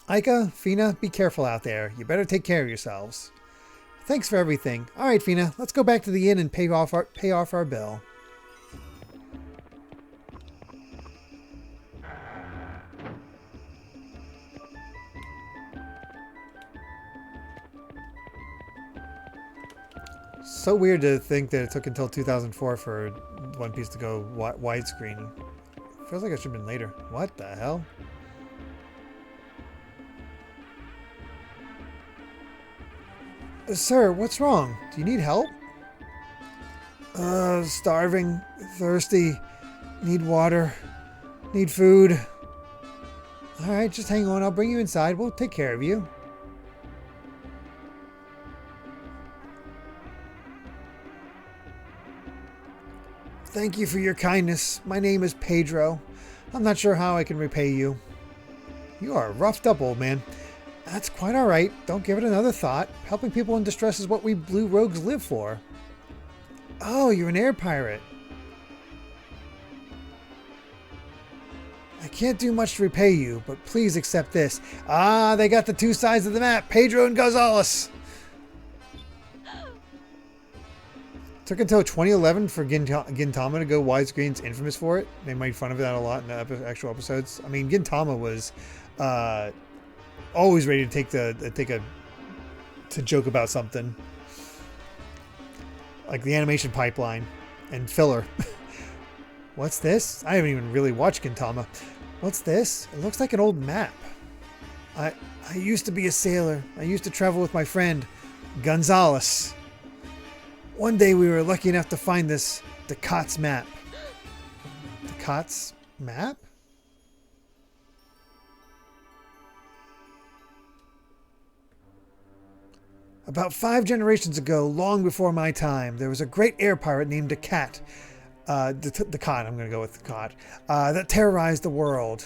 Ika, Fina, be careful out there. You better take care of yourselves. Thanks for everything. All right, Fina, let's go back to the inn and pay off our bill. So weird to think that it took until 2004 for One Piece to go widescreen. Feels like it should have been later. What the hell? Sir, what's wrong? Do you need help? Starving, thirsty, need water, need food. Alright, just hang on. I'll bring you inside. We'll take care of you. Thank you for your kindness. My name is Pedro. I'm not sure how I can repay you. You are roughed up, old man. That's quite all right. Don't give it another thought. Helping people in distress is what we blue rogues live for. Oh, you're an air pirate. I can't do much to repay you, but please accept this. Ah, they got the two sides of the map. Pedro and Gonzales. Took until 2011 for Gintama to go widescreen's infamous for it. They made fun of that a lot in the actual episodes. I mean, Gintama was always ready to to joke about something, like the animation pipeline and filler. What's this? I haven't even really watched Gintama. What's this? It looks like an old map. I used to be a sailor. I used to travel with my friend Gonzales. One day we were lucky enough to find this Ducat's map. Ducat's map? About 5 generations ago, long before my time, there was a great air pirate named Ducat. the cod, I'm going to go with the cod, that terrorized the world.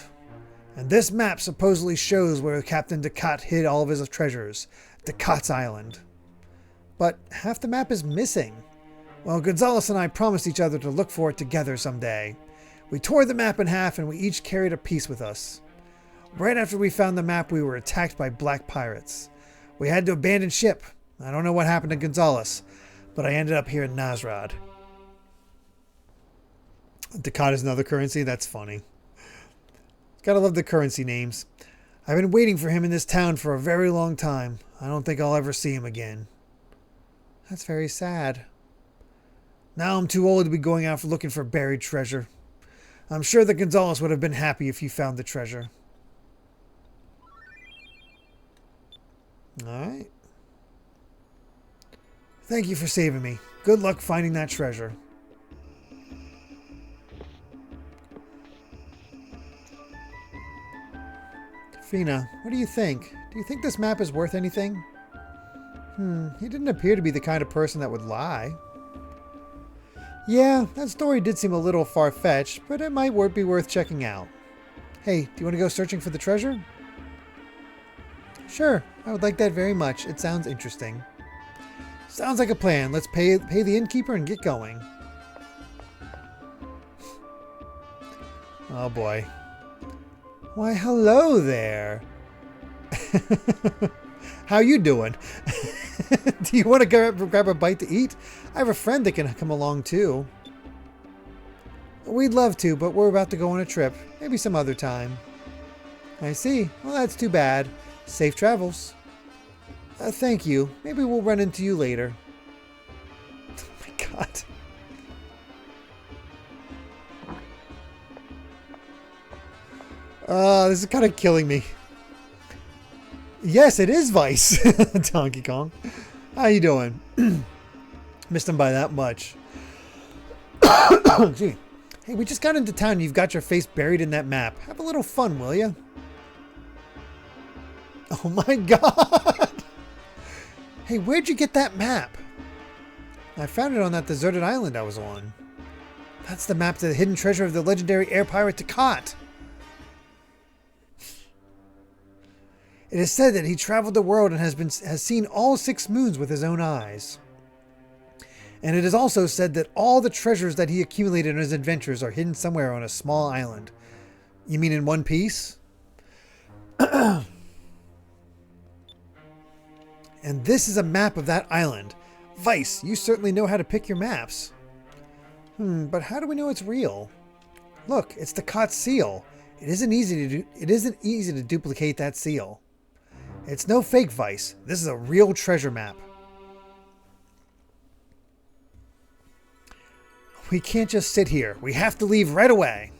And this map supposedly shows where Captain Ducat hid all of his treasures, Ducat's Island. But half the map is missing. Well, Gonzalez and I promised each other to look for it together someday. We tore the map in half and we each carried a piece with us. Right after we found the map, we were attacked by black pirates. We had to abandon ship. I don't know what happened to Gonzalez, but I ended up here in Nazrad. Ducat is another currency? That's funny. Gotta love the currency names. I've been waiting for him in this town for a very long time. I don't think I'll ever see him again. That's very sad. Now I'm too old to be going out looking for buried treasure. I'm sure that Gonzalez would have been happy if you found the treasure. Alright. Thank you for saving me. Good luck finding that treasure. Fina, what do you think? Do you think this map is worth anything? He didn't appear to be the kind of person that would lie. Yeah, that story did seem a little far-fetched, but it might be worth checking out. Hey, do you want to go searching for the treasure? Sure, I would like that very much. It sounds interesting. Sounds like a plan. Let's pay the innkeeper and get going. Oh boy. Why, hello there. How you doing? Do you want to grab a bite to eat? I have a friend that can come along too. We'd love to, but we're about to go on a trip. Maybe some other time. I see. Well, that's too bad. Safe travels. Thank you. Maybe we'll run into you later. Oh my god. This is kind of killing me. Yes, it is Vice. Donkey Kong. How you doing? Missed him by that much. Gee. Hey, we just got into town and you've got your face buried in that map. Have a little fun, will you? Oh my god! Hey, where'd you get that map? I found it on that deserted island I was on. That's the map to the hidden treasure of the legendary air pirate Ducat. It is said that he traveled the world and has seen all 6 moons with his own eyes. And it is also said that all the treasures that he accumulated in his adventures are hidden somewhere on a small island. You mean in one piece? And this is a map of that island. Vice, you certainly know how to pick your maps. But how do we know it's real? Look, it's the Ducat's seal. It isn't easy to duplicate that seal. It's no fake, Vice. This is a real treasure map. We can't just sit here. We have to leave right away.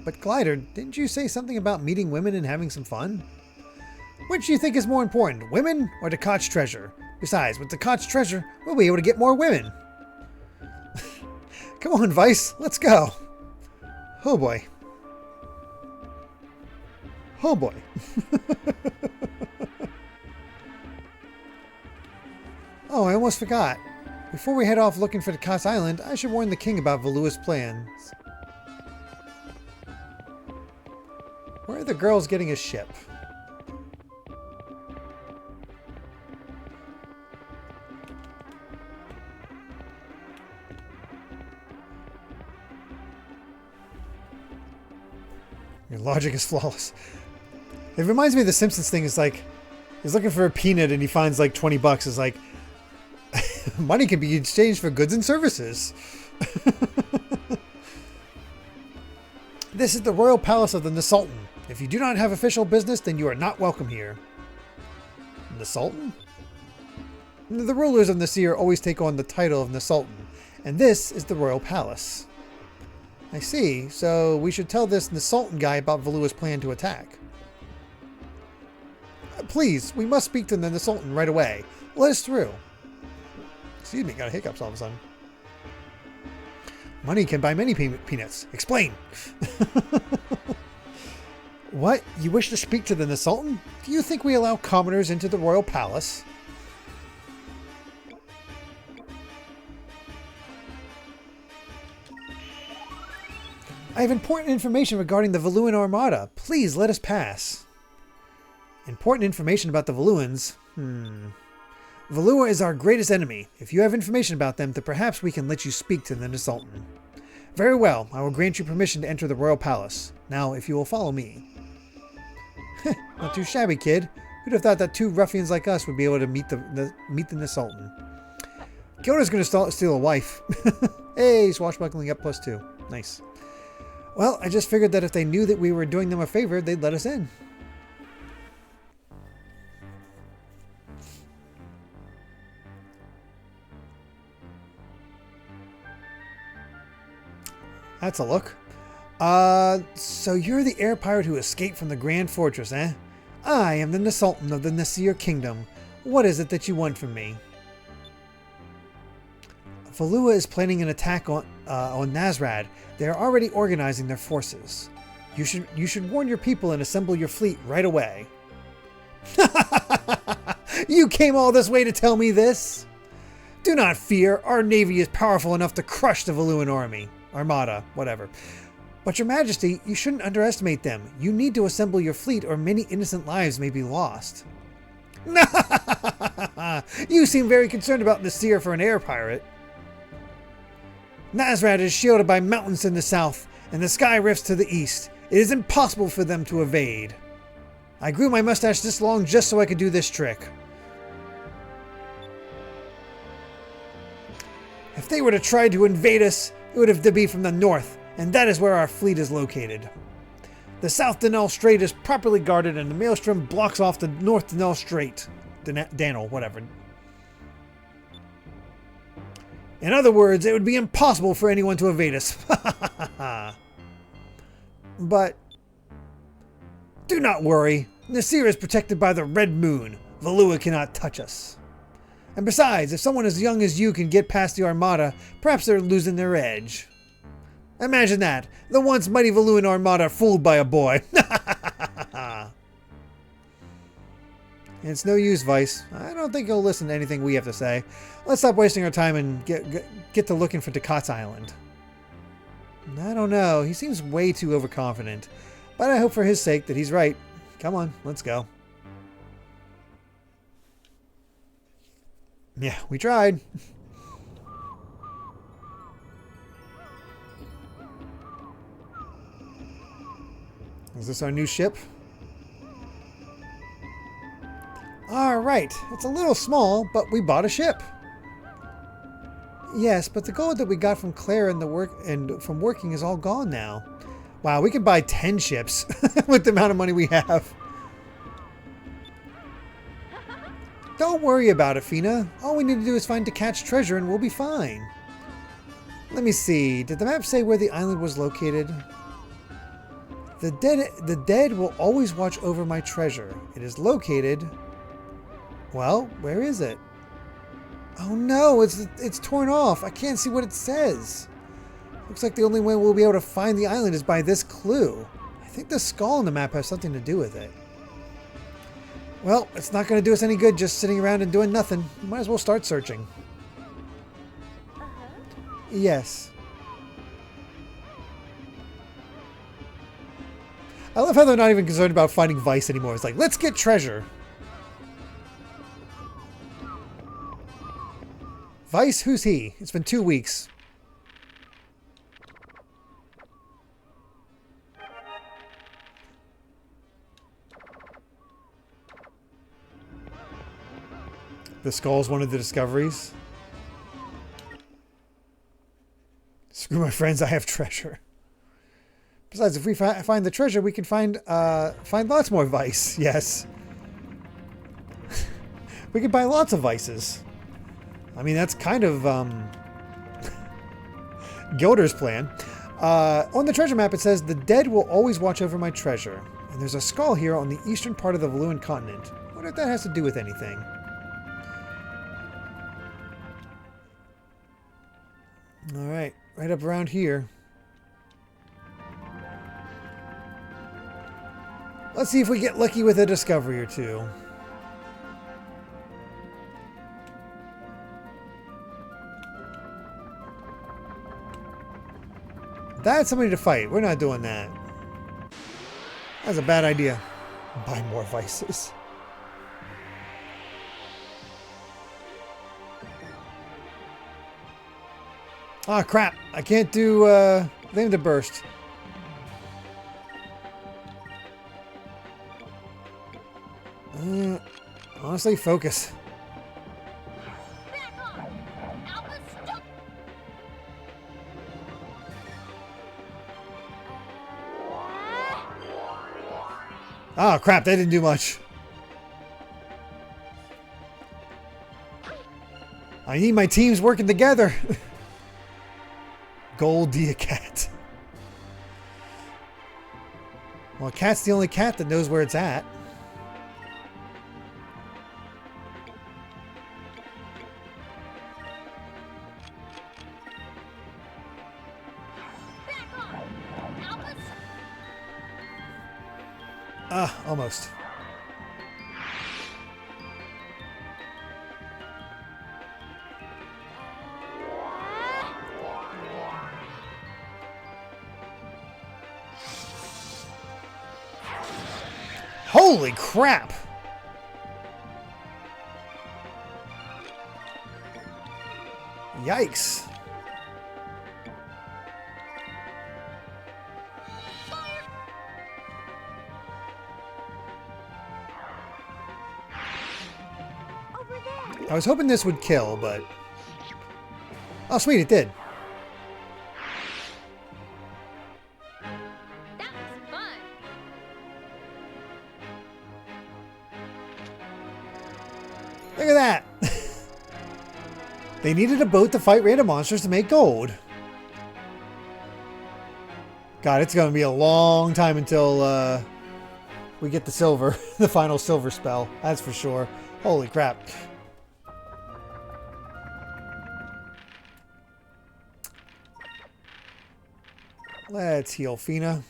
But Glider, didn't you say something about meeting women and having some fun? Which do you think is more important, women or Ducat's treasure? Besides, with Ducat's treasure, we'll be able to get more women. Come on, Vice, let's go. Oh boy. Oh boy. Oh, I almost forgot. Before we head off looking for Ducat's Island, I should warn the king about Valua's plans. Where are the girls getting a ship? Your logic is flawless. It reminds me of the Simpsons thing. It's like, he's looking for a peanut and he finds like 20 bucks. It's like, money can be exchanged for goods and services. This is the royal palace of the Sultan. If you do not have official business, then you are not welcome here. The Sultan? The rulers of Nasir always take on the title of the Sultan, and this is the royal palace. I see, so we should tell this Sultan guy about Valua's plan to attack. Please, we must speak to the Sultan right away. Let us through. Excuse me, got hiccups all of a sudden. Money can buy many peanuts. Explain. What? You wish to speak to the Sultan? Do you think we allow commoners into the royal palace? have important information regarding the Valuan Armada. Please let us pass. Important information about the Valuans? Valua is our greatest enemy. If you have information about them, then perhaps we can let you speak to the Sultan. Very well, I will grant you permission to enter the royal palace. Now, if you will follow me. Not too shabby, kid. Who'd have thought that two ruffians like us would be able to meet the Sultan? Gilda's going to steal a wife. Hey, swashbuckling up +2. Nice. Well, I just figured that if they knew that we were doing them a favor, they'd let us in. That's a look. So you're the air pirate who escaped from the Grand Fortress, eh? I am the Sultan of the Nasir Kingdom. What is it that you want from me? Valua is planning an attack on Nazrad. They are already organizing their forces. You should warn your people and assemble your fleet right away. You came all this way to tell me this? Do not fear. Our navy is powerful enough to crush the Valuan army. Armada, whatever. But your majesty, you shouldn't underestimate them. You need to assemble your fleet or many innocent lives may be lost. You seem very concerned about Nasir for an air pirate. Nazrad is shielded by mountains in the south and the sky rifts to the east. It is impossible for them to evade. I grew my mustache this long just so I could do this trick. If they were to try to invade us, it would have to be from the north, and that is where our fleet is located. The South Danelle Strait is properly guarded and the Maelstrom blocks off the North Danelle Strait. Danelle, whatever. In other words, it would be impossible for anyone to evade us. But do not worry. Nasir is protected by the Red Moon. Valua cannot touch us. And besides, if someone as young as you can get past the Armada, perhaps they're losing their edge. Imagine that. The once mighty Valuan Armada fooled by a boy. It's no use, Vice. I don't think he'll listen to anything we have to say. Let's stop wasting our time and get to looking for Ducat's Island. I don't know. He seems way too overconfident. But I hope for his sake that he's right. Come on, let's go. Yeah, we tried. Is this our new ship? Alright, it's a little small, but we bought a ship. Yes, but the gold that we got from Claire and from working is all gone now. Wow, we can buy 10 ships with the amount of money we have. Don't worry about it, Fina. All we need to do is find Ducat's treasure and we'll be fine. Let me see. Did the map say where the island was located? The dead will always watch over my treasure. It is located... Well, where is it? Oh no, it's torn off. I can't see what it says. Looks like the only way we'll be able to find the island is by this clue. I think the skull on the map has something to do with it. Well, it's not going to do us any good just sitting around and doing nothing. We might as well start searching. Yes. I love how they're not even concerned about finding Vice anymore. It's like, let's get treasure. Vice, who's he? It's been 2 weeks. The skull's one of the discoveries. Screw my friends, I have treasure. Besides, if we find the treasure, we can find lots more Vice. Yes. We can buy lots of Vices. I mean, that's kind of Gilder's plan. On the treasure map, it says, the dead will always watch over my treasure. And there's a skull here on the eastern part of the Valuan continent. I wonder if that has to do with anything. Alright, right up around here. Let's see if we get lucky with a discovery or two. That's somebody to fight. We're not doing that. That's a bad idea. Buy more vices. Ah, oh, crap. I can't do Lambda Burst. Honestly, focus. Oh, crap. That didn't do much. I need my teams working together. Gold Dia Cat. Well, Cat's the only cat that knows where it's at. Ah, almost. Holy crap! Yikes. I was hoping this would kill, but... Oh, sweet, it did.
That was fun.
Look at that! They needed a boat to fight random monsters to make gold. God, it's going to be a long time until we get the silver. The final silver spell. That's for sure. Holy crap. Let's heal Fina.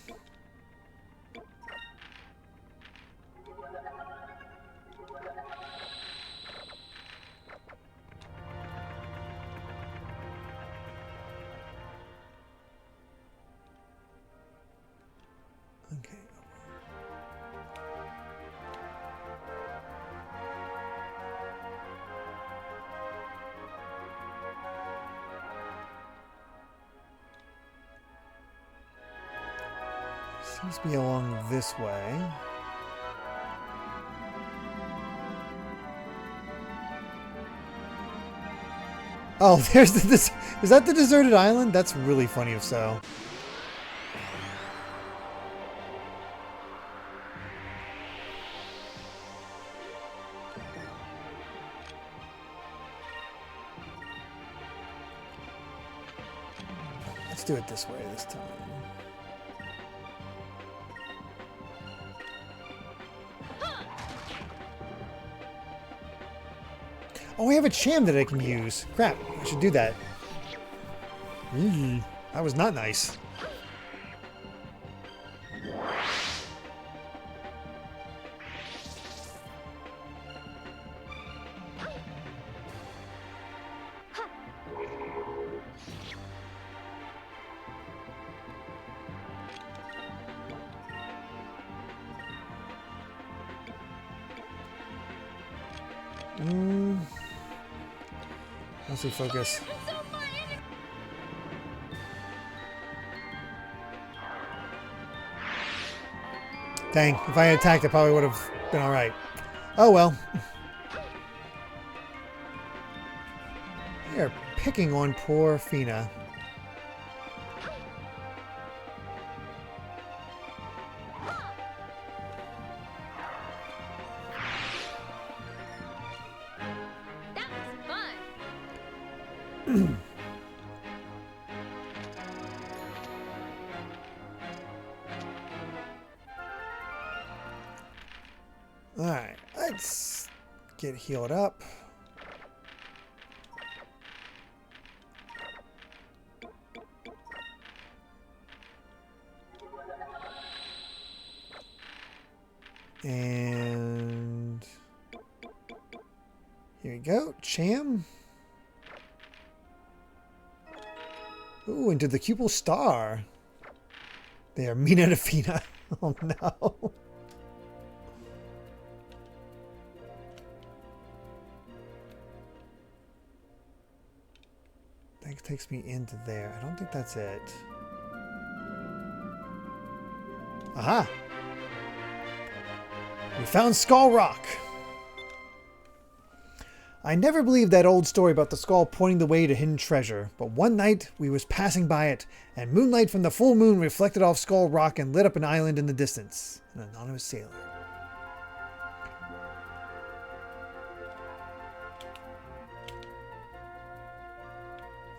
Okay. Seems to be along this way. Oh, there's this. Is that the deserted island? That's really funny if so. Let's do it this way this time. Oh, I have a cham that I can use. Crap, I should do that. That was not nice. Mostly focus. Dang, if I had attacked, I probably would have been alright. Oh well. They are picking on poor Fina. Alright, let's get healed up. And here we go, Cham. Ooh, into the Cupel Star. They are Mina to Fina. Oh no. That takes me into there. I don't think that's it. Aha! We found Skull Rock! I never believed that old story about the skull pointing the way to hidden treasure, but one night we was passing by it, and moonlight from the full moon reflected off Skull Rock and lit up an island in the distance. An anonymous sailor.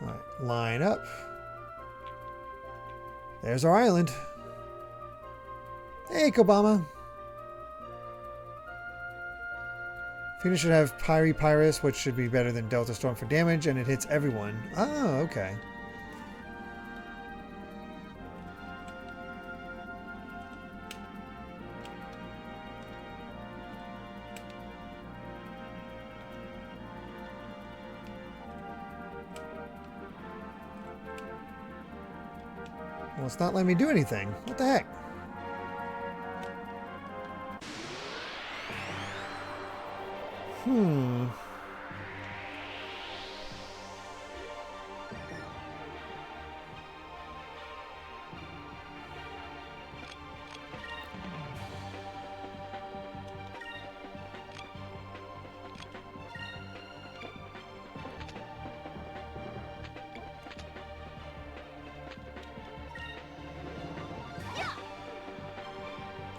Alright, line up. There's our island. Hey, Kobama. Fina should have Pyrus, which should be better than Delta Storm for damage, and it hits everyone. Oh, okay. Well, it's not letting me do anything. What the heck?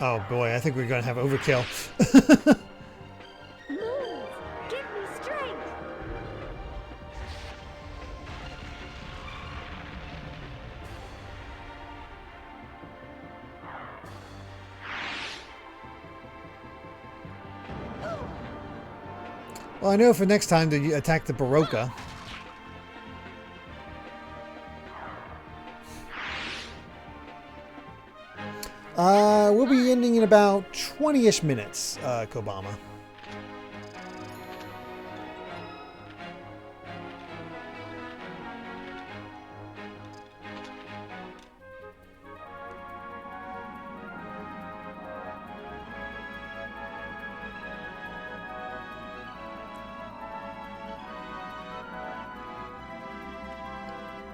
Oh boy, I think we're going to have overkill.
Move! Give me strength!
Well, I know for next time to attack the Baroka. We'll be ending in about 20-ish minutes, Kobama.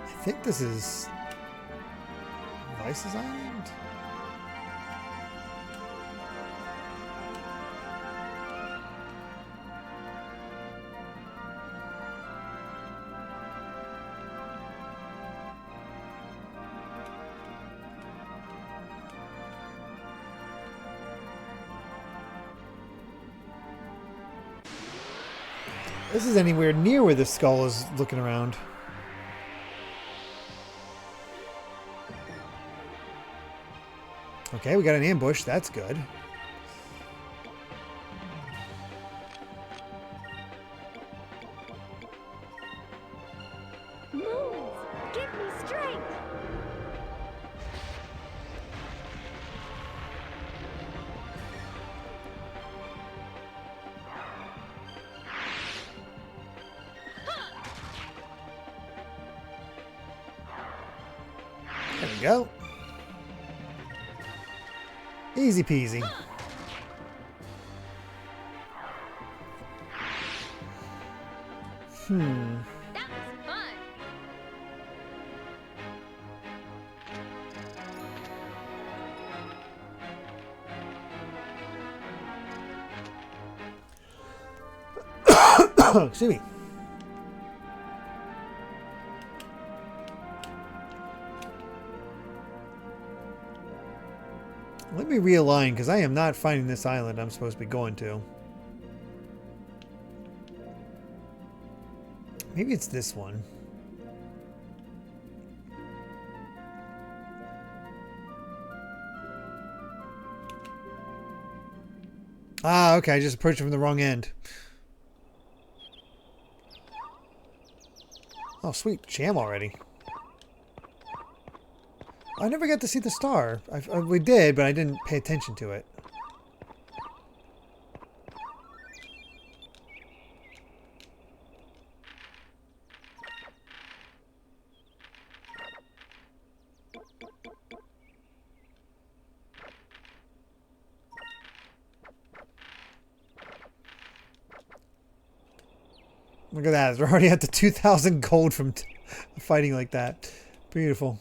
I think this is Vice's Island? This is anywhere near where the skull is looking around. Okay, we got an ambush. That's good.
Move! Give me strength!
There we go. Easy peasy.
That was fun!
Excuse me. Let me realign, because I am not finding this island I'm supposed to be going to. Maybe it's this one. Ah, okay, I just approached it from the wrong end. Oh, sweet. Jam already. I never got to see the star. We did, but I didn't pay attention to it. Look at that. We're already at the 2,000 gold from fighting like that. Beautiful.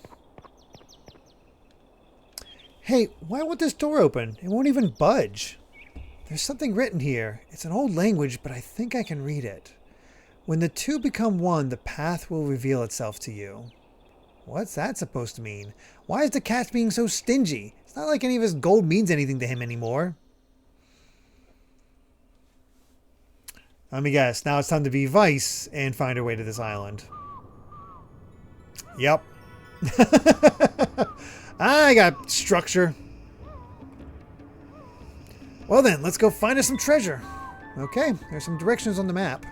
Hey, why won't this door open? It won't even budge. There's something written here. It's an old language, but I think I can read it. When the two become one, the path will reveal itself to you. What's that supposed to mean? Why is the cat being so stingy? It's not like any of his gold means anything to him anymore. Let me guess. Now it's time to be Vice and find our way to this island. Yep. I got structure. Well then, let's go find us some treasure. Okay, there's some directions on the map.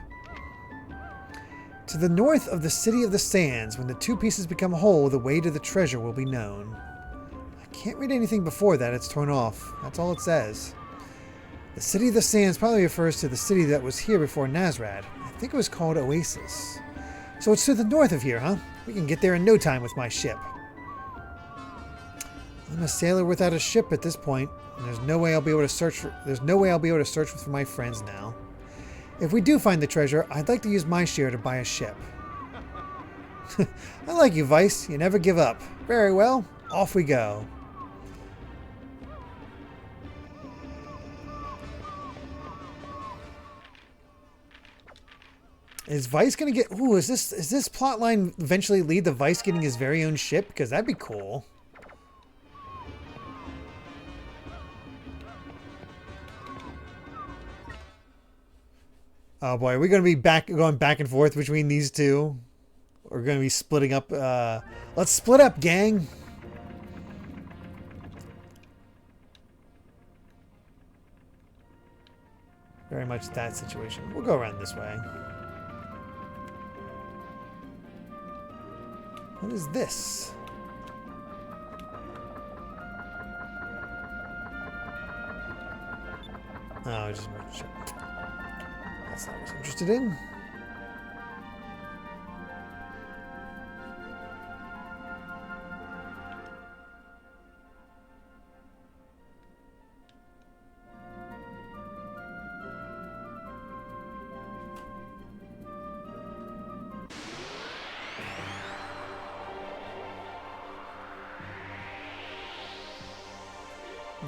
To the north of the City of the Sands, when the two pieces become whole, the way to the treasure will be known. I can't read anything before that. It's torn off. That's all it says. The City of the Sands probably refers to the city that was here before Nazrad. I think it was called Oasis. So it's to the north of here, huh? We can get there in no time with my ship. I'm a sailor without a ship at this point, and there's no way I'll be able to search for my friends now. If we do find the treasure, I'd like to use my share to buy a ship. I like you, Vice. You never give up. Very well. Off we go. Is Vice gonna get... Ooh, is this plotline eventually lead to Vice getting his very own ship? Because that'd be cool. Oh boy, are we going to be going back and forth between these two? We're going to be splitting up. Let's split up, gang. Very much that situation. We'll go around this way. What is this? Oh, just merchant. That's not what I was interested in.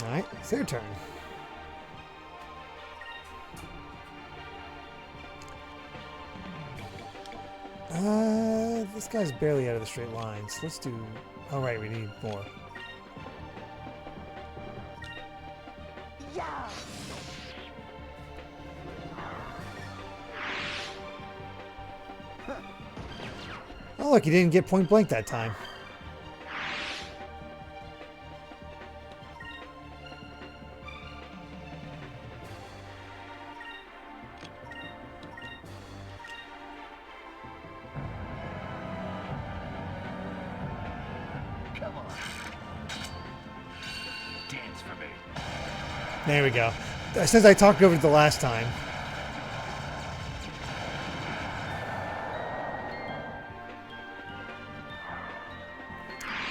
Alright, it's their turn. This guy's barely out of the straight lines. Let's do... Oh, right, we need more.
Yeah.
Oh, look, he didn't get point blank that time.
Come on. Dance for me.
There we go. Since I talked over it the last time.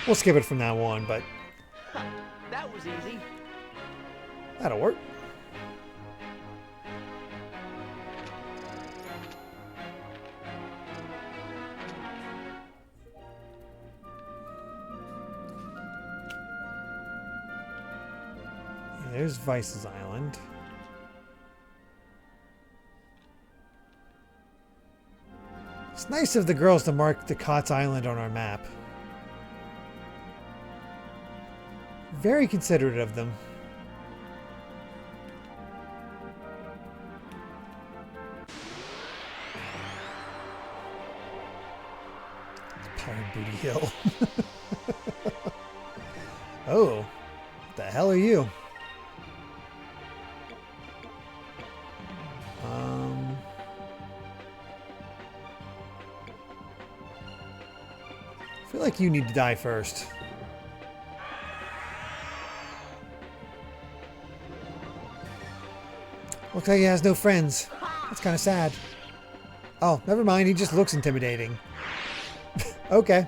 We'll skip it from now on, but
That was easy.
that'll work. There's Vice's island. It's nice of the girls to mark the Kot's Island on our map. Very considerate of them. Pirate Booty Hill. Oh, what the hell are you? I feel like you need to die first. Looks like he has no friends. That's kind of sad. Oh, never mind. He just looks intimidating. Okay.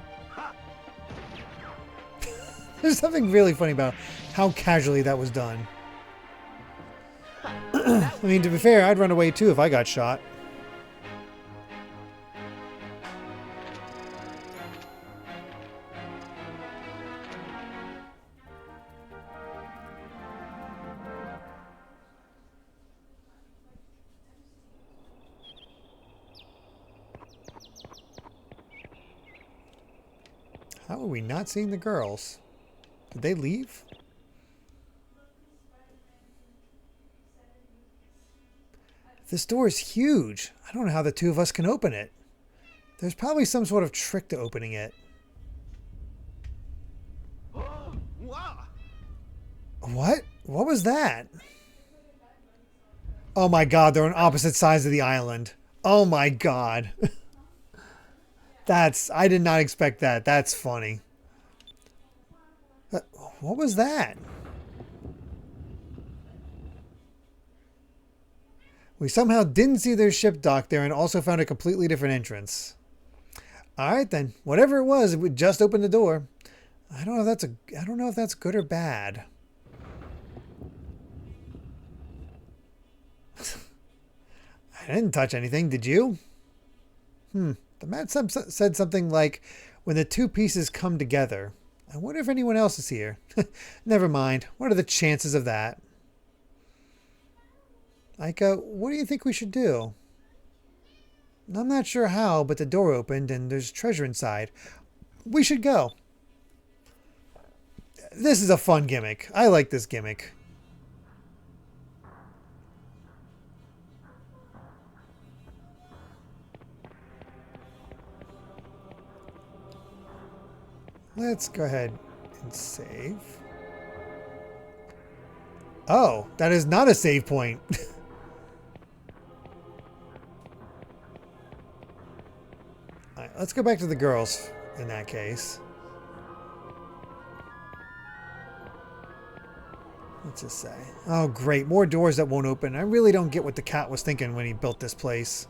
There's something really funny about how casually that was done. I mean, to be fair, I'd run away too if I got shot. How are we not seeing the girls? Did they leave? This door is huge. I don't know how the two of us can open it. There's probably some sort of trick to opening it.
Wow.
What? What was that? Oh my god, they're on opposite sides of the island. Oh my god. I did not expect that. That's funny. What was that? We somehow didn't see their ship dock there and also found a completely different entrance. Alright then. Whatever it was, we just opened the door. I don't know if that's good or bad. I didn't touch anything, did you? The map said something like, when the two pieces come together. I wonder if anyone else is here. Never mind. What are the chances of that? Aika, what do you think we should do? I'm not sure how, but the door opened and there's treasure inside. We should go. This is a fun gimmick. I like this gimmick. Let's go ahead and save. Oh, that is not a save point. All right, let's go back to the girls in that case. Let's just say. Oh, great. More doors that won't open. I really don't get what the cat was thinking when he built this place.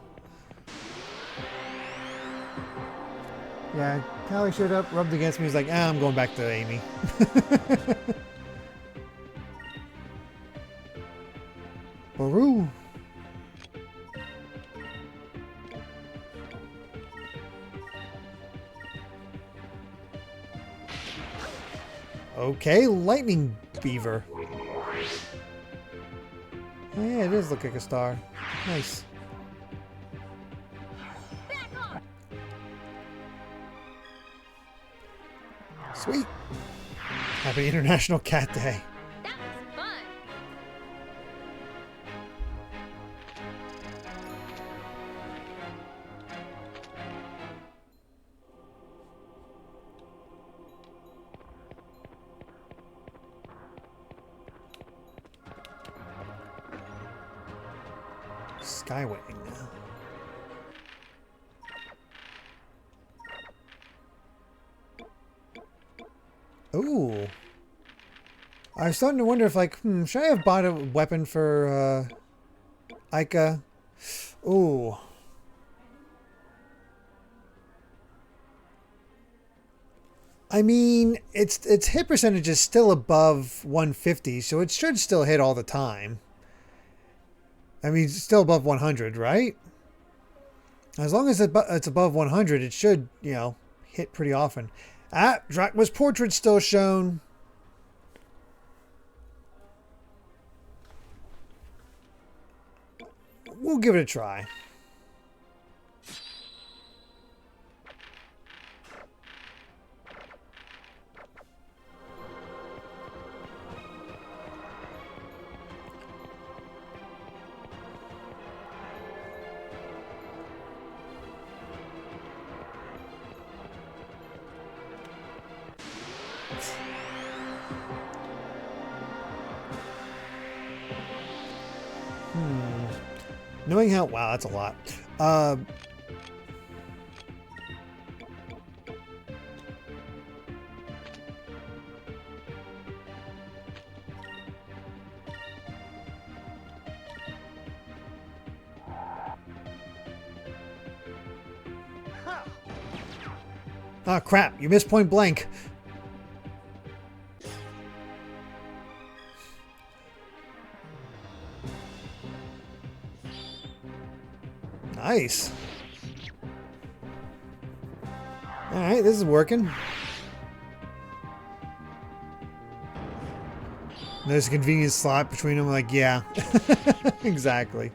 Yeah, Callie showed up, rubbed against me. He's like, I'm going back to Amy. Baru. Okay, lightning beaver. Oh yeah, it does look like a star. Nice. Sweet. Happy International Cat Day.
That was fun.
Skywing now. Ooh. I was starting to wonder if, like, should I have bought a weapon for, Aika? Ooh. I mean, its hit percentage is still above 150, so it should still hit all the time. I mean, it's still above 100, right? As long as it's above 100, it should, you know, hit pretty often. Ah, Drachma's portrait still shown. We'll give it a try. Knowing how... Wow, that's a lot. Ah, crap. You missed point blank. Nice. Alright, this is working. There's a convenient slot between them, like, yeah. Exactly.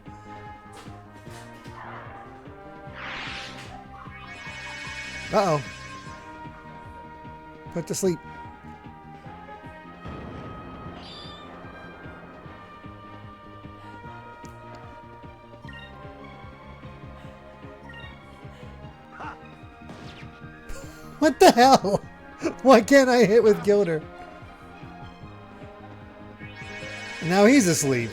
Uh-oh. Put to sleep. What the hell? Why can't I hit with Gilder? Now he's asleep.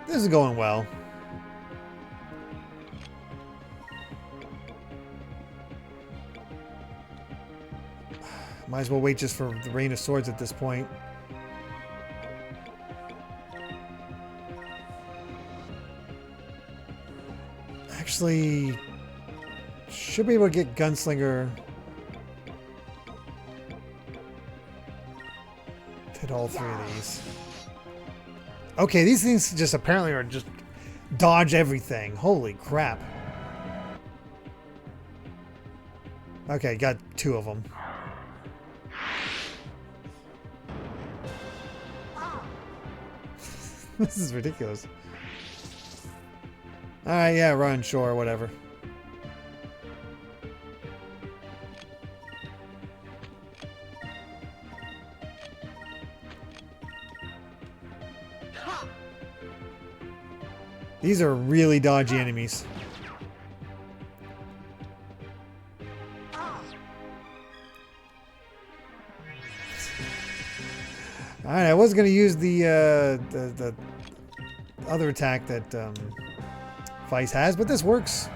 This is going well. Might as well wait just for the Rain of Swords at this point. Actually, should be able to get Gunslinger. Hit all three of these. Okay, these things just apparently are just dodge everything. Holy crap. Okay, got two of them. This is ridiculous. Alright, yeah, run, sure, whatever. These are really dodgy enemies. Alright, I was going to use the other attack that Vice has, but this works.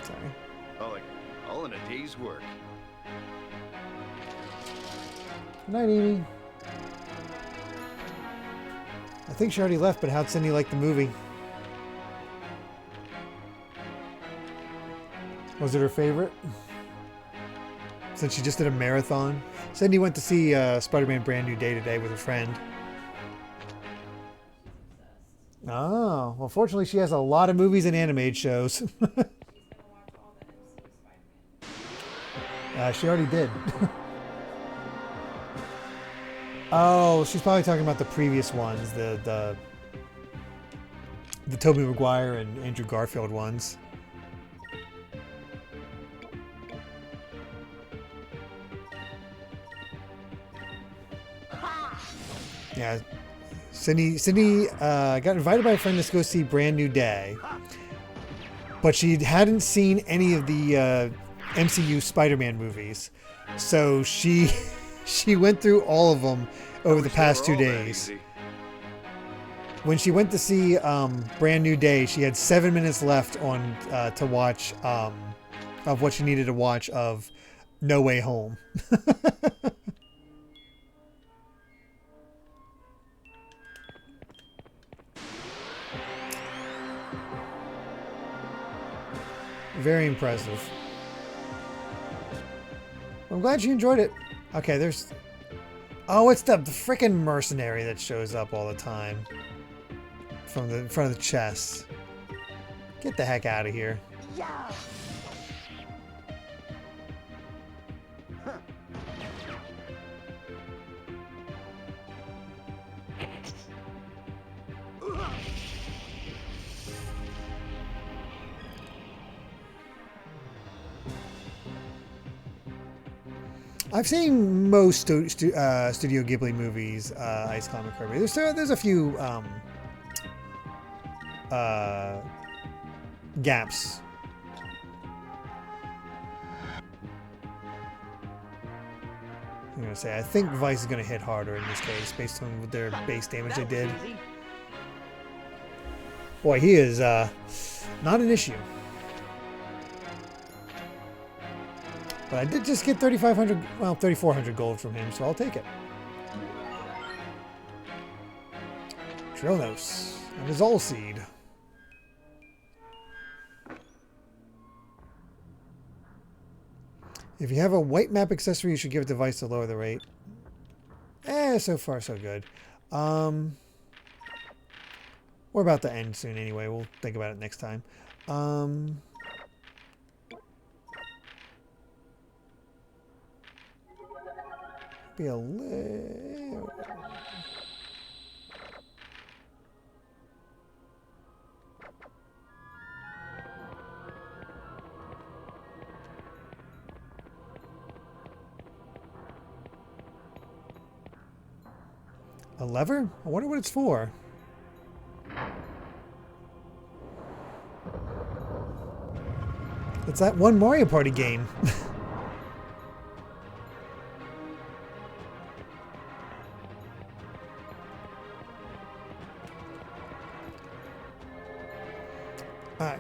Sorry.
All in a day's work.
Good night, Amy. I think she already left, but how'd Cindy like the movie? Was it her favorite? Since she just did a marathon. Cindy went to see Spider-Man Brand New Day today with a friend. Oh, well, fortunately she has a lot of movies and animated shows. She already did. Oh, she's probably talking about the previous ones, the Tobey Maguire and Andrew Garfield ones. Yeah, Cindy got invited by a friend to go see Brand New Day, but she hadn't seen any of the MCU Spider-Man movies, so she went through all of them over the past 2 days. When she went to see Brand New Day, she had 7 minutes left on to watch of what she needed to watch of No Way Home. Very impressive. I'm glad you enjoyed it. Okay, there's... Oh, it's the frickin' mercenary that shows up all the time. From the in front of the chest. Get the heck out of here.
Yeah.
I've seen most Studio Ghibli movies, Ice Climber Kirby. There's a few gaps. I'm gonna say I think Vice is gonna hit harder in this case based on their base damage they did. Boy, he is not an issue. But I did just get 3,500, well, 3,400 gold from him, so I'll take it. Tronos and his All Seed. If you have a white map accessory, you should give it to Vice to lower the rate. So far so good. We're about to end soon anyway. We'll think about it next time. Be a little... A lever? I wonder what it's for. It's that one Mario Party game. Alright.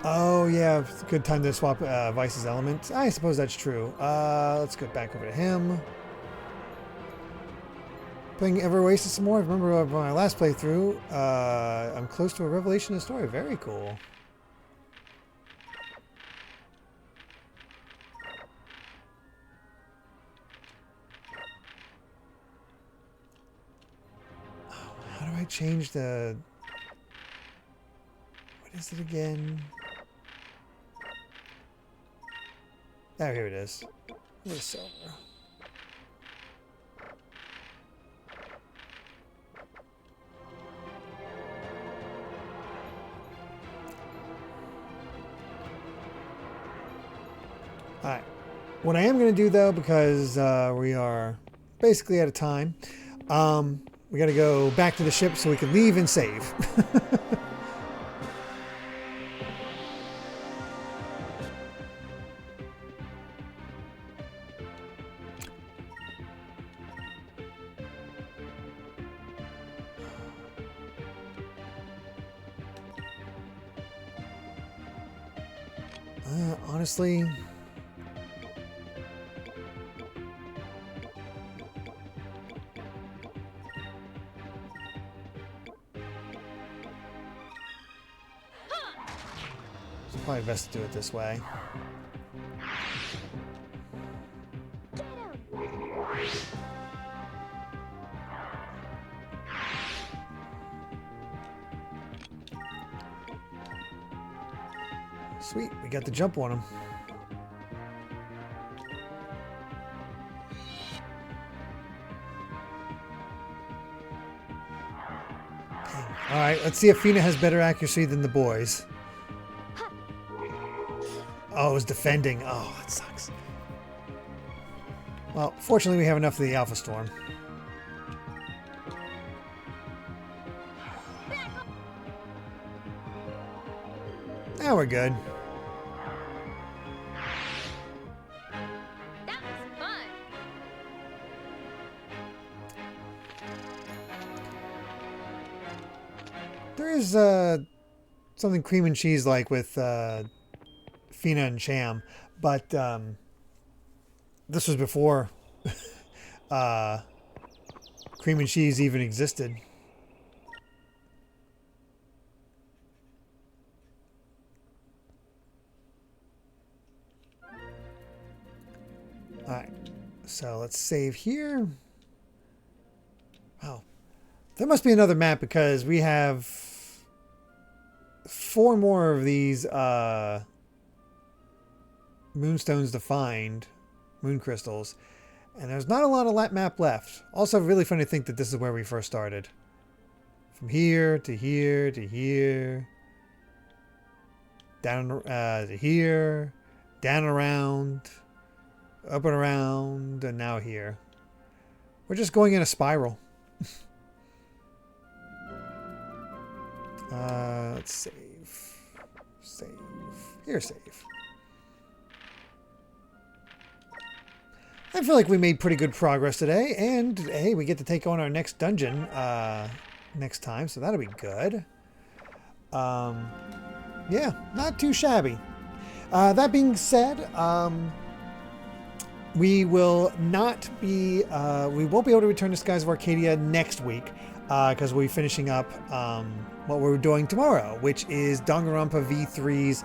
Oh, yeah. It's a good time to swap Vice's element. I suppose that's true. Let's get back over to him. Playing Ever Oasis some more. I remember my last playthrough. I'm close to a revelation of the story. Very cool. Oh, how do I change the... What is it again? Oh, here it is. Where's silver? Alright. What I am going to do, though, because we are basically out of time, we got to go back to the ship so we can leave and save. Honestly... It's probably best to do it this way. Sweet, we got the jump on him. Alright, let's see if Fina has better accuracy than the boys. Oh, it was defending. Oh, that sucks. Well, fortunately we have enough of the Alpha Storm. Now we're good.
That was fun.
There is something cream and cheese like with Fina and Sham, but this was before cream and cheese even existed. Alright, so let's save here. Oh, there must be another map because we have 4 more of these moonstones to find, moon crystals, and there's not a lot of map left. Also, really funny to think that this is where we first started. From here to here to here, down to here, down around, up and around, and now here. We're just going in a spiral. Let's save. Save. Here, save. I feel like we made pretty good progress today, and hey, we get to take on our next dungeon next time, so that'll be good. Yeah, not too shabby. That being said, we will not be, we won't be able to return to Skies of Arcadia next week because we'll be finishing up what we're doing tomorrow, which is Danganronpa V3's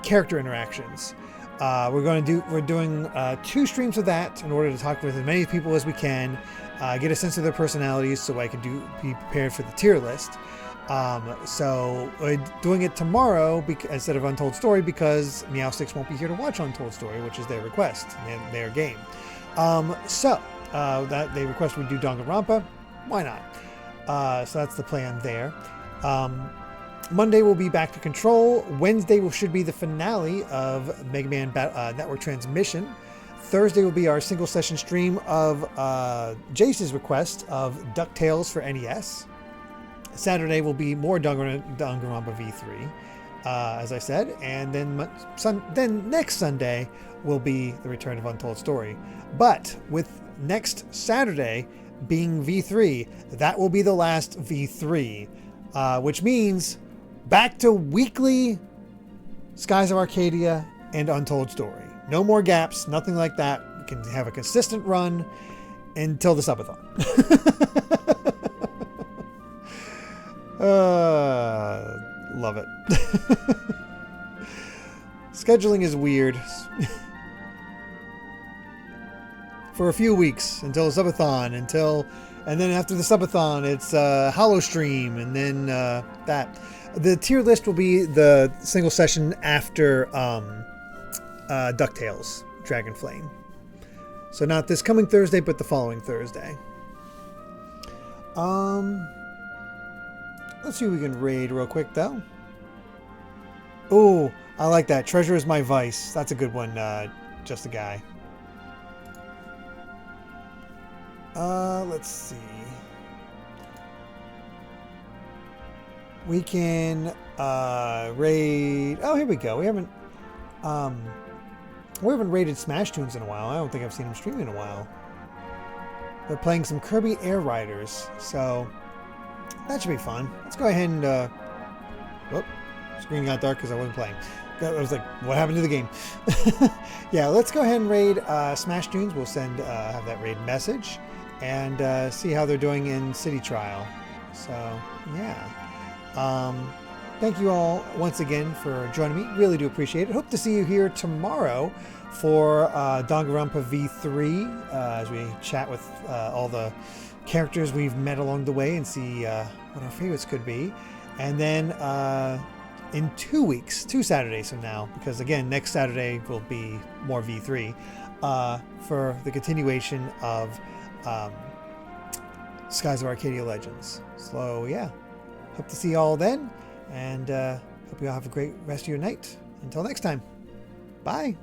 character interactions. We're doing 2 streams of that in order to talk with as many people as we can, get a sense of their personalities so I can be prepared for the tier list. So we're doing it tomorrow instead of Untold Story because Meowsticks won't be here to watch Untold Story, which is their request, their game. That they request we do Danganronpa. Why not? So that's the plan there. Monday we'll be back to Control. Wednesday should be the finale of Mega Man Network Transmission. Thursday will be our single session stream of Jace's request of DuckTales for NES. Saturday will be more Danganronpa V3, as I said, and then next Sunday will be the return of Untold Story. But with next Saturday being V3, that will be the last V3, which means back to weekly Skies of Arcadia and Untold Story. No more gaps, nothing like that. We can have a consistent run until the subathon. Love it. Scheduling is weird. For a few weeks until the subathon, and then after the subathon, it's Hollow Stream, and then that. The tier list will be the single session after DuckTales, Dragon Flame. So not this coming Thursday, but the following Thursday. Let's see if we can raid real quick, though. Oh, I like that. Treasure is my vice. That's a good one, Just a Guy. Let's see. We can raid. Oh, here we go. We haven't raided Smash Tunes in a while. I don't think I've seen him stream in a while. They're playing some Kirby Air Riders, so that should be fun. Let's go ahead and whoop, screen got dark because I wasn't playing. I was like, what happened to the game? Yeah, let's go ahead and raid Smash Tunes. We'll have that raid message and see how they're doing in City Trial. So yeah. Thank you all once again for joining me. Really do appreciate it. Hope to see you here tomorrow for Danganronpa V3 as we chat with all the characters we've met along the way and see what our favorites could be. And then in 2 weeks, 2 Saturdays from now, because again, next Saturday will be more V3 for the continuation of Skies of Arcadia Legends. So yeah. Hope to see you all then, and hope you all have a great rest of your night. Until next time, bye.